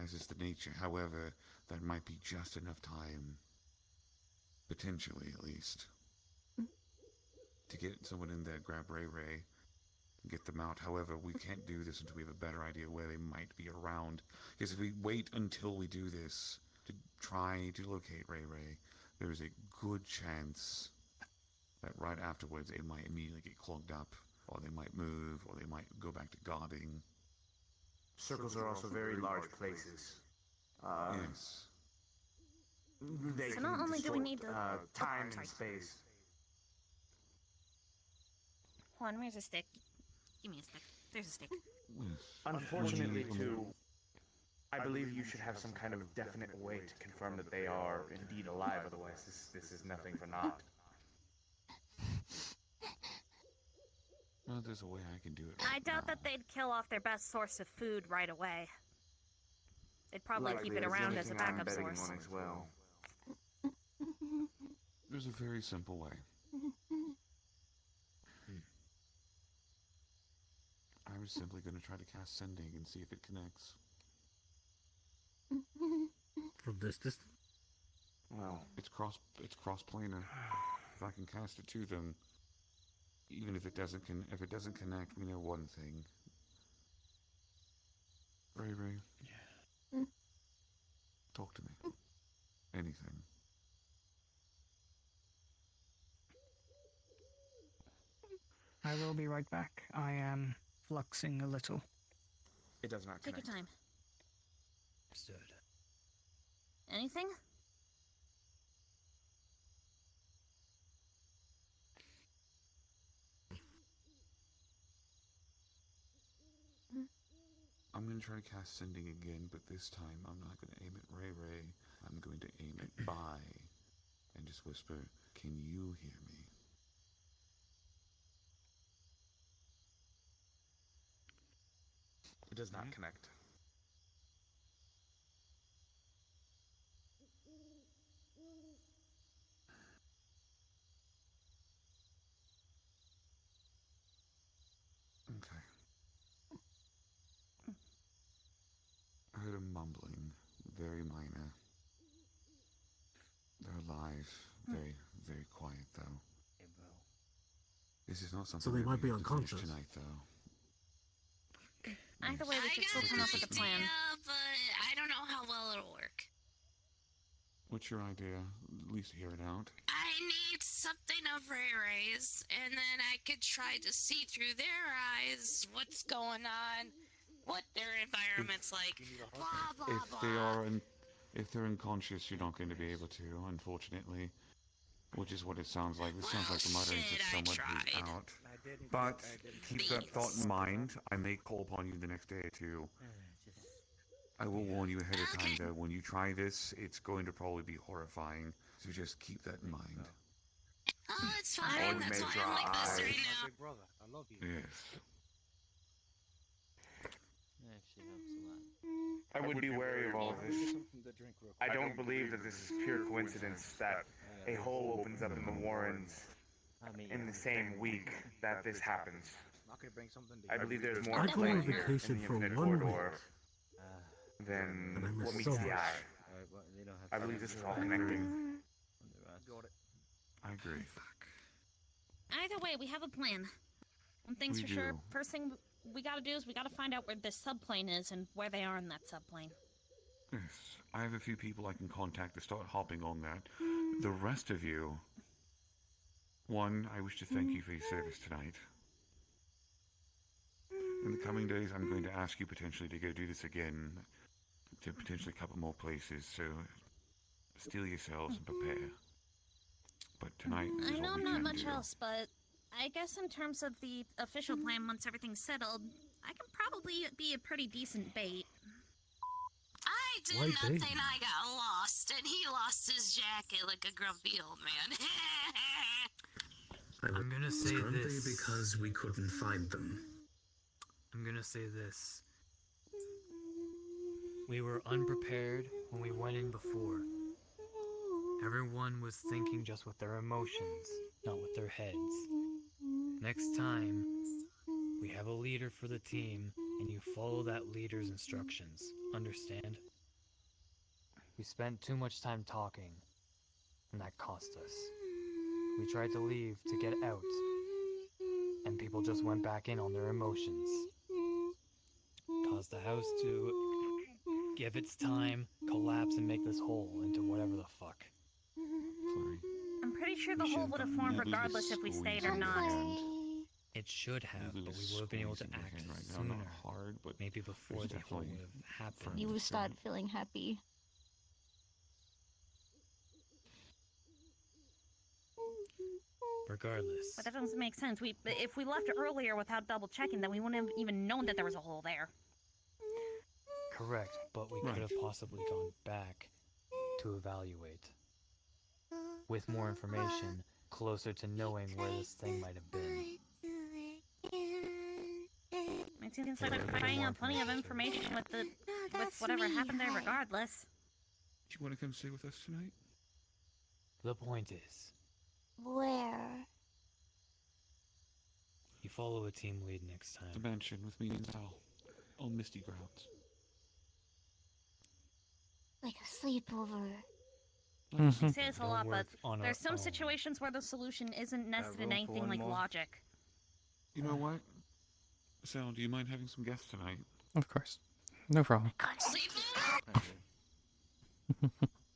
as is the nature. However, that might be just enough time, potentially at least, to get someone in there, grab Ray Ray, and get them out. However, we can't do this until we have a better idea where they might be around. Because if we wait until we do this to try to locate Ray Ray, there is a good chance that right afterwards it might immediately get clogged up, or they might move, or they might go back to gobbing. Circles are also very large places. Yes. They So not only do we need to... time and space. Juan, where's a stick? Give me a stick. There's a stick. Unfortunately, too, I believe you should have some kind of definite way to confirm that they are indeed alive, otherwise this is nothing for naught. Well, there's a way I can do it. I doubt that they'd kill off their best source of food right away. They'd probably keep it around as a backup source. As well. There's a very simple way. I was simply going to try to cast Sending and see if it connects. From this distance? Well, it's cross-planar. If I can cast it to them, even if it doesn't connect, we know one thing. Ray Ray. Yeah. Talk to me. Anything. I will be right back. I am fluxing a little. It does not connect. Take your time. Understood. Anything? I'm going to try to cast Sending again, but this time I'm not going to aim at Ray Ray. I'm going to aim at Bai and just whisper, "Can you hear me?" It does not connect. Okay. I heard a mumbling, very minor. They're alive, very, very quiet though. This is not something. So they might be we have to finish unconscious tonight, though. Either way, we should still come up with a plan. But I don't know how well it'll work. What's your idea? At least hear it out. I need something of Ray Ray's, and then I could try to see through their eyes what's going on. what their environment's like. Blah blah If blah. they are, if they're unconscious, you're not going to be able to, unfortunately. Which is what it sounds like. This sounds like the mutterings of someone who's out. But keep that thought in mind. I may call upon you the next day or two. I will warn you ahead of time, though. When you try this, it's going to probably be horrifying. So just keep that in mind. Oh, it's fine. That's why I'm like this right now. Big brother, I love you. Yes. Actually helps a lot. I would be wary of all of this. I don't believe that this is pure coincidence that a hole opens up in the Warrens in the same week that this happens. I believe there's more I've playing been on here in vacation the for Infinite 1 Corridor week. than And I miss what meets so the much. eye. I believe this is all connected. I agree. Either way, we have a plan. One thing's We for sure. do. First thing we gotta do is we gotta find out where this subplane is and where they are in that subplane. Yes. I have a few people I can contact to start hopping on that. The rest of you... One, I wish to thank you for your service tonight. In the coming days, I'm going to ask you potentially to go do this again, to potentially a couple more places, so steel yourselves and prepare. But tonight, this I is know what we not can much do. else, but I guess in terms of the official plan, once everything's settled, I can probably be a pretty decent bait. I did Why nothing. bait? I got lost, and he lost his jacket like a grumpy old man. I'm gonna say Grumpy this because we couldn't find them. I'm gonna say this. We were unprepared when we went in before. Everyone was thinking just with their emotions, not with their heads. Next time, we have a leader for the team, and you follow that leader's instructions. Understand? We spent too much time talking, and that cost us. We tried to leave to get out, and people just went back in on their emotions. Caused the house to give its time, collapse, and make this hole into whatever the fuck. I'm pretty sure the We hole should've would have gotten formed that regardless if we stayed or not. It should have, but we would have been able to act sooner. Not hard, but maybe before there's the hole definitely would have happened. You would start feeling happy. Regardless. But that doesn't make sense. If we left earlier without double checking, then we wouldn't have even known that there was a hole there. Correct, but we could have possibly gone back to evaluate. With more information, closer to knowing where this thing might have been. It seems like we're finding out plenty of information with whatever happened there regardless. Do you want to come stay with us tonight? The point is, Where? you follow a team lead next time. The mansion with me and Sal. On Misty Grounds. Like a sleepover. You say this a Don't lot, but work on there's our some own. situations where the solution isn't nested in room for anything one like more? logic. You know what? Sal, do you mind having some guests tonight? Of course. No problem.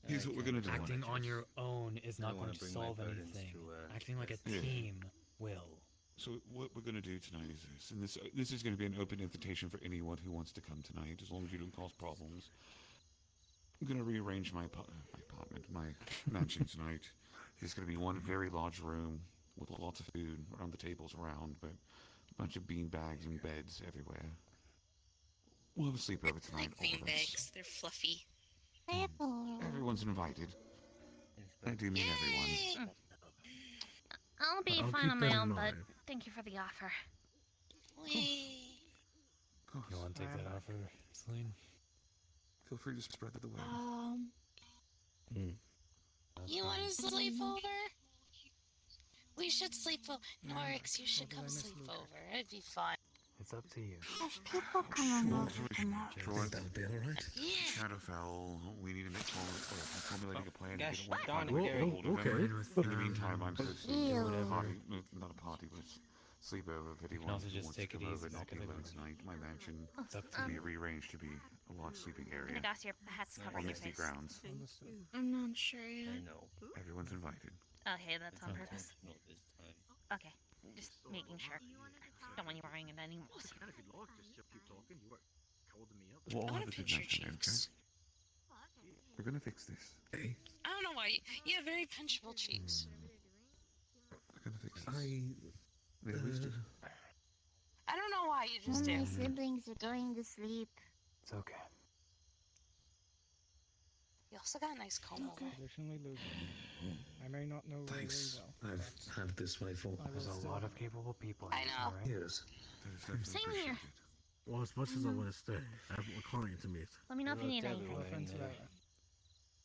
Here's what we're gonna do. Acting on your own is not going to bring my solve burdens anything. to, Acting like a Yeah. team will. So what we're going to do tonight is this, and this is going to be an open invitation for anyone who wants to come tonight, as long as you don't cause problems. I'm going to rearrange my apartment, my mansion tonight. It's going to be one very large room with lots of food around the tables around, but a bunch of bean bags and beds everywhere. We'll have a sleepover tonight, Like all of us. beanbags, they're fluffy. Everyone's invited. I do mean everyone. I'll be I'll fine keep on that my in own, but mind. thank you for the offer. You want to take that offer, Celine? Feel free to spread the word. You want to sleep over? We should sleep over. Norix, you should come sleep over. It'd be fun. It's up to you. If people come over tomorrow. That'll be alright. Shadowfell, we need to make formulating a plan Gosh, to get Don away and from Gary. In the meantime, I'm supposed to do a Ew. party, not a party, but sleepover if anyone also who just wants take to it come easy over and not back be in the alone garden. tonight. My mansion It's up to will be you. rearranged to be a large sleeping area Nagas, your hat's covering on your Misty face. Grounds. I'm not sure yet. Everyone's invited. Okay, that's on purpose. Okay, just making sure. Don't want you wearing it anymore. We'll all I have want a to good pinch your night tonight, okay? cheeks. We're gonna fix this. Hey. I don't know why. You have very pinchable cheeks. We're gonna fix this. Wait, who's this? I don't know why you just do. My siblings are going to sleep. It's okay. You also got a nice comb over. Additionally, Luke, I may not know Ray Thanks. well. I've had this way for There's a lot of capable people. I know. years. Same here. Well, as much as I want to stay, I have a client to meet. Let me know if you need anything. Offense, Lara.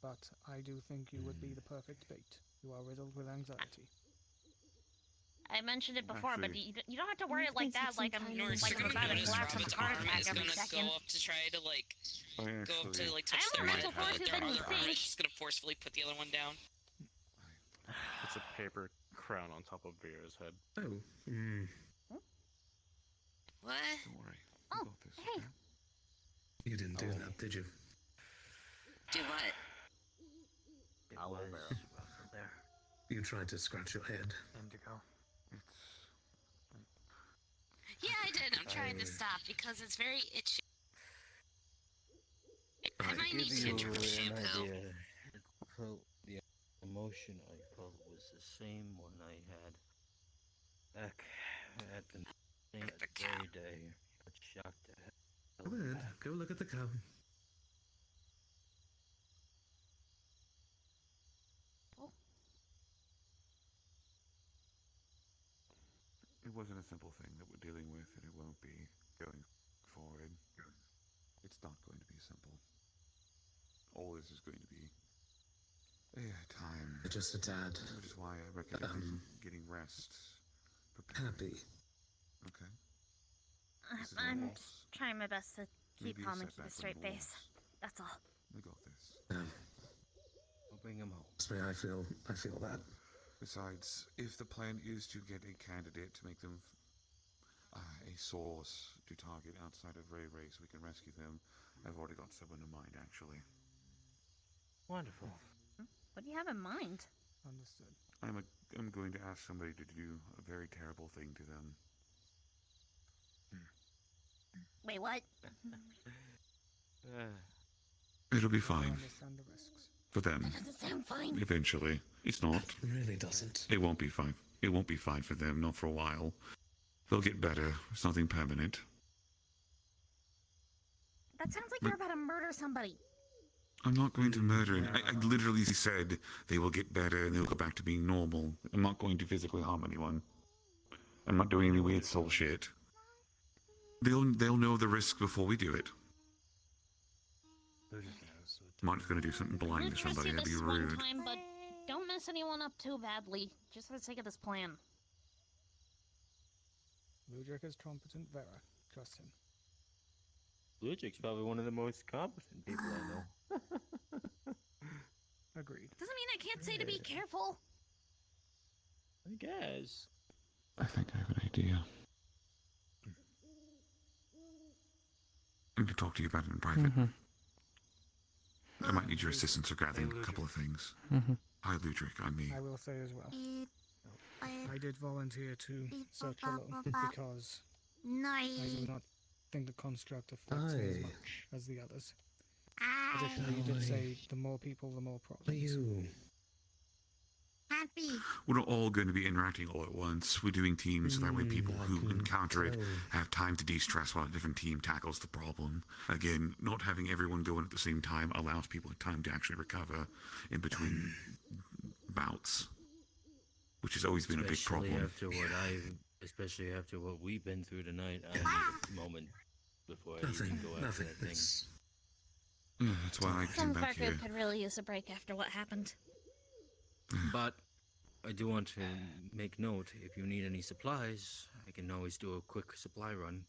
But I do think you would be the perfect bait. You are riddled with anxiety. I mentioned it before, but Actually- you don't have to worry it like that. Like I'm Nors, like you're I'm gonna about to notice collapse Robin's with a heart arm attack is every gonna second. go up to try to like go up to like touch I'm their more head, mental but fortitude their than you other arm think. is just gonna forcefully put the other one down. It's a paper crown on top of Vera's head. Oh. What? Don't worry. Oh, We got this, hey. okay? You didn't do that, did you? Do what? There. You tried to scratch your head. Indigo. Yeah, I did. I'm trying to stop because it's very itchy. I might need to give you drink an shampoo. idea. It felt, the emotion I felt was the same one I had back at the thing that very day. I got shocked at. Go ahead. Go look at the cow. It wasn't a simple thing that we're dealing with, and it won't be going forward. It's not going to be simple. All this is going to be time. Just a tad. Which is why I recommend getting rest. Happy. Okay. This is I'm almost trying my best to keep maybe a calm and keep setback a straight from the face. That's all. We got this. I'll bring him home. Trust me, I feel that. Besides, if the plan is to get a candidate to make them a source to target outside of Ray Ray so we can rescue them, I've already got someone in mind, actually. Wonderful. What do you have in mind? Understood. I'm going to ask somebody to do a very terrible thing to them. Wait, what? It'll be I fine. understand the risks. For them. That doesn't sound fine. Eventually. It's not. It really doesn't. It won't be fine. It won't be fine for them, not for a while. They'll get better. It's nothing permanent. That sounds like you're about to murder somebody. I'm not going to murder. I literally said they will get better and they'll go back to being normal. I'm not going to physically harm anyone. I'm not doing any weird soul shit. They'll know the risk before we do it. I'm not going to do something blind We'll to trust somebody. you That'd be this one rude. time, but don't mess anyone up too badly, just for the sake of this plan. Ludwig is competent, Vera. Trust him. Ludwig's probably one of the most competent people I know. Agreed. Doesn't mean I can't say to be careful. I guess. I think I have an idea. I need to talk to you about it in private. I might need your assistance with gathering a couple of things. Hi, Ludwig. I'm me. I will say as well. I did volunteer to search alone because I do not think the construct affects me as much as the others. Additionally, you did say the more people, the more problems. Happy. We're not all going to be interacting all at once. We're doing teams so that way people who encounter it have time to de-stress while a different team tackles the problem. Again, not having everyone go in at the same time allows people time to actually recover in between bouts, which has always been a big problem. Especially after what we've been through tonight, I need a moment before I even go after that thing. Yeah, that's why I Some came of our back here. group could really use a break after what happened. But I do want to make note, if you need any supplies, I can always do a quick supply run.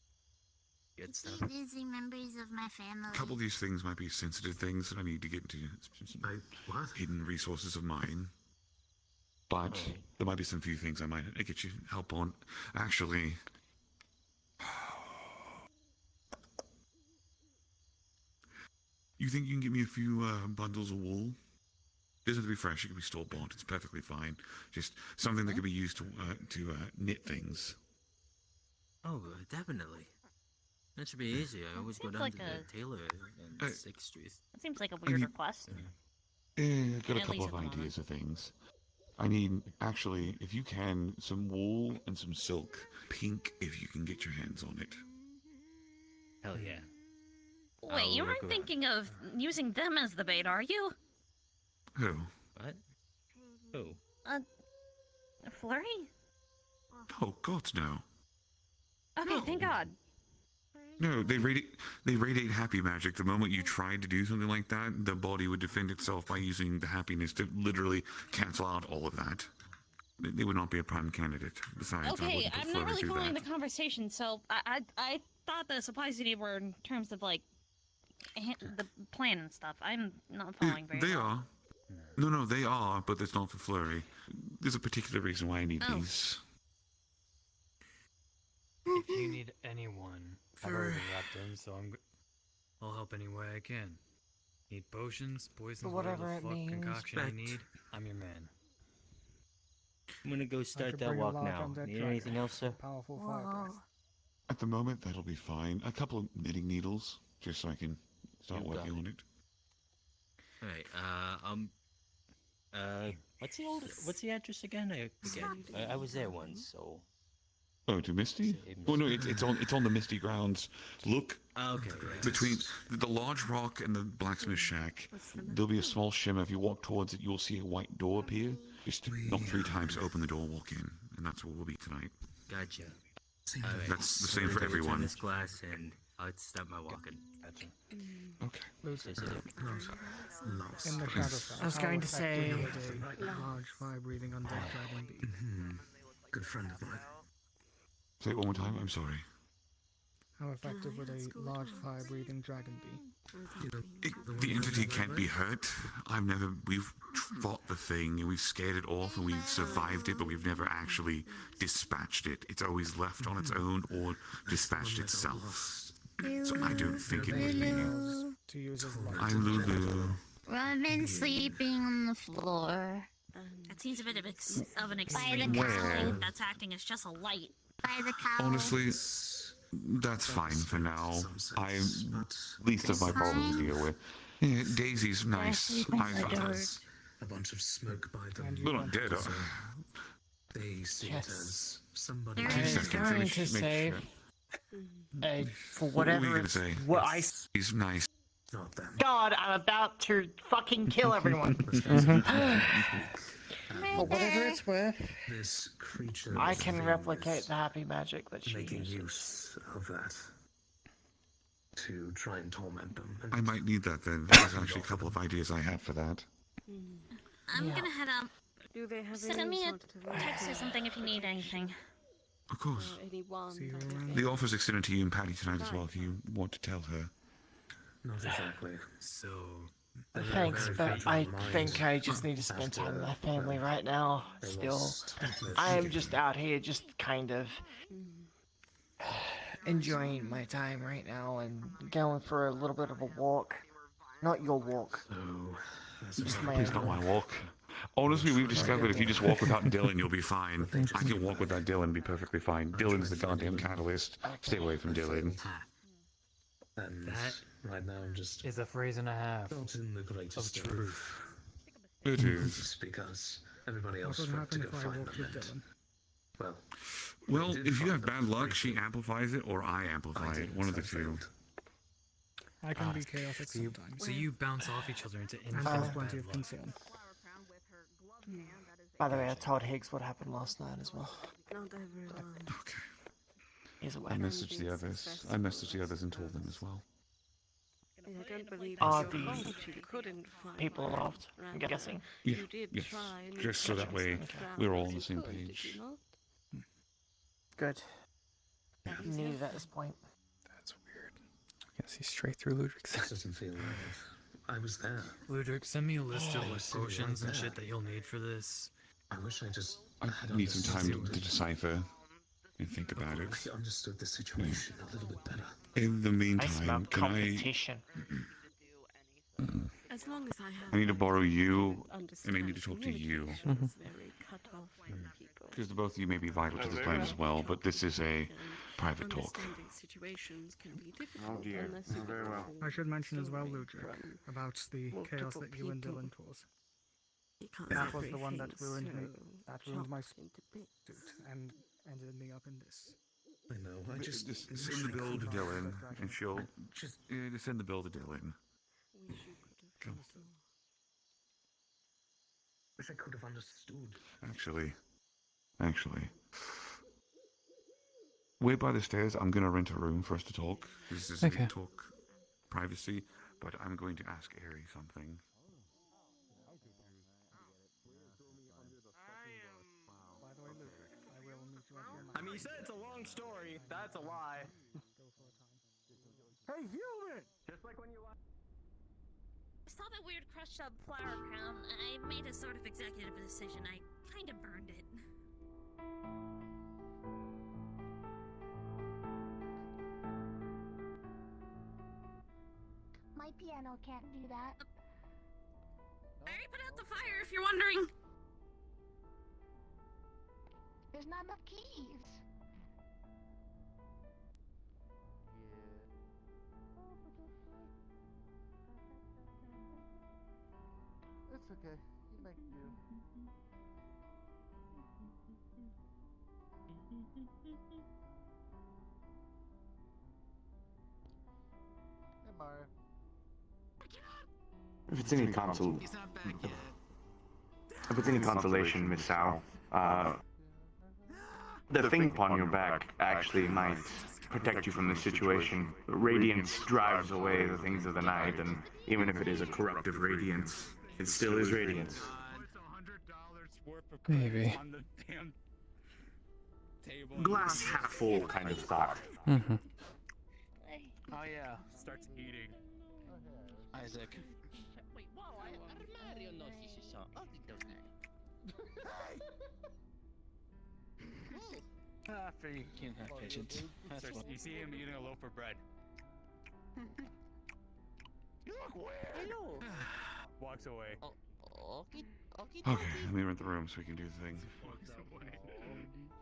Get stuff. Losing members of my family. A couple of these things might be sensitive things that I need to get into hidden resources of mine. But there might be some few things I might get you help on. Actually, you think you can give me a few bundles of wool? It doesn't have to be fresh. It can be store-bought. It's perfectly fine. Just something that can be used to knit things. Oh, definitely. That should be easy. I always go Seems down like to a- the tailor in 6th Street. That seems like a weird request. I've got a At couple least of at the moment. ideas of things. I need, actually, if you can, some wool and some silk. Pink, if you can get your hands on it. Hell yeah. Wait, you aren't thinking of using them as the bait, are you? Who? What? Who? Flurry? Oh, God, no. Okay, thank God. No, they radiate happy magic. The moment you tried to do something like that, the body would defend itself by using the happiness to literally cancel out all of that. They would not be a prime candidate. Besides, I Okay, wouldn't put I'm not Flurry really through following that. the conversation, so I thought the supplies you need were in terms of like the plan and stuff. I'm not following very They well. are. No, they are, but that's not for Flurry. There's a particular reason why I need Oh. these. If you need anyone, I've already been wrapped in, so I'll help any way I can. Need potions, poisons, Whatever whatever it the fuck means. concoction you Respect. need, I'm your man. I'm gonna go I start could that bring a walk large now. undead Need dragon, anything else, sir? Powerful fire breath. At the moment, that'll be fine. A couple of knitting needles, just so I can start You got working it. on it. Alright, what's the address again? I forget. I was there once, so. Oh, to Misty? Oh no, it's on the Misty grounds. Look, Okay. between the large rock and the blacksmith shack, there'll be a small shimmer. If you walk towards it, you'll see a white door appear. Just knock 3 times to open the door, walk in, and that's where we'll be tonight. Gotcha. That's the same for Turn everyone. this glass and I'll start my walking. Gotcha. Okay. In the Shadowfell, I was going to say- how effective would a large fire-breathing undead dragon be? Good friend of mine. Say it one more time. I'm sorry. How effective would a large fire-breathing dragon be? The entity can't be hurt. We've fought the thing and we've scared it off and we've survived it, but we've never actually dispatched it. It's always left on its own or dispatched itself. So I don't think it would be. To use as light. I'm Lulu. Robin sleeping on the floor. That seems a bit of an By extreme the Where? that's acting as just a light. By the cow. Honestly, that's fine for now. I least of my problems to deal with. Yeah, Daisy's nice. A bunch of smoke by them. They're not dead, They see it as somebody. I was going to say, for What were you whatever gonna it's say? what I He's nice. Not them. God, I'm about to fucking kill everyone. For whatever it's worth, This creature. I can replicate the happy magic that she making uses. use of that to try and torment them. And I might need that then. There's actually a couple of ideas I have for that. I'm gonna head out. Do they have Send any me a sort of text or something if you need anything. Of course. anyone? The offer's extended to you and Patty tonight as well if you want to tell her. not exactly. So, Thanks, but I think I just need to spend time with my family right now. Still, I am just out here, just kind of enjoying my time right now and going for a little bit of a walk. Not your walk. Just my Please own not my walk. walk. Honestly, we've discovered if you just walk without Dylan, you'll be fine. I can walk without Dylan and be perfectly fine. Dylan's the goddamn catalyst. Stay away from Dylan. And that right now I'm just is a phrase and a half not in the of greatest truth. It is. Just because everybody What else would tried to happen go if I find walked them. with Dylan? Well, Well, if you have bad luck, she amplifies it or I amplify it. One of the two. I can be chaotic So you, sometimes. so you bounce off each other into And infinite cause plenty bad of luck. concern. By the way, I told Higgs what happened last night as well. Not everyone. Okay. He's aware. I messaged the others. I messaged the others and told them as well. I don't believe Are it's your the fault that you couldn't find people them. involved? I'm Rather, guessing. Yeah, You did yes. try and Just so that way we're all on the same page. Good. Needed at this point. That's weird. Yeah, see straight through Ludwig's. This doesn't feel right. I was there. Ludwig, send me a list of I like see it right potions and there. shit that you'll need for this. I wish I just. I had need some time understood to decipher and think about it. I understood the situation a little bit better. In the I smell meantime, can I... competition. As long as I have I need to borrow you, understand and I need to talk to you. communication is very cut off from people. Because the both of you may be vital to this plan as well, but this is a private talk. Understanding situations can be difficult Oh dear. unless you Very get the well. full I should mention as well, story Ludwig, from about the chaos multiple that you and people. Dylan caused. Because That was the one that everything's ruined me. so That ruined my chopped into bits. suit and ended me up in this. I know. I just Send the bill to Dylan, and she'll just send the bill to Dylan. Wish you could have Come. done so. Wish I could have understood. Actually, wait by the stairs. I'm gonna rent a room for us to talk. This is Okay. talk privacy, but I'm going to ask Ari something. I mean, you said it's a long story. That's a lie. Hey, human! Just like when you I saw that weird crushed up flower crown. I made a sort of executive decision. I kind of burned it. My piano can't do that. I already put out the fire, if you're wondering. There's not enough keys. It's okay. You make do. Hey, Mario. If it's any consol, He's not back yet. if it's any consolation, Miss Sal, the thing upon your back actually might protect you from this situation. Radiance drives away the things of the night, and even if it is a corruptive radiance, it still is radiance. Maybe. On the damn table. Glass half full kind of thought. Mm-hmm. Oh yeah, starts eating. Isaac. Wait, wow, Mario knows this is so ugly, doesn't it? Ah, figure you can't have patience. That's Starts, what. you see him eating a loaf of bread. You look weird. Hello. Walks away. Okay. Okay, let me rent the room so we can do the thing. Walks away.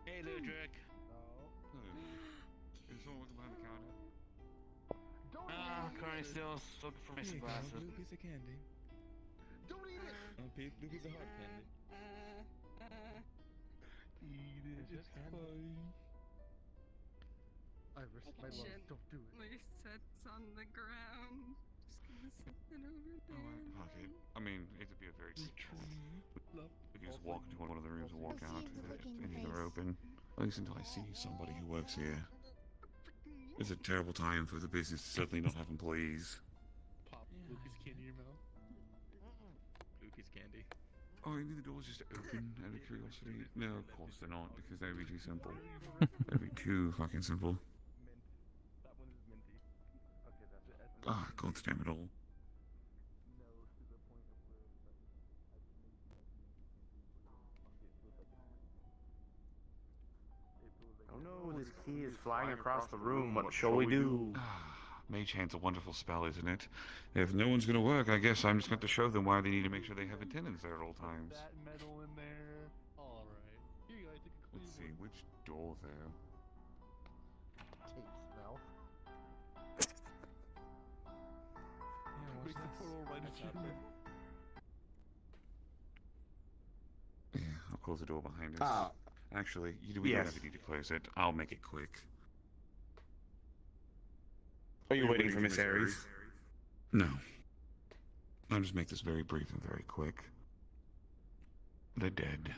Hey, Ludwig. Is someone looking behind the counter? Ah, currently still looking for my glasses. Blue piece of candy. Don't eat it! Blue piece of hard candy. Eat it. It's fine. Iris, my love, don't do it. My set's on the ground. Just gonna set it over there. Fuck it. I mean, it'd be a very... We can just walk into one of the rooms and walk out if any of them are open. At least until I see somebody who works here. It's a terrible time for the business to suddenly not have employees. Pop blue piece of candy in your mouth. Blue piece of candy. Oh, maybe the door's just open out of curiosity. No, of course they're not, because that would be too simple. That'd be too fucking simple. That one is minty. Okay, that's it. Ah, god damn it all. No, to the point of where it's like, I can make you like it feels like Oh no, this key is flying across the room. What shall we do? Mage Hand's a wonderful spell, isn't it? If no one's gonna work, I guess I'm just going to show them why they need to make sure they have attendants there at all times. that metal in there. Alright. Here you go, I take a clean Let's see, which door there? tape smell. Makes the portal right into Yeah, I'll close the door behind us. Ah. Actually, we Yes. don't have to need to close it. I'll make it quick. Are you waiting for Miss Aries? No. I'll just make this very brief and very quick. They're dead.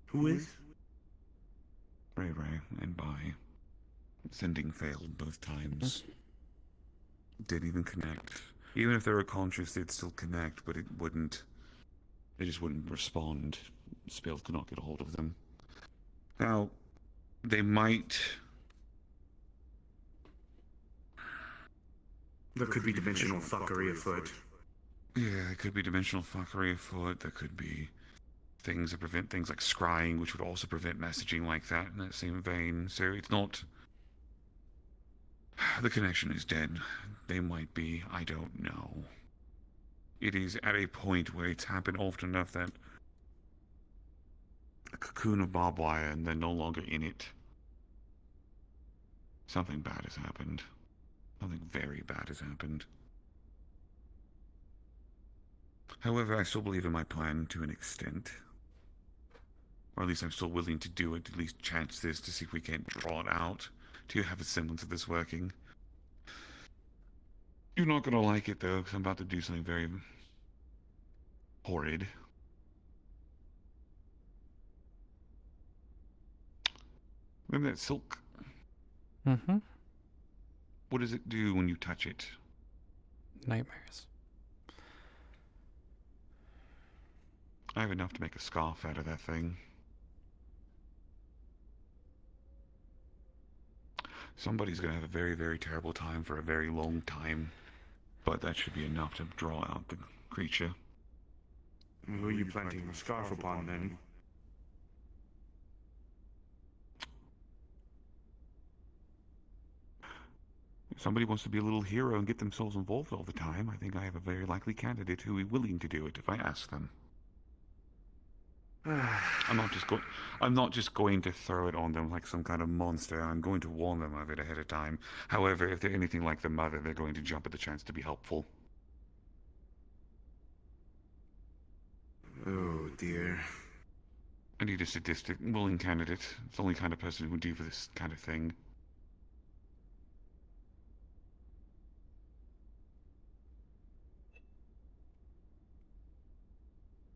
Who is? Ray and Bai. Sending failed both times. Didn't even connect. Even if they were conscious, they'd still connect, but it wouldn't. They just wouldn't respond. Spells could not get a hold of them. Now, they might. There could be dimensional fuckery afoot. Yeah, it could be dimensional fuckery afoot. There could be things that prevent things like scrying, which would also prevent messaging like that in that same vein. So it's not. The connection is dead. They might be. I don't know. It is at a point where it's happened often enough that a cocoon of barbed wire and they're no longer in it. Something bad has happened. Something very bad has happened. However, I still believe in my plan to an extent. Or at least I'm still willing to do it, at least chance this to see if we can't draw it out, to have a semblance of this working. You're not gonna like it though, because I'm about to do something very horrid. Remember that silk? Mm-hmm. What does it do when you touch it? Nightmares. I have enough to make a scarf out of that thing. Somebody's gonna have a very, very terrible time for a very long time. But that should be enough to draw out the creature. And who are you planting a scarf upon, then? If somebody wants to be a little hero and get themselves involved all the time, I think I have a very likely candidate who is willing to do it if I ask them. I'm not just going to throw it on them like some kind of monster. I'm going to warn them of it ahead of time. However, if they're anything like the mother, they're going to jump at the chance to be helpful. Oh, dear. I need a sadistic, willing candidate. It's the only kind of person who would do for this kind of thing.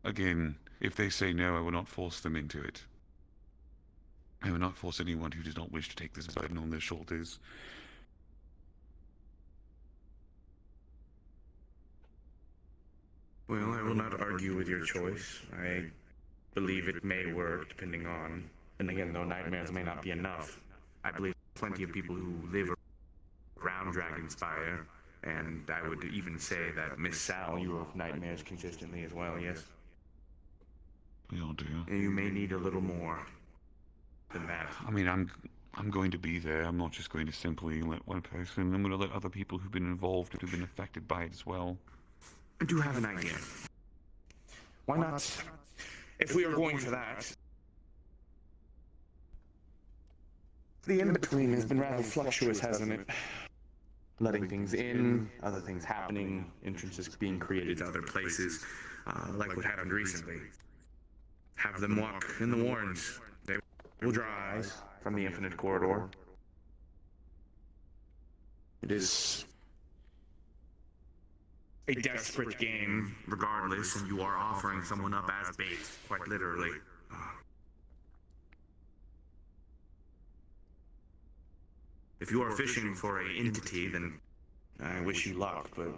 Again, if they say no, I will not force them into it. I will not force anyone who does not wish to take this burden on their shoulders. Well, I will not argue with your choice. I believe it may work, depending on... And again, though nightmares may not be enough, I believe plenty of people who live around Dragonspire, and I would even say that Miss Sal, you have nightmares consistently as well, yes? We all do. You may need a little more than that. I mean, I'm going to be there. I'm not just going to simply let one person. I'm going to let other people who've been involved, who've been affected by it as well. I do have an idea. Why not, if we are going for that... The in-between has been rather fluctuous, hasn't it? Letting things in, other things happening, entrances being created to other places, like what happened recently. Have them walk in the warrens. They will draw eyes from the infinite corridor. It is a desperate game, regardless, and you are offering someone up as bait, quite literally. If you are fishing for an entity, then I wish you luck, but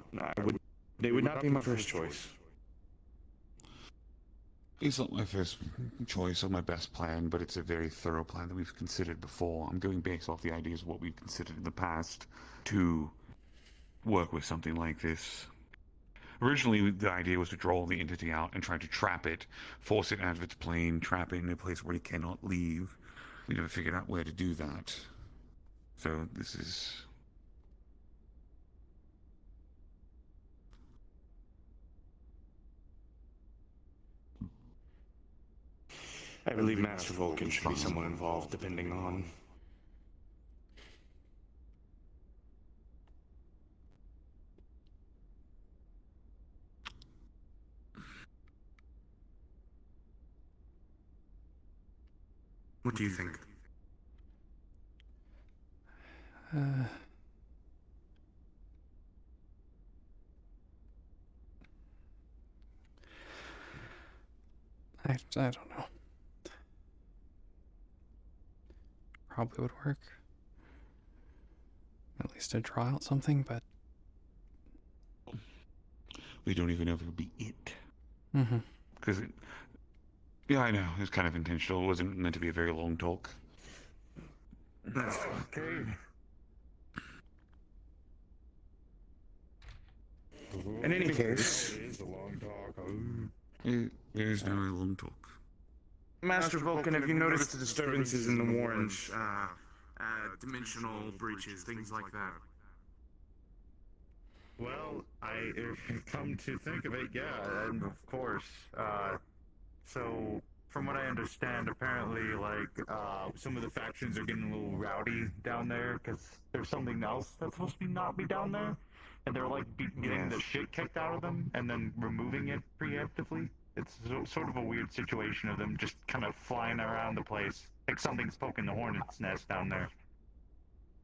they would not be my first choice. It's not my first choice or my best plan, but it's a very thorough plan that we've considered before. I'm going based off the ideas of what we've considered in the past to work with something like this. Originally, the idea was to draw the entity out and try to trap it, force it out of its plane, trap it in a place where it cannot leave. We never figured out where to do that. So this is... I believe Master Vulcan should be someone involved, depending on... What do you think? I don't know. Probably would work. At least to draw out something, but... We don't even know if it would be it. Mm-hmm. Because it... Yeah, I know. It's kind of intentional. It wasn't meant to be a very long talk. That's okay. In any case... It is a long talk. It is now a long talk. Master Vulcan, have you noticed the disturbances in the warrens? Dimensional breaches, things like that? Well, come to think of it, yeah, and of course. So, from what I understand, apparently, like, some of the factions are getting a little rowdy down there because there's something else that's supposed to not be down there, and they're like getting the shit kicked out of them and then removing it preemptively. It's sort of a weird situation of them just kind of flying around the place, like something's poking the hornet's nest down there.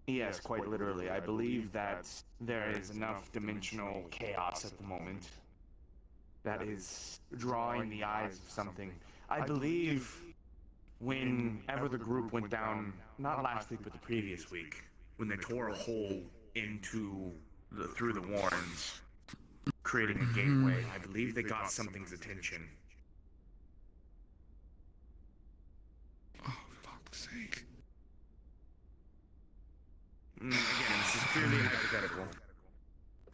Yes, quite literally. I believe that there is enough dimensional chaos at the moment that is drawing the eyes of something. I believe whenever the group went down, not last week but the previous week, when they tore a hole through the warrens, creating a gateway, I believe they got something's attention. Oh, fuck's sake. Again, this is purely hypothetical.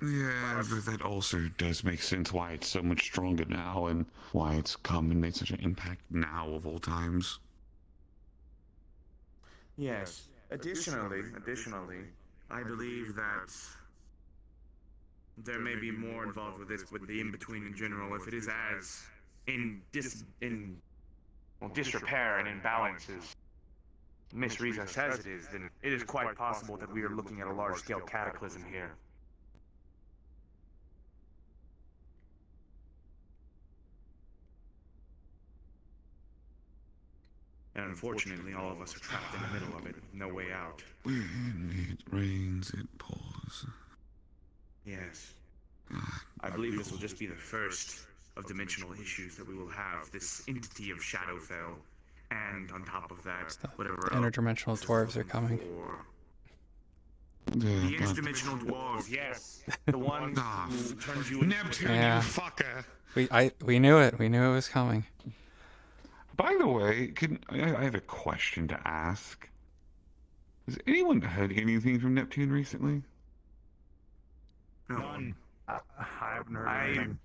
Yeah, but that also does make sense why it's so much stronger now and why it's come and made such an impact now of all times. Yes. Additionally, I believe that there may be more involved with this, with the in-between in general. If it is as in disrepair and imbalance as Miss Riza says it is, then it is quite possible that we are looking at a large-scale cataclysm here. And unfortunately, all of us are trapped in the middle of it, with no way out. When it rains, it pours. Yes. I believe this will just be the first of dimensional issues that we will have. This entity of Shadowfell, and on top of that, whatever else. Interdimensional dwarves are coming. The interdimensional dwarves, yes. The ones who turned you into Neptune, Yeah. you fucker. We knew it. We knew it was coming. By the way, I have a question to ask. Has anyone heard anything from Neptune recently? None. I haven't heard I anything.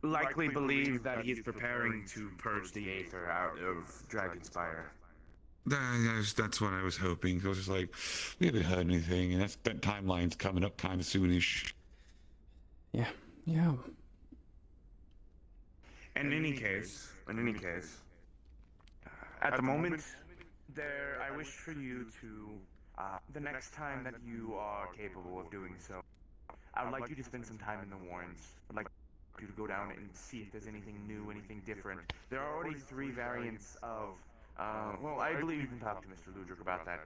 likely believe that he is preparing to purge the Aether out of Dragonspire. That's what I was hoping. I was just like, we haven't heard anything, and that timeline's coming up kind of soonish. Yeah. In any case, at the moment, I wish for you to, the next time that you are capable of doing so, I would like you to spend some time in the Warrens. I'd like you to go down and see if there's anything new, anything different. There are already 3 variants of, well, I believe you can talk to Mr. Ludrick about that.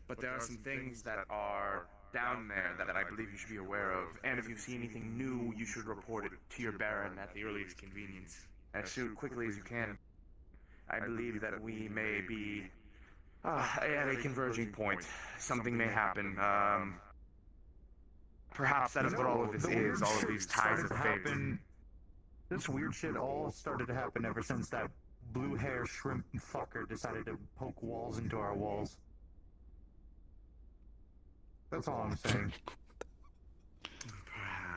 But there are some things that are down there that I believe you should be aware of. And if you see anything new, you should report it to your Baron at the earliest convenience, as quickly as you can. I believe that we may be at a converging point. Something may happen. Perhaps that is what all of this is, all of these ties of fate. This weird shit all started to happen ever since that blue hair shrimp fucker decided to poke walls into our walls. That's all I'm saying.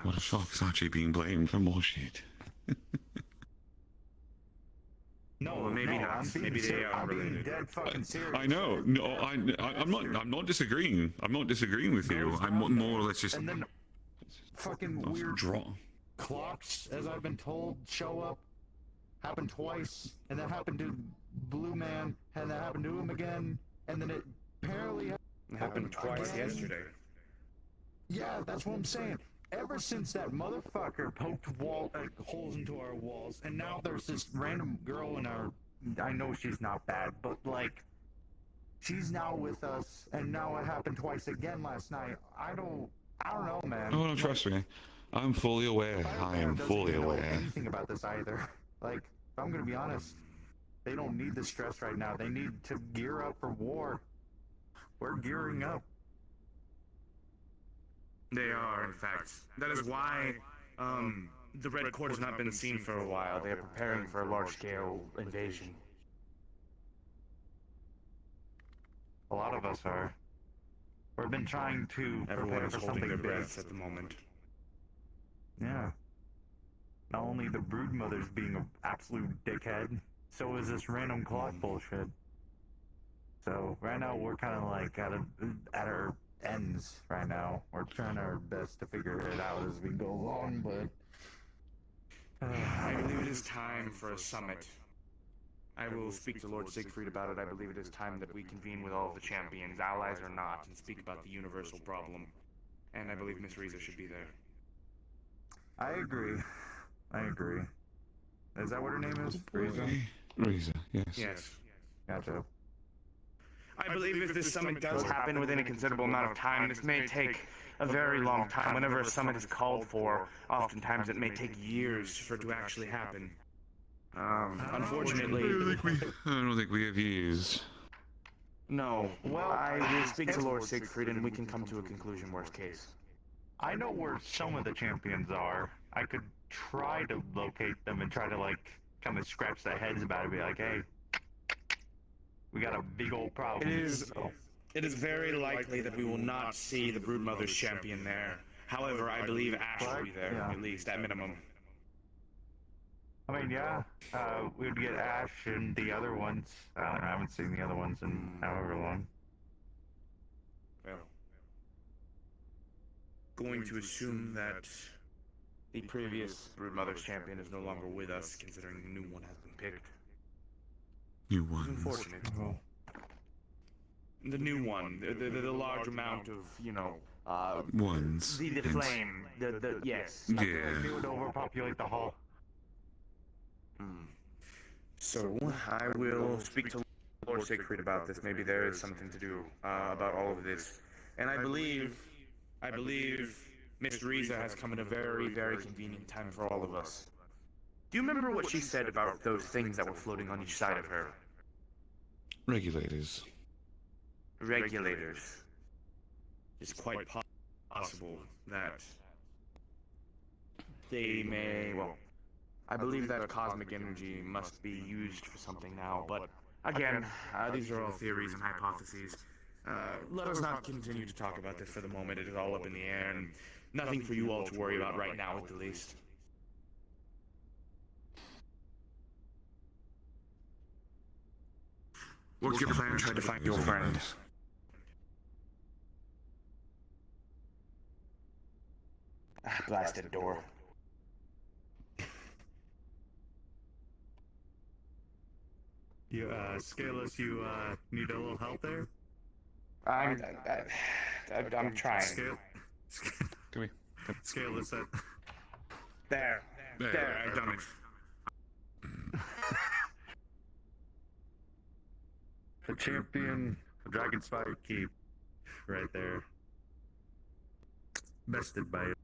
What a shock, Sachi being blamed for more shit. No, well, maybe not. Maybe they are related. Dead fucking serious. I know. No, I'm not disagreeing. I'm not disagreeing with you. I'm more or less just. And then fucking weird clocks, as I've been told, show up. Happened twice, and that happened to Blue Man, and that happened to him again, and then it apparently happened twice yesterday. Yeah, that's what I'm saying. Ever since that motherfucker poked holes into our walls, and now there's this random girl in our... I know she's not bad, but, like, she's now with us, and now it happened twice again last night. I don't know, man. Oh, no, trust me. I'm fully aware. I am fully aware. Know anything about this either. Like, if I'm gonna be honest, they don't need the stress right now. They need to gear up for war. We're gearing up. They are, in fact. That is why the Red Court has not been seen for a while. They are preparing for a large-scale invasion. A lot of us are. We've been trying to Everyone is for holding something their big. breaths at the moment. Yeah. Not only the broodmother's being an absolute dickhead, so is this random clock bullshit. So right now we're kind of like at our ends right now. We're trying our best to figure it out as we go along, but I believe it is time for a summit. I will speak to Lord Siegfried about it. I believe it is time that we convene with all of the champions, allies or not, and speak about the universal problem. And I believe Miss Riza should be there. I agree. I agree. Is that what her name is? Riza? Riza, yes. Yes. Gotcha. I believe if this summit does happen within a considerable amount of time, this may take a very long time. Whenever a summit is called for, oftentimes it may take years for it to actually happen. Unfortunately... I don't think we have years. No. Well, I will speak to Lord Siegfried and we can come to a conclusion, worst case. I know where some of the champions are. I could try to locate them and try to, like, kind of scratch their heads about it, be like, hey, we got a big old problem. It is very likely that we will not see the Broodmother's champion there. However, I believe Ash will be there, at least, at minimum. I mean, yeah, we would get Ash and the other ones. I haven't seen the other ones in however long. Well, going to assume that the previous Broodmother's champion is no longer with us, considering the new one has been picked. New ones. Unfortunate. The new one, the large amount of, you know, ones. The flame, yes. Yeah. They would overpopulate the hall. So, I will speak to Lord Siegfried about this. Maybe there is something to do about all of this. And I believe Miss Riza has come at a very, very convenient time for all of us. Do you remember what she said about those things that were floating on each side of her? Regulators. Regulators. It's quite possible that they may, well, I believe that cosmic energy must be used for something now, but again, these are all theories and hypotheses. Let us not continue to talk about this for the moment. It is all up in the air, and nothing for you all to worry about right now, at the least. What's your plan? Try to find your friend. Blasted door. You, Scaleless, you, need a little help there? I'm trying. Come here. Scaleless, There, I've done it. The champion, Dragon Spire Keep, right there. Bested by it.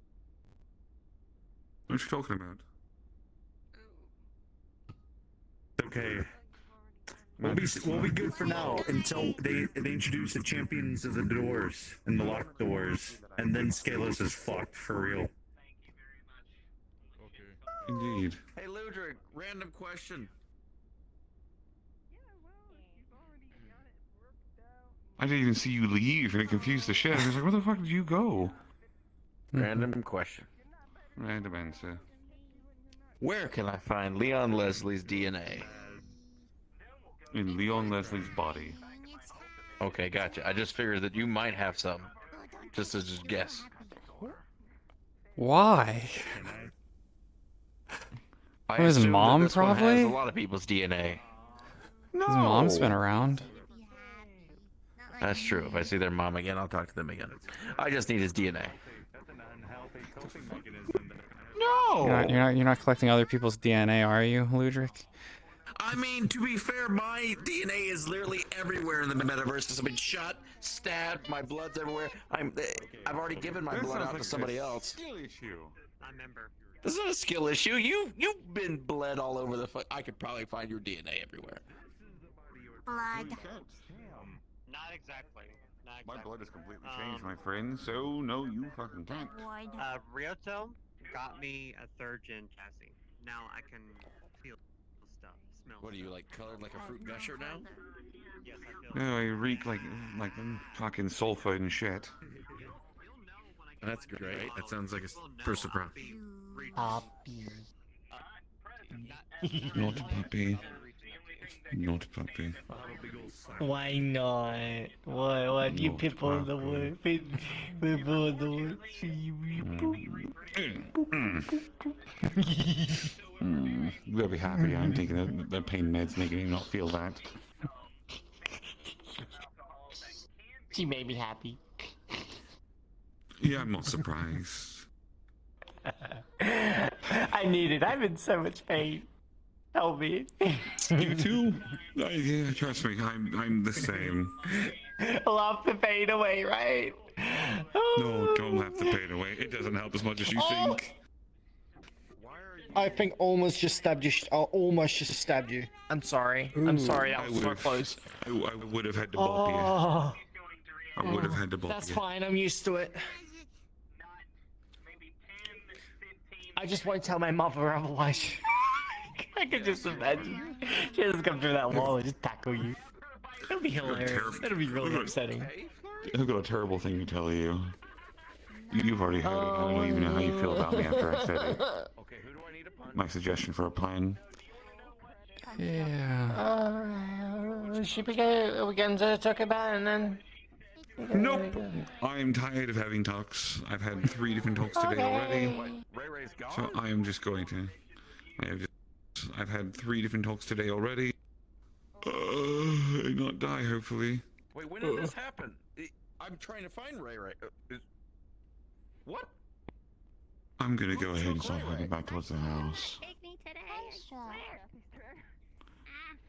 What are you talking about? Okay. We'll be good for now until they introduce the champions of the doors and the locked doors, and then Scaleless is fucked for real. Indeed. Hey Ludwig, random question. I didn't even see you leave, and it confused the shit. I was like, where the fuck did you go? Random question. Random answer. Where can I find Leon Leslie's DNA? In Leon Leslie's body. Okay, gotcha. I just figured that you might have some. Just as a guess. Why? I His assume that mom this one probably? has a lot of people's DNA. His mom's been around. That's true. If I see their mom again, I'll talk to them again. I just need his DNA. No! You're not collecting other people's DNA, are you, Ludwig? I mean, to be fair, my DNA is literally everywhere in the metaverse because I've been shot, stabbed, my blood's everywhere. I've already given my blood out to somebody else. Skill issue. I remember. This is not a skill issue. You've been bled all over the I could probably find your DNA everywhere. Blood. Not exactly. Not exactly. My blood has completely changed, my friend, so no, you fucking can't. Ryoto got me a 3rd gen chassis. Now I can feel stuff, smell. What are you, like, colored like a fruit gusher now? Yes, I feel. No, I reek like fucking sulfur and shit. That's great. That sounds like a first surprise. Puppy. Not a puppy. Not a puppy. Why not? What? You Not people in the wood. People in the wood. We'll be happy. I'm taking the pain meds, making me not feel that. She made me happy. Yeah, I'm not surprised. I need it. I'm in so much pain. Help me. You too? Yeah, trust me, I'm the same. Laugh the pain away, right? No, don't laugh the pain away. It doesn't help as much as you think. I think almost just stabbed you. Almost just stabbed you. I'm sorry. I'm sorry. That was so close. I would have had to bop you. I would have had to bop That's you. fine. I'm used to it. I just won't tell my mother otherwise. I could just imagine. She just come through that wall and just tackle you. That'll be hilarious. That'll be really upsetting. I've got a terrible thing to tell you. You've already heard it. I don't even know how you feel about me after I said it. My suggestion for a plan. Yeah. Should we going to talk about it and then? Nope. I'm tired of having talks. I've had 3 different talks today already. So I am just going to. I've had 3 different talks today already. And not die, hopefully. Wait, when did this happen? I'm trying to find Ray Ray. What? I'm gonna go ahead and start heading back towards the house.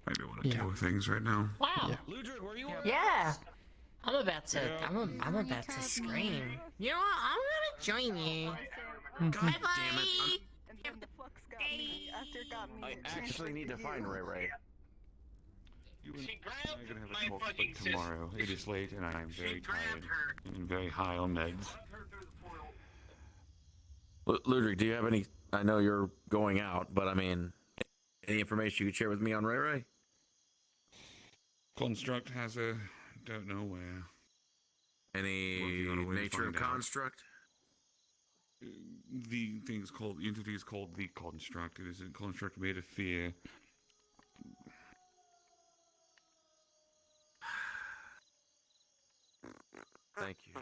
I don't want to deal with things right now. Wow. Ludwig, were you? Yeah. I'm about to scream. You know what? I'm gonna join you. God damn it. I actually need to find Ray Ray. I'm gonna have a talk with tomorrow. It is late and I am very tired and very high on meds. Ludwig, do you have any? I know you're going out, but I mean, any information you could share with me on Ray Ray? Construct has a don't know where. Any nature of construct? The entity is called the construct. It is a construct made of fear. Thank you.